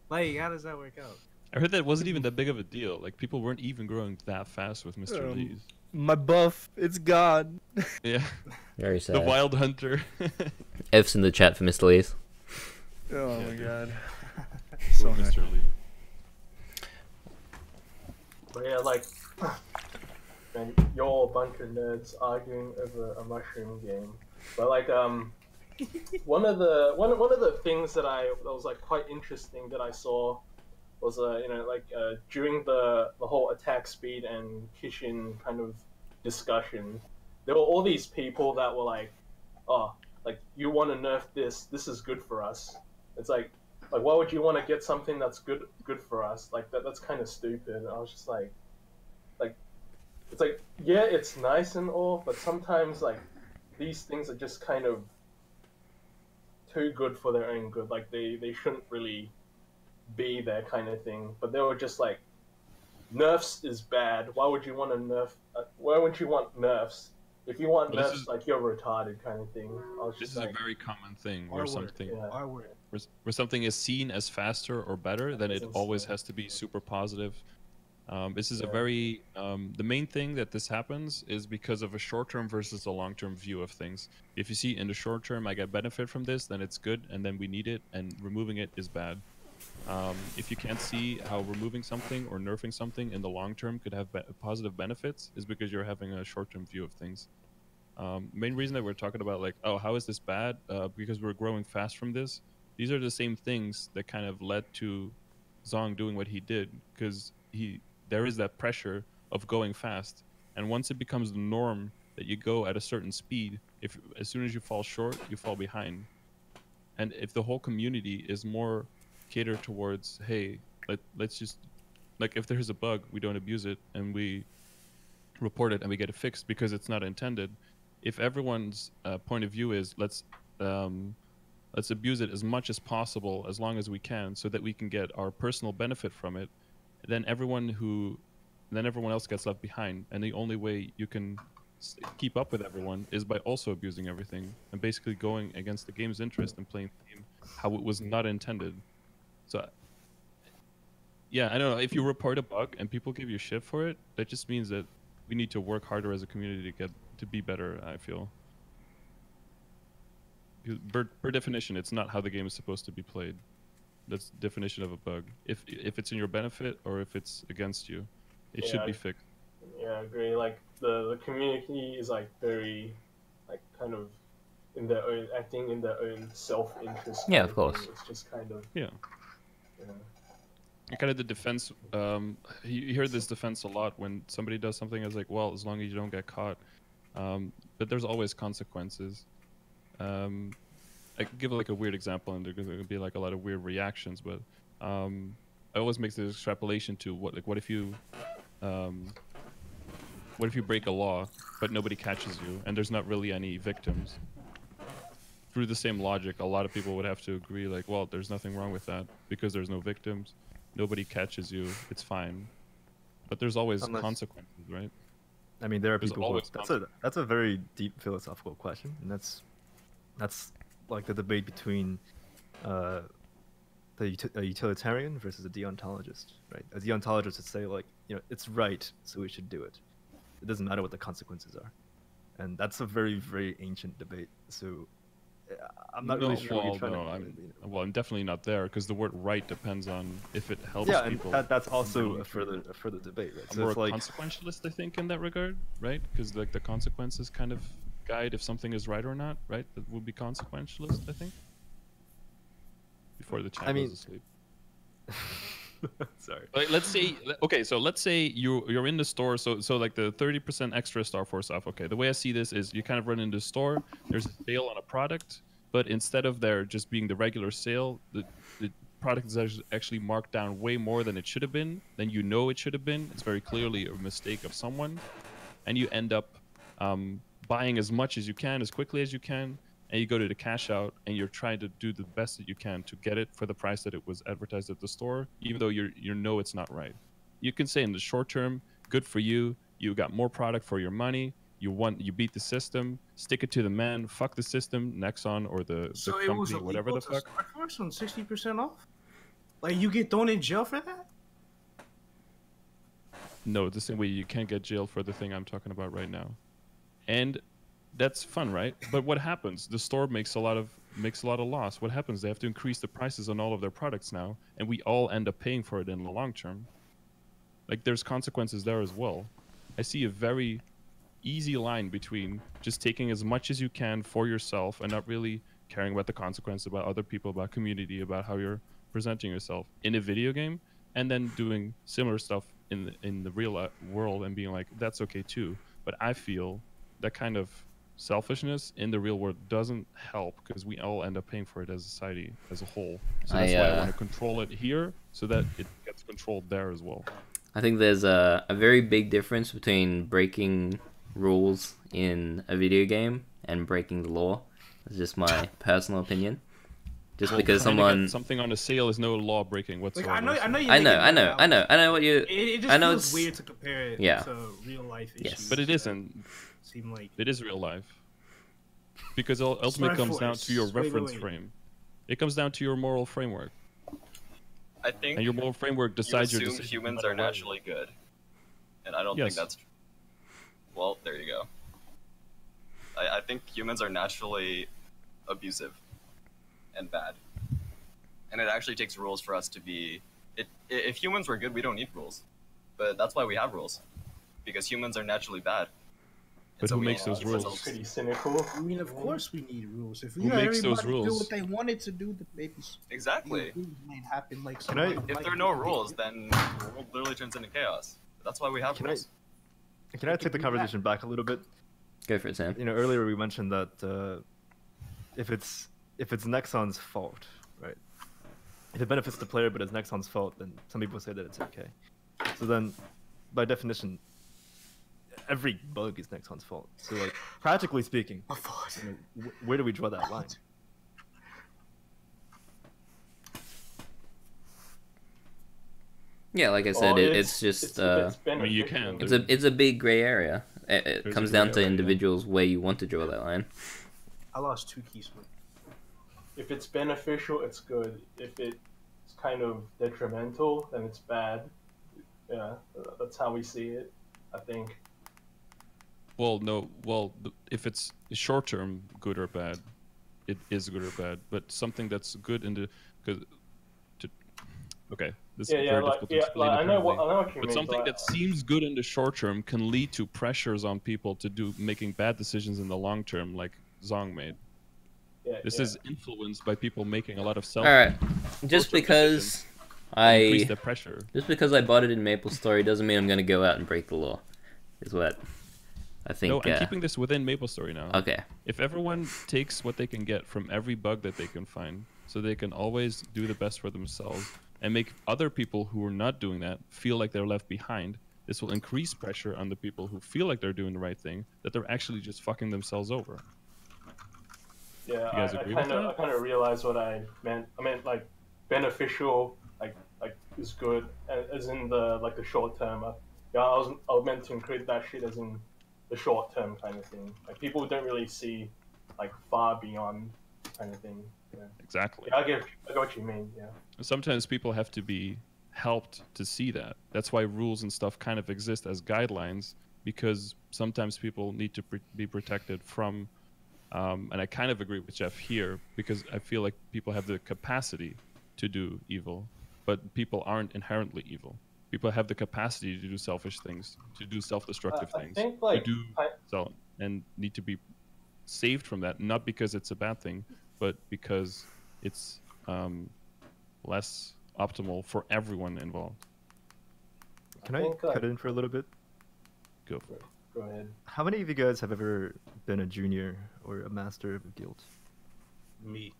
Like, how does that work out? I heard that wasn't even that big of a deal. Like people weren't even growing that fast with Mr. Lee's. My buff, it's gone. Yeah. Very sad. The Wild Hunter. F's in the chat for Mr. Lee's. Oh Yeah, my dude. god. So Mr. Lee. But yeah, like, man, you're all a bunch of nerds arguing over a mushroom game. But like, one of the things that was like quite interesting that I saw was during the whole attack speed and Kishin kind of discussion, there were all these people that were like, oh, like you want to nerf this is good for us. It's like why would you want to get something that's good for us? Like that's kind of stupid. And I was just like it's like, yeah, it's nice and all, but sometimes like these things are just kind of too good for their own good. Like they shouldn't really be there kind of thing. But they were just like, nerfs is bad. Why would you want to nerf? Why would you want nerfs? If you want nerfs, like you're retarded kind of thing. I was This just is like, a very common thing where something yeah. where something is seen as faster or better, then it That's always insane. has to be super positive. This is a Yeah. very the main thing that this happens is because of a short-term versus a long-term view of things. If you see in the short term I get benefit from this, then it's good, and then we need it, and removing it is bad. If you can't see how removing something or nerfing something in the long term could have positive benefits, is because you're having a short-term view of things. Main reason that we're talking about, like, oh, how is this bad? Because we're growing fast from this. These are the same things that kind of led to Zong doing what he did, because there is that pressure of going fast, and once it becomes the norm that you go at a certain speed. If as soon as you fall short, you fall behind. And if the whole community is more catered towards, hey, let's just, like, if there's a bug, we don't abuse it and we report it and we get it fixed because it's not intended. If everyone's point of view is let's abuse it as much as possible as long as we can so that we can get our personal benefit from it, then everyone else gets left behind. And the only way you can keep up with everyone is by also abusing everything and basically going against the game's interest and playing the game how it was not intended. So yeah, I don't know, if you report a bug and people give you shit for it, that just means that we need to work harder as a community to be better, I feel. Per definition, it's not how the game is supposed to be played. That's the definition of a bug. If it's in your benefit or if it's against you, it should be fixed. Yeah, I agree. Like the community is like very, like, kind of in their own, acting in their own self-interest. Yeah, of course. It's just kind of yeah. Kind of the defense. You hear this defense a lot when somebody does something. It's like, well, as long as you don't get caught. But there's always consequences. I could give like a weird example, and there's going to be like a lot of weird reactions. But I always make this extrapolation to what if you break a law, but nobody catches you, and there's not really any victims? Through the same logic, a lot of people would have to agree, like, well, there's nothing wrong with that because there's no victims, nobody catches you, it's fine. But there's always consequences, right? I mean, there are There's people who, always that's a very deep philosophical question, and that's like the debate between a utilitarian versus a deontologist, right? A deontologist would say, like, it's right, so we should do it. It doesn't matter what the consequences are, and that's a very, very ancient debate. So I'm not really sure. I'm definitely not there, because the word "right" depends on if it helps people. Yeah, and that's also a further debate, right? So I'm more a consequentialist, I think, in that regard, right? Because like the consequences kind of guide if something is right or not, right? That would be consequentialist, I think. Before the chat goes asleep. Sorry. Like, let's say you're in the store, so like the 30% extra Star Force stuff. Okay, the way I see this is you kind of run into the store, there's a sale on a product, but instead of there just being the regular sale, the product is actually marked down way more than it should have been, than it should have been. It's very clearly a mistake of someone, and you end up buying as much as you can, as quickly as you can, and you go to the cash out and you're trying to do the best that you can to get it for the price that it was advertised at the store, even though you know it's not right. You can say in the short term, good for you, you got more product for your money, you beat the system, stick it to the man, fuck the system, Nexon or the company, whatever the fuck. Star Force on 60% off? Like, you get thrown in jail for that? No, the same way you can't get jailed for the thing I'm talking about right now. And that's fun, right? But what happens? The store makes a lot of loss. What happens? They have to increase the prices on all of their products now, and we all end up paying for it in the long term. Like, there's consequences there as well. I see a very easy line between just taking as much as you can for yourself and not really caring about the consequences, about other people, about community, about how you're presenting yourself in a video game, and then doing similar stuff in the real world and being like, that's okay too. But I feel that kind of selfishness in the real world doesn't help, because we all end up paying for it as a society as a whole. So that's why I want to control it here so that it gets controlled there as well. I think there's a very big difference between breaking rules in a video game and breaking the law. It's just my personal opinion. Just because something on a sale is no law breaking whatsoever. Like, I know what you. It just feels weird to compare it to real life issues. Yes, but it isn't. Seem like it is real life, because ultimately comes down to your reference frame. It comes down to your moral framework. I think. And your moral framework decides your decision. Humans are naturally good, and I don't think that's. Well, there you go. I think humans are naturally abusive and bad, and it actually takes rules for us to be. If humans were good, we don't need rules, but that's why we have rules, because humans are naturally bad. But who makes those rules? That's pretty cynical. I mean, of course we need rules. If we who let makes everybody those rules? do what they wanted to do, the babies exactly might happen. Like, if there are no rules, then the world literally turns into chaos. That's why we have rules. Can I take the conversation back a little bit? Go for it, Sam. You know, earlier we mentioned that if it's Nexon's fault, right? If it benefits the player but it's Nexon's fault, then some people say that it's okay. So then, by definition, every bug is Nexon's fault. So, like, practically speaking, you know, where do we draw that line? Yeah, like I said, it's just I mean, you can. it's a big gray area. It There's comes a gray down to area. individuals where you want to draw that line. I lost 2 keys. If it's beneficial, it's good. If it's kind of detrimental, then it's bad. Yeah, that's how we see it, I think. Well, no. Well, if it's short term, good or bad, it is good or bad. But something that's good in the okay, this is very difficult to explain. I know what you But mean. something that seems good in the short term can lead to pressures on people to making bad decisions in the long term, like Zong made. This is influenced by people making a lot of self. All right, just because increase the pressure. just because I bought it in MapleStory doesn't mean I'm gonna go out and break the law. Is what I think. No, I'm keeping this within MapleStory now. Okay. If everyone takes what they can get from every bug that they can find, so they can always do the best for themselves, and make other people who are not doing that feel like they're left behind, this will increase pressure on the people who feel like they're doing the right thing, that they're actually just fucking themselves over. Yeah, You guys agree with I that? kind of realized what I meant. I meant like beneficial, like is good, as in the like the short term. I was meant to include that shit as in the short term kind of thing. Like people don't really see like far beyond kind of thing. Yeah. Exactly. Yeah, I get what you mean. Yeah. Sometimes people have to be helped to see that. That's why rules and stuff kind of exist as guidelines, because sometimes people need to be protected from. And I kind of agree with Jeff here, because I feel like people have the capacity to do evil, but people aren't inherently evil. People have the capacity to do selfish things, to do self-destructive things, think, like, to do and need to be saved from that, not because it's a bad thing, but because it's less optimal for everyone involved. Can I cut in for a little bit? Go for it. Go ahead. How many of you guys have ever been a junior or a master of a guild? Me.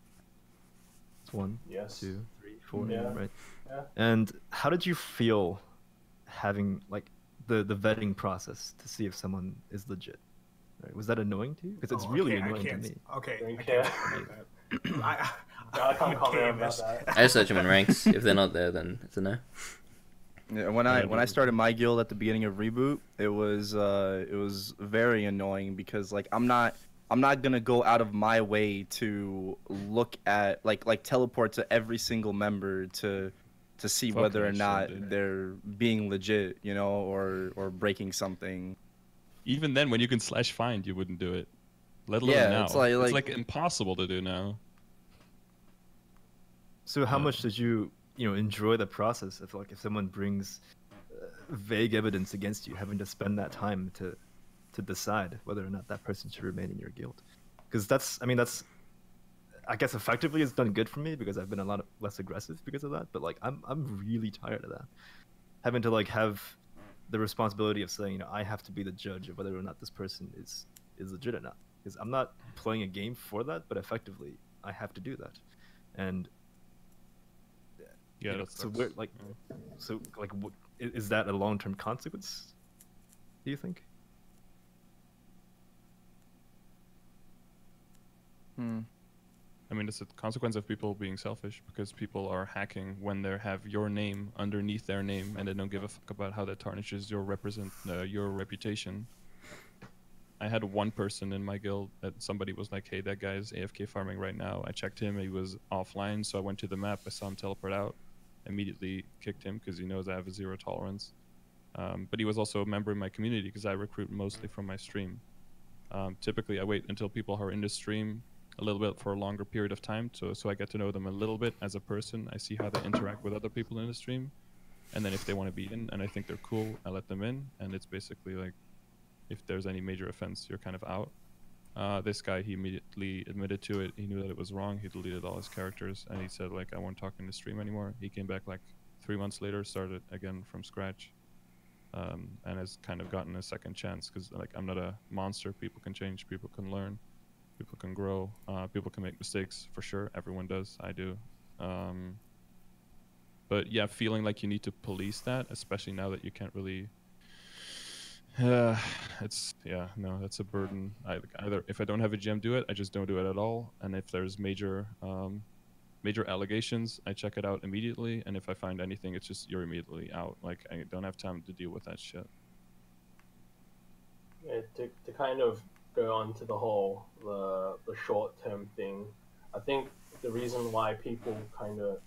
It's 1, Yes. 2, 3, 4, Yeah. right? Yeah. And how did you feel having like the vetting process to see if someone is legit? Right? Was that annoying to you? Because it's really annoying to me. Okay. Don't I care. can't. I can't comment about that. I search them in ranks. If they're not there, then it's a no. Yeah, when I started my guild at the beginning of Reboot, it was very annoying because like I'm not gonna go out of my way to look at like teleport to every single member to see whether or not they're being legit, you know, or breaking something. Even then, when you can /find, you wouldn't do it. Let alone Yeah, now. it's like impossible to do now. So how much did you enjoy the process of like if someone brings vague evidence against you, having to spend that time to decide whether or not that person should remain in your guild? Because that's I guess effectively it's done good for me because I've been a lot less aggressive because of that. But like I'm really tired of that, having to like have the responsibility of saying I have to be the judge of whether or not this person is legit or not. Because I'm not playing a game for that, but effectively I have to do that, and Yeah, so where is that a long-term consequence, do you think? I mean, it's a consequence of people being selfish, because people are hacking when they have your name underneath their name, and they don't give a fuck about how that tarnishes your reputation. I had one person in my guild that somebody was like, hey, that guy's AFK farming right now. I checked him, he was offline, so I went to the map, I saw him teleport out, immediately kicked him because he knows I have a 0 tolerance. But he was also a member in my community because I recruit mostly from my stream. Typically, I wait until people are in the stream a little bit for a longer period of time, so I get to know them a little bit as a person. I see how they interact with other people in the stream, and then if they want to be in and I think they're cool, I let them in. And it's basically like, if there's any major offense, you're kind of out. This guy, he immediately admitted to it. He knew that it was wrong. He deleted all his characters, and he said, like, I won't talk in the stream anymore. He came back like 3 months later, started again from scratch. and has kind of gotten a second chance because like I'm not a monster. People can change, people can learn, people can grow, people can make mistakes for sure. Everyone does. I do. But yeah, feeling like you need to police that, especially now that you can't really. It's no, that's a burden. Either if I don't have a GM do it, I just don't do it at all. And if there's major allegations, I check it out immediately. And if I find anything, it's just you're immediately out. Like I don't have time to deal with that shit. Yeah, to kind of go on to the whole the short term thing, I think the reason why people kind of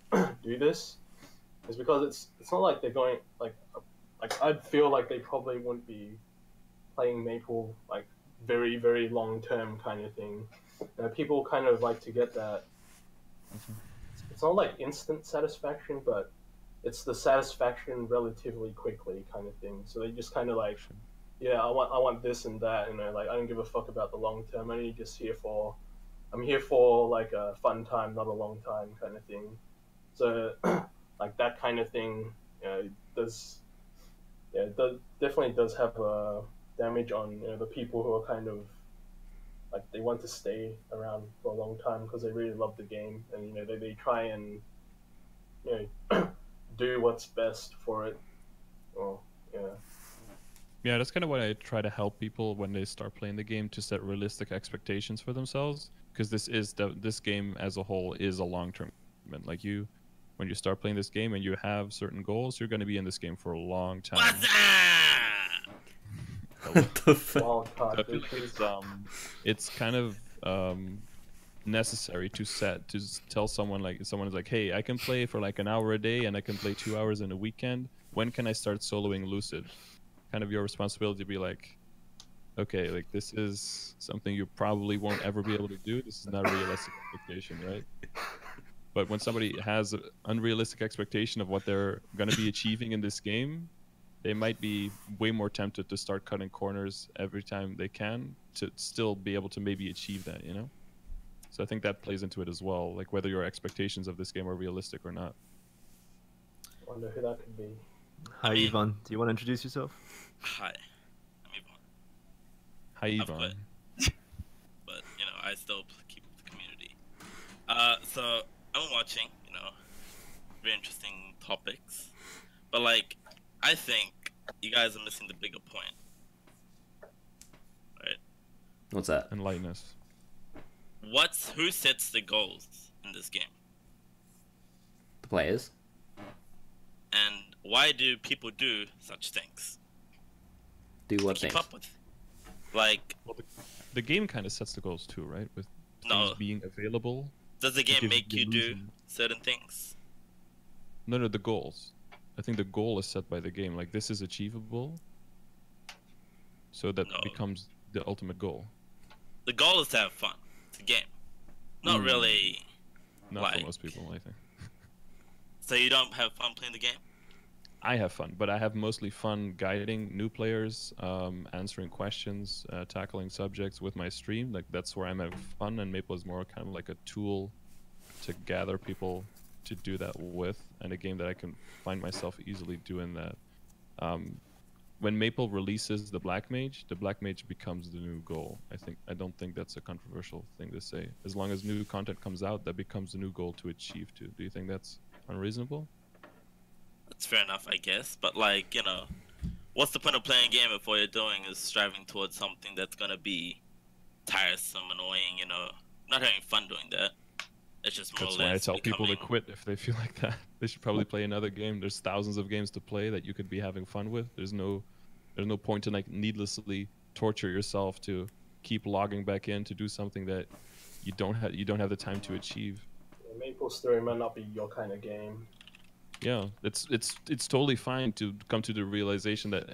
do this is because it's not like they're going like I'd feel like they probably wouldn't be playing Maple like very, very long term kind of thing. People kind of like to get that. It's not like instant satisfaction, but it's the satisfaction relatively quickly kind of thing. So they just kind of like, yeah, I want this and that, and like I don't give a fuck about the long term. I'm here for like a fun time, not a long time kind of thing. So like that kind of thing, definitely does have a damage on the people who are kind of like they want to stay around for a long time because they really love the game, and they try and do what's best for it. Well, Yeah, that's kind of what I try to help people when they start playing the game, to set realistic expectations for themselves, because this game as a whole is a long-term commitment. Like when you start playing this game and you have certain goals, you're going to be in this game for a long time. What's that? What the fuck? wild card I feel like it's kind of necessary to tell someone, like someone is like, hey, I can play for like an hour a day and I can play 2 hours in a weekend. When can I start soloing Lucid? Kind of your responsibility to be like, okay, like this is something you probably won't ever be able to do. This is not a realistic expectation, right? But when somebody has an unrealistic expectation of what they're going to be achieving in this game, they might be way more tempted to start cutting corners every time they can to still be able to maybe achieve that, you know? So I think that plays into it as well, like whether your expectations of this game are realistic or not. Wonder who that could be. Hi, Ivan. Do you want to introduce yourself? Hi, I'm Ivan. Hi, I've Ivan. quit. But, I still keep with the community. So, I'm watching, very interesting topics. But, like, I think you guys are missing the bigger point. Right? What's that? Enlighten us. Who sets the goals in this game? The players? And why do people do such things? Do what To keep things? up with. Like, Well, the game kind of sets the goals too, right? With No. things being available. does the game gives make the you do illusion. certain things? No, the goals. I think the goal is set by the game. Like, this is achievable. So that No. becomes the ultimate goal. The goal is to have fun. It's a game. Not really. Not Like- for most people, I think. So you don't have fun playing the game? I have fun, but I have mostly fun guiding new players, answering questions, tackling subjects with my stream. Like, that's where I'm having fun, and Maple is more kind of like a tool to gather people to do that with, and a game that I can find myself easily doing that. When Maple releases the Black Mage becomes the new goal. I don't think that's a controversial thing to say. As long as new content comes out, that becomes the new goal to achieve to. Do you think that's unreasonable? That's fair enough, I guess. But, like, what's the point of playing a game if all you're doing is striving towards something that's gonna be tiresome, annoying, not having fun doing that? It's just more That's or why I less tell people to becoming- quit if they feel like that. They should probably play another game. There's thousands of games to play that you could be having fun with. There's no point to like needlessly torture yourself to keep logging back in to do something that you don't have the time to achieve. Maple Story might not be your kind of game. Yeah, it's totally fine to come to the realization that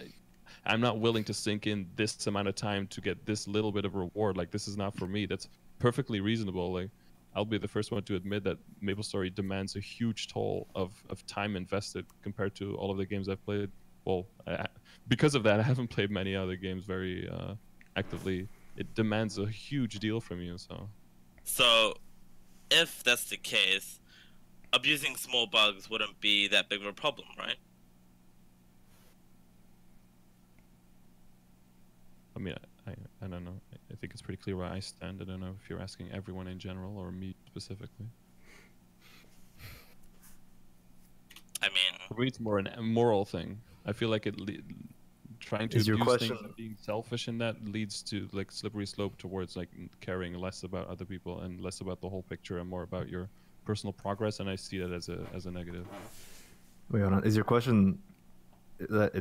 I'm not willing to sink in this amount of time to get this little bit of reward. Like, this is not for me. That's perfectly reasonable. Like, I'll be the first one to admit that MapleStory demands a huge toll of time invested compared to all of the games I've played. Well, because of that, I haven't played many other games very actively. It demands a huge deal from you. So, if that's the case, abusing small bugs wouldn't be that big of a problem, right? I don't know. I think it's pretty clear where I stand. I don't know if you're asking everyone in general or me specifically. I mean, For me, it's more a moral thing. I feel like trying to Is your abuse question- things and being selfish in that leads to like slippery slope towards like caring less about other people and less about the whole picture and more about your personal progress. And I see that as a negative. Wait, hold on. Is your question that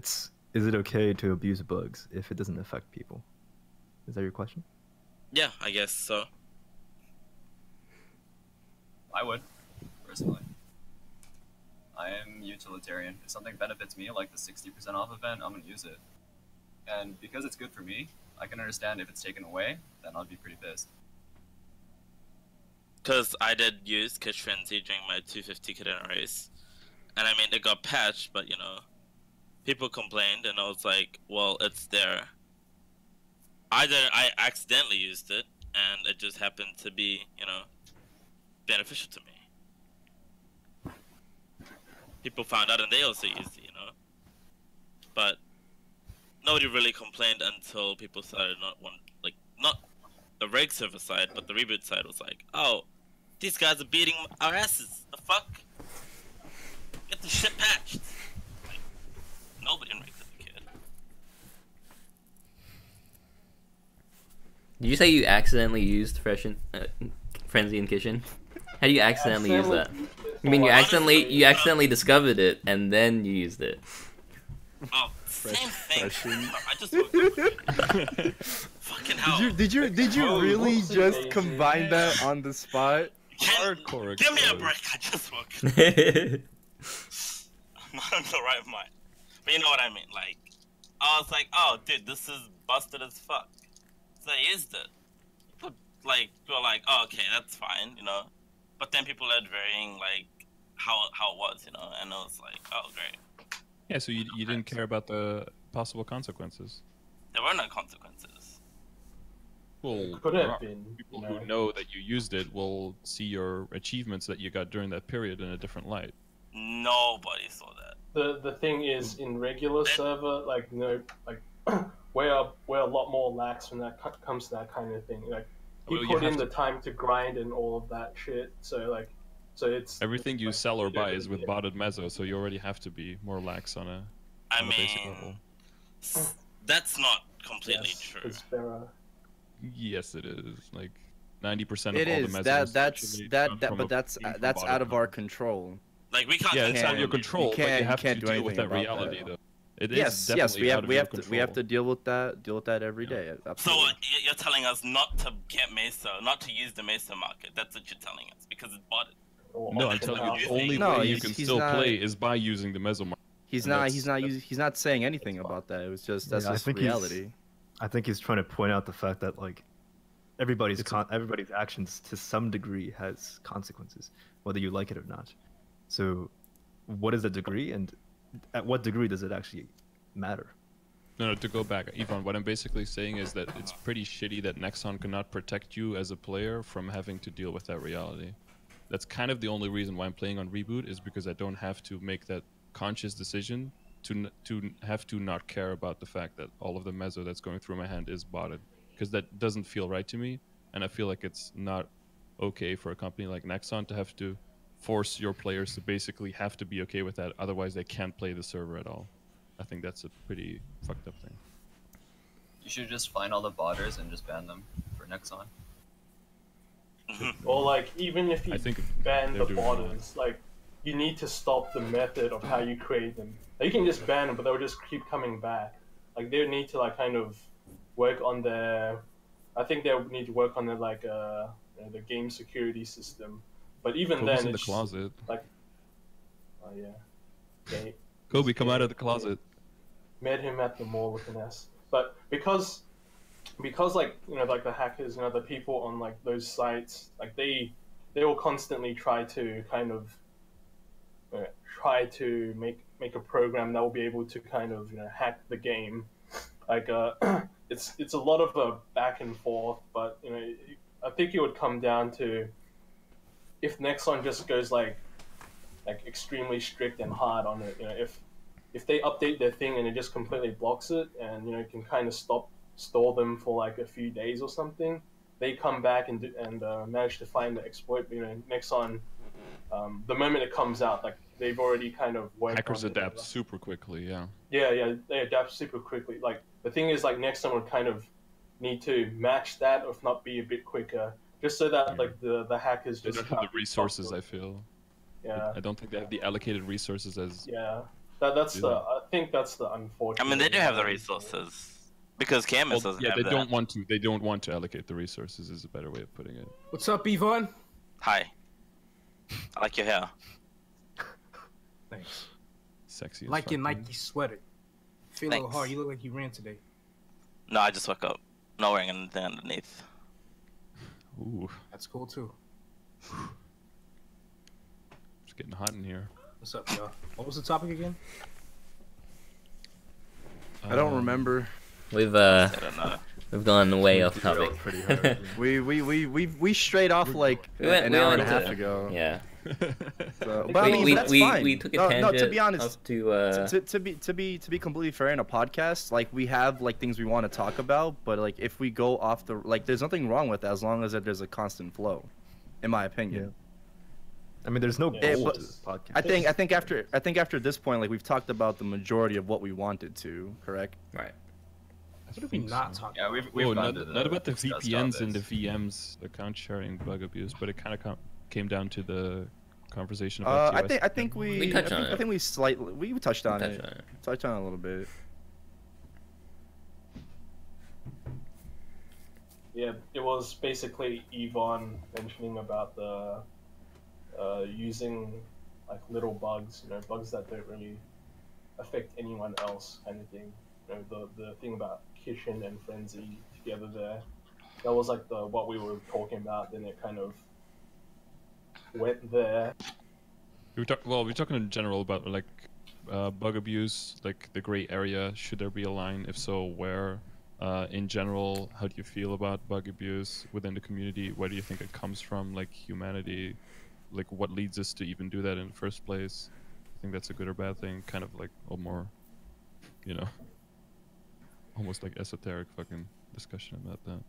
is it okay to abuse bugs if it doesn't affect people? Is that your question? yeah, I guess so. I would, personally. I am utilitarian. If something benefits me, like the 60% off event, I'm gonna use it. And because it's good for me, I can understand if it's taken away, then I'd be pretty pissed. Because I did use Kish Frenzy during my 250 cadena race. And I mean, it got patched, but you know, people complained, and I was like, well, it's there. I accidentally used it, and it just happened to be, you know, beneficial to me. People found out and they also used it, you know. But nobody really complained until people started not the reg server side, but the reboot side was like, oh, these guys are beating our asses. The fuck? Get the shit patched. Like, nobody in reg server cared. Did you say you accidentally used Frenzy and Kitchen? How do you accidentally use that? You mean you accidentally discovered it and then you used it? Oh, same thing. I just fucking hell. Did you really what's the just name, combine dude? that on the spot? Hardcore Give me a exposed. break. I just woke up. I'm not in the right mind. But you know what I mean. Like, I was like, oh, dude, this is busted as fuck. So I used it. People were like, oh, okay, that's fine, you know. But then people had varying like how it was, you know, and I was like, oh, great. Yeah, so you didn't care about the possible consequences. There were no consequences. Well, Could there have are. been. People you know. who know that you used it will see your achievements that you got during that period in a different light. Nobody saw that. The thing is, in regular server, like we're a lot more lax when that comes to that kind of thing. Like you Well, you put in have the to- time to grind and all of that shit. So it's Everything you like, sell or you don't buy is really with botted mezzo, so you already have to be more lax on a I on a basic mean, level. that's not completely yes, true. it's better. Yes, it is. Like 90% of It all is the that mezzos that's actually that, come that from but a- that's being from that's botted out of our mezzo. control. Like we can't. Yeah, it's out of your You control, but you can't- have can't to do deal with that anything about reality, that. though. It is Yes, definitely we out have of we your have to control. deal with that every Yeah. day. So Absolutely. you're telling us not to get Mesa, not to use the Mesa market. That's what you're telling us because it's botted. Or No, I'm option telling you, out. the only No, way you he's- can he's still not- play is by using the mezzo market. He's and not that's- he's not saying anything about that. It was just that's Yeah, I just think he's- reality. I think he's trying to point out the fact that like everybody's It's a- everybody's actions to some degree has consequences, whether you like it or not. So, what is the degree, and at what degree does it actually matter? No, to go back, Ivan, what I'm basically saying is that it's pretty shitty that Nexon cannot protect you as a player from having to deal with that reality. That's kind of the only reason why I'm playing on Reboot, is because I don't have to make that conscious decision to have to not care about the fact that all of the mezzo that's going through my hand is botted, because that doesn't feel right to me, and I feel like it's not okay for a company like Nexon to have to force your players to basically have to be okay with that, otherwise they can't play the server at all. I think that's a pretty fucked up thing. You should just find all the botters and just ban them for Nexon. Or like even if you I think ban they're the doing botters, like you need to stop the method of how you create them. Like, you can just ban them, but they'll just keep coming back. Like they need to like kind of work on their. I think they need to work on their like the game security system. But even Kobe's then, in the it's closet. like, oh yeah, they Kobe, come out of the closet. met him at the mall with an S. But because like like the hackers and other people on like those sites, like they will constantly try to kind of try to make a program that will be able to kind of hack the game. Like it's a lot of a back and forth, but I think it would come down to if Nexon just goes like extremely strict and hard on it. If they update their thing and it just completely blocks it, and can kind of stop store them for like a few days or something. They come back and manage to find the exploit. Nexon, the moment it comes out, like they've already kind of worked Hackers on it. adapt super quickly, yeah. Yeah, they adapt super quickly. Like the thing is, like Nexon would kind of need to match that, if not be a bit quicker, just so that like the hackers They just don't have the can't be resources, fucked I with. feel. Yeah, I don't think they have the allocated resources as... yeah. I think that's the I unfortunate. mean, they do have the resources because Camus doesn't yeah, have they that. don't want to. They don't want to allocate the resources is a better way of putting it. What's up, Yvonne? Hi. I like your hair. Thanks. Sexy as Like fuck, your man. Nike sweater. Feel a little Thanks. hard. You look like you ran today. No, I just woke up. Not wearing anything underneath. Ooh, That's cool too. it's getting hot in here. What's up, y'all? What was the topic again? I don't remember. We've I don't know. we've gone way off Derailed topic. pretty hard. We strayed off like We went- an we hour went and a half to- ago. Yeah. So, but I mean, that's fine. we took a no, tangent no, to be honest, up to to be completely fair in a podcast, like we have like things we want to talk about, but like if we go off the like, there's nothing wrong with that as long as there's a constant flow, in my opinion. I mean, there's no Yeah, goal but to this podcast. I think after this point, like we've talked about the majority of what we wanted to, correct? right. What did we not talk Yeah, about? we've Oh, gone not, to not about the discuss VPNs and the topics. VMs, account sharing, bug abuse, but it kind of came down to the conversation about I think we touched on I it. think we slightly touched on Touched it. on it. Touched on it a little bit. Yeah, it was basically Yvonne mentioning about the using like little bugs, bugs that don't really affect anyone else, kind of thing. The thing about Kishin and Frenzy together there, that was like what we were talking about. Then it kind of went there. we're talking in general about like bug abuse, like the gray area. Should there be a line? If so, where? In general, how do you feel about bug abuse within the community? Where do you think it comes from? Like humanity, like what leads us to even do that in the first place? I think that's a good or bad thing. Kind of like a more, almost like esoteric fucking discussion about that.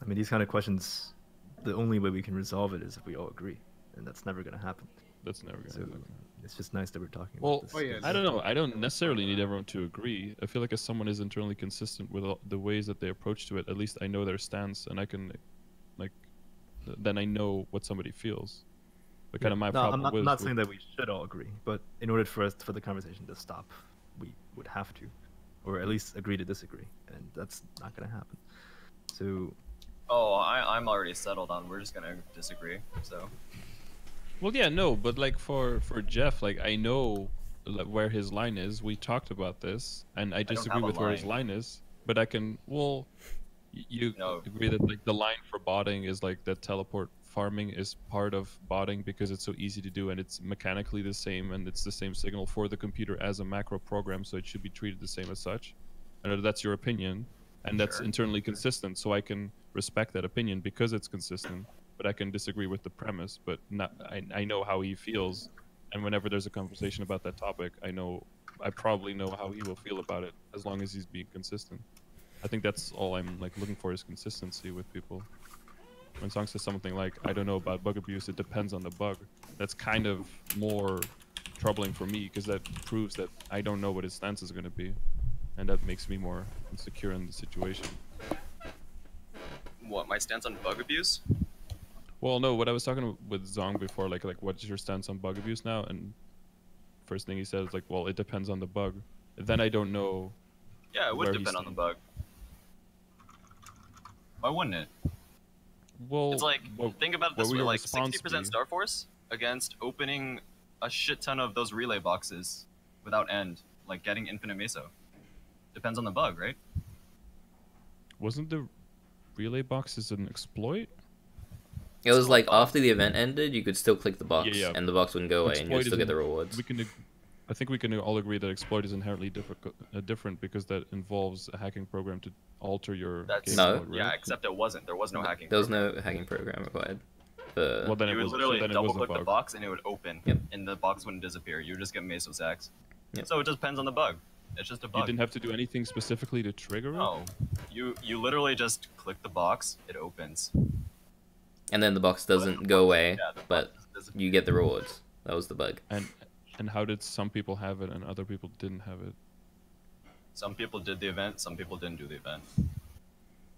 I mean, these kind of questions, the only way we can resolve it is if we all agree, and that's never going to happen. That's never gonna So happen. it's just nice that we're talking Well, about this. Oh, yeah, I don't know. I don't necessarily need everyone to agree. I feel like if someone is internally consistent with the ways that they approach to it, at least I know their stance, and I can, like, then I know what somebody feels. But kind of my no, problem I'm with not saying that we should all agree, but in order for the conversation to stop, we would have to, or at least agree to disagree, and that's not going to happen. So Oh, I'm already settled on. We're just gonna disagree. So Well, yeah, no, but like for Jeff, like I know where his line is. We talked about this, and I disagree have a with where his line. line is. But I can, well, you No. agree that like the line for botting is like that teleport farming is part of botting because it's so easy to do and it's mechanically the same and it's the same signal for the computer as a macro program, so it should be treated the same as such. I know that's your opinion, and that's Sure. internally consistent, so I can respect that opinion because it's consistent. But I can disagree with the premise. But not, I know how he feels, and whenever there's a conversation about that topic, I probably know how he will feel about it as long as he's being consistent. I think that's all I'm like looking for is consistency with people. When Song says something like, "I don't know about bug abuse. It depends on the bug," that's kind of more troubling for me because that proves that I don't know what his stance is going to be, and that makes me more insecure in the situation. what, my stance on bug abuse? Well, no, what I was talking with Zong before, like what's your stance on bug abuse now? And first thing he said is like, well, it depends on the bug. Then I don't know. Yeah, it would Where he's depend on the saying. bug. Why wouldn't it? Well, It's like, think about it this what way, would your like response 60% be? Star Force against opening a shit ton of those relay boxes without end, like getting infinite meso. Depends on the bug, right? Wasn't the relay boxes an exploit? It was like after the event ended, you could still click the box, Yeah. and the box wouldn't go away, and you'd Exploit still get the isn't- rewards. I think we can all agree that exploit is inherently different because that involves a hacking program to alter your That's game No. mode, right? Yeah, except it wasn't. There was no hacking. There was program. no hacking program required. Well, then You it would was literally then it double was a click the bug. box and it would open, Yep. and the box wouldn't disappear. You would just get meso sacks. Yep. So it just depends on the bug. It's just a You bug. didn't have to do anything specifically to trigger it? No, you literally just click the box, it opens. And then the box doesn't go away, Yeah, the but box doesn't. you get the rewards. That was the bug. And how did some people have it and other people didn't have it? Some people did the event, some people didn't do the event.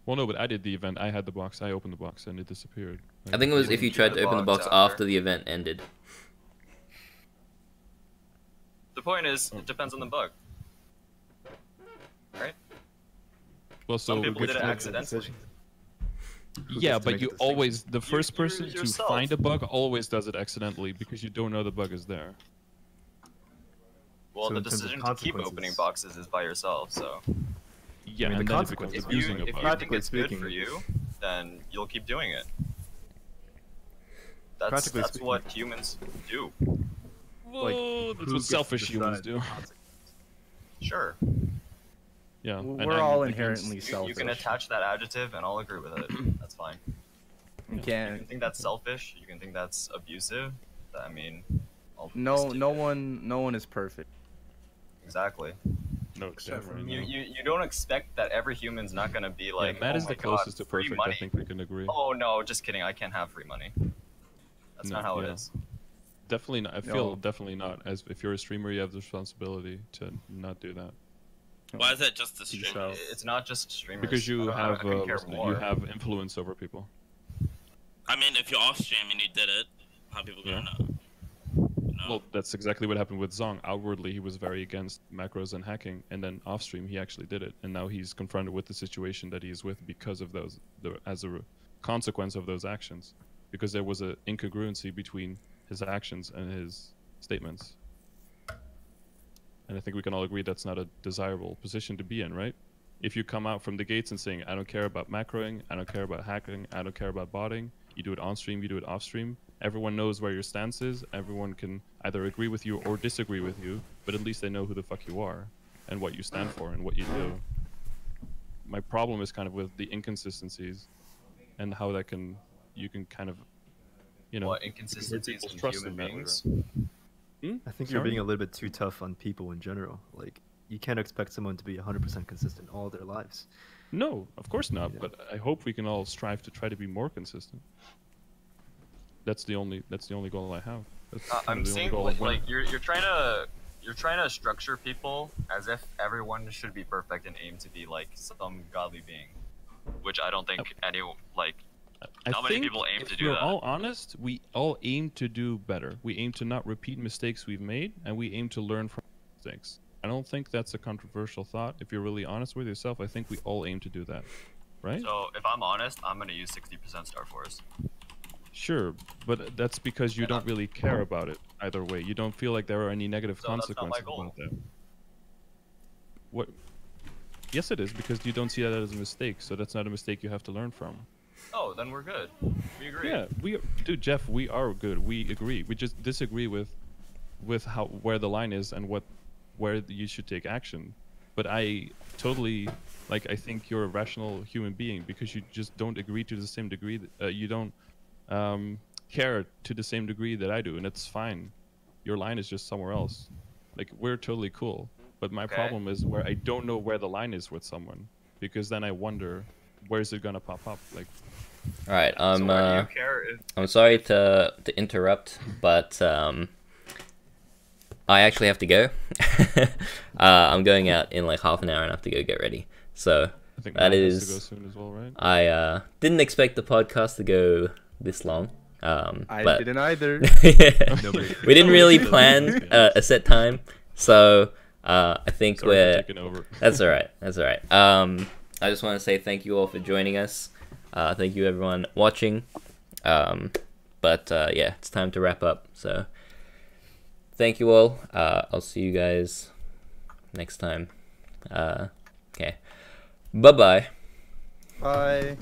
Well, no, but I did the event. I had the box. I opened the box and it disappeared. I think it was You if you didn't tried do to the open the box box after. after the event ended. The point is, it depends on the bug. Right? Well, so Some people which did it one- accidentally. Who Yeah, gets to but make you the distinction? always the first you're person to yourself. find a bug always does it accidentally because you don't know the bug is there. Well, So the in terms of decision to keep consequences- opening boxes is by yourself, so... Yeah, I mean, and the then it becomes consequences- abusing a if you bug. think Practically it's good speaking- for you, then you'll keep doing it. Practically That's speaking- what humans do. Whoa, that's who what gets to selfish humans decide do. the consequences? Sure. Yeah, and We're I'm all against- inherently You selfish. can attach that adjective, and I'll agree with it. That's fine. You You can't. can think that's selfish. You can think that's abusive. I mean, I'll No, just take no it. one is perfect. Exactly. No, Except for definitely me. not. You don't expect that every human's not gonna be like. yeah, Matt oh is my the closest God, to free perfect. money. I think we can agree. Oh no, just kidding. I can't have free money. That's No, not how yeah. it is. Definitely not. I feel No. definitely not. As if you're a streamer, you have the responsibility to not do that Why is that just the Yourself. stream? It's not just streamers. because you I have couldn't care listen, you more. have influence over people. I mean, if you're off stream and you did it, how people gonna know? No. Well, that's exactly what happened with Zong. Outwardly, he was very against macros and hacking, and then off stream, he actually did it, and now he's confronted with the situation that he's with because of those, as a consequence of those actions, because there was an incongruency between his actions and his statements. And I think we can all agree that's not a desirable position to be in, right? If you come out from the gates and saying, I don't care about macroing, I don't care about hacking, I don't care about botting, you do it on stream, you do it off stream, everyone knows where your stance is, everyone can either agree with you or disagree with you, but at least they know who the fuck you are and what you stand for and what you do. My problem is kind of with the inconsistencies and how that can, you can kind of, you know, What inconsistencies people's in trust human in that beings? I think you're being a little bit too tough on people in general. Like, you can't expect someone to be 100% consistent all their lives. No, of course not. Yeah. But I hope we can all strive to try to be more consistent. That's the only goal I have. That's kind of I'm the only seeing goal of like winning. you're trying to structure people as if everyone should be perfect and aim to be like some godly being, which I don't think any like. I Not many think people aim if to do we're that. all honest, we all aim to do better. We aim to not repeat mistakes we've made, and we aim to learn from mistakes. I don't think that's a controversial thought. If you're really honest with yourself, I think we all aim to do that, right? So if I'm honest, I'm gonna use 60% Star Force. Sure, but that's because you Yeah. don't really care about it either way. You don't feel like there are any negative So that's not my consequences goal. about that. What? Yes, it is, because you don't see that as a mistake, so that's not a mistake you have to learn from. Oh, then we're good. We agree. Yeah, dude, Jeff, we are good. We agree. We just disagree with how where the line is and where you should take action. But I totally I think you're a rational human being because you just don't agree to the same degree. You don't care to the same degree that I do, and it's fine. Your line is just somewhere else. Like, we're totally cool. But my Okay. problem is where I don't know where the line is with someone, because then I wonder where's it gonna pop up. Like, All right. So why do you care if I'm sorry to interrupt, but I actually have to go. I'm going out in like half an hour and I have to go get ready. So I think that Matt has to go is. soon as well, right? I didn't expect the podcast to go this long. I But didn't either. Nobody- we didn't really Nobody plan does. a set time, so I think Sorry for we're. taking over. That's all right. That's all right. I just want to say thank you all for joining us. Thank you everyone watching. But yeah, it's time to wrap up. So thank you all. I'll see you guys next time. Okay. Bye-bye. Bye.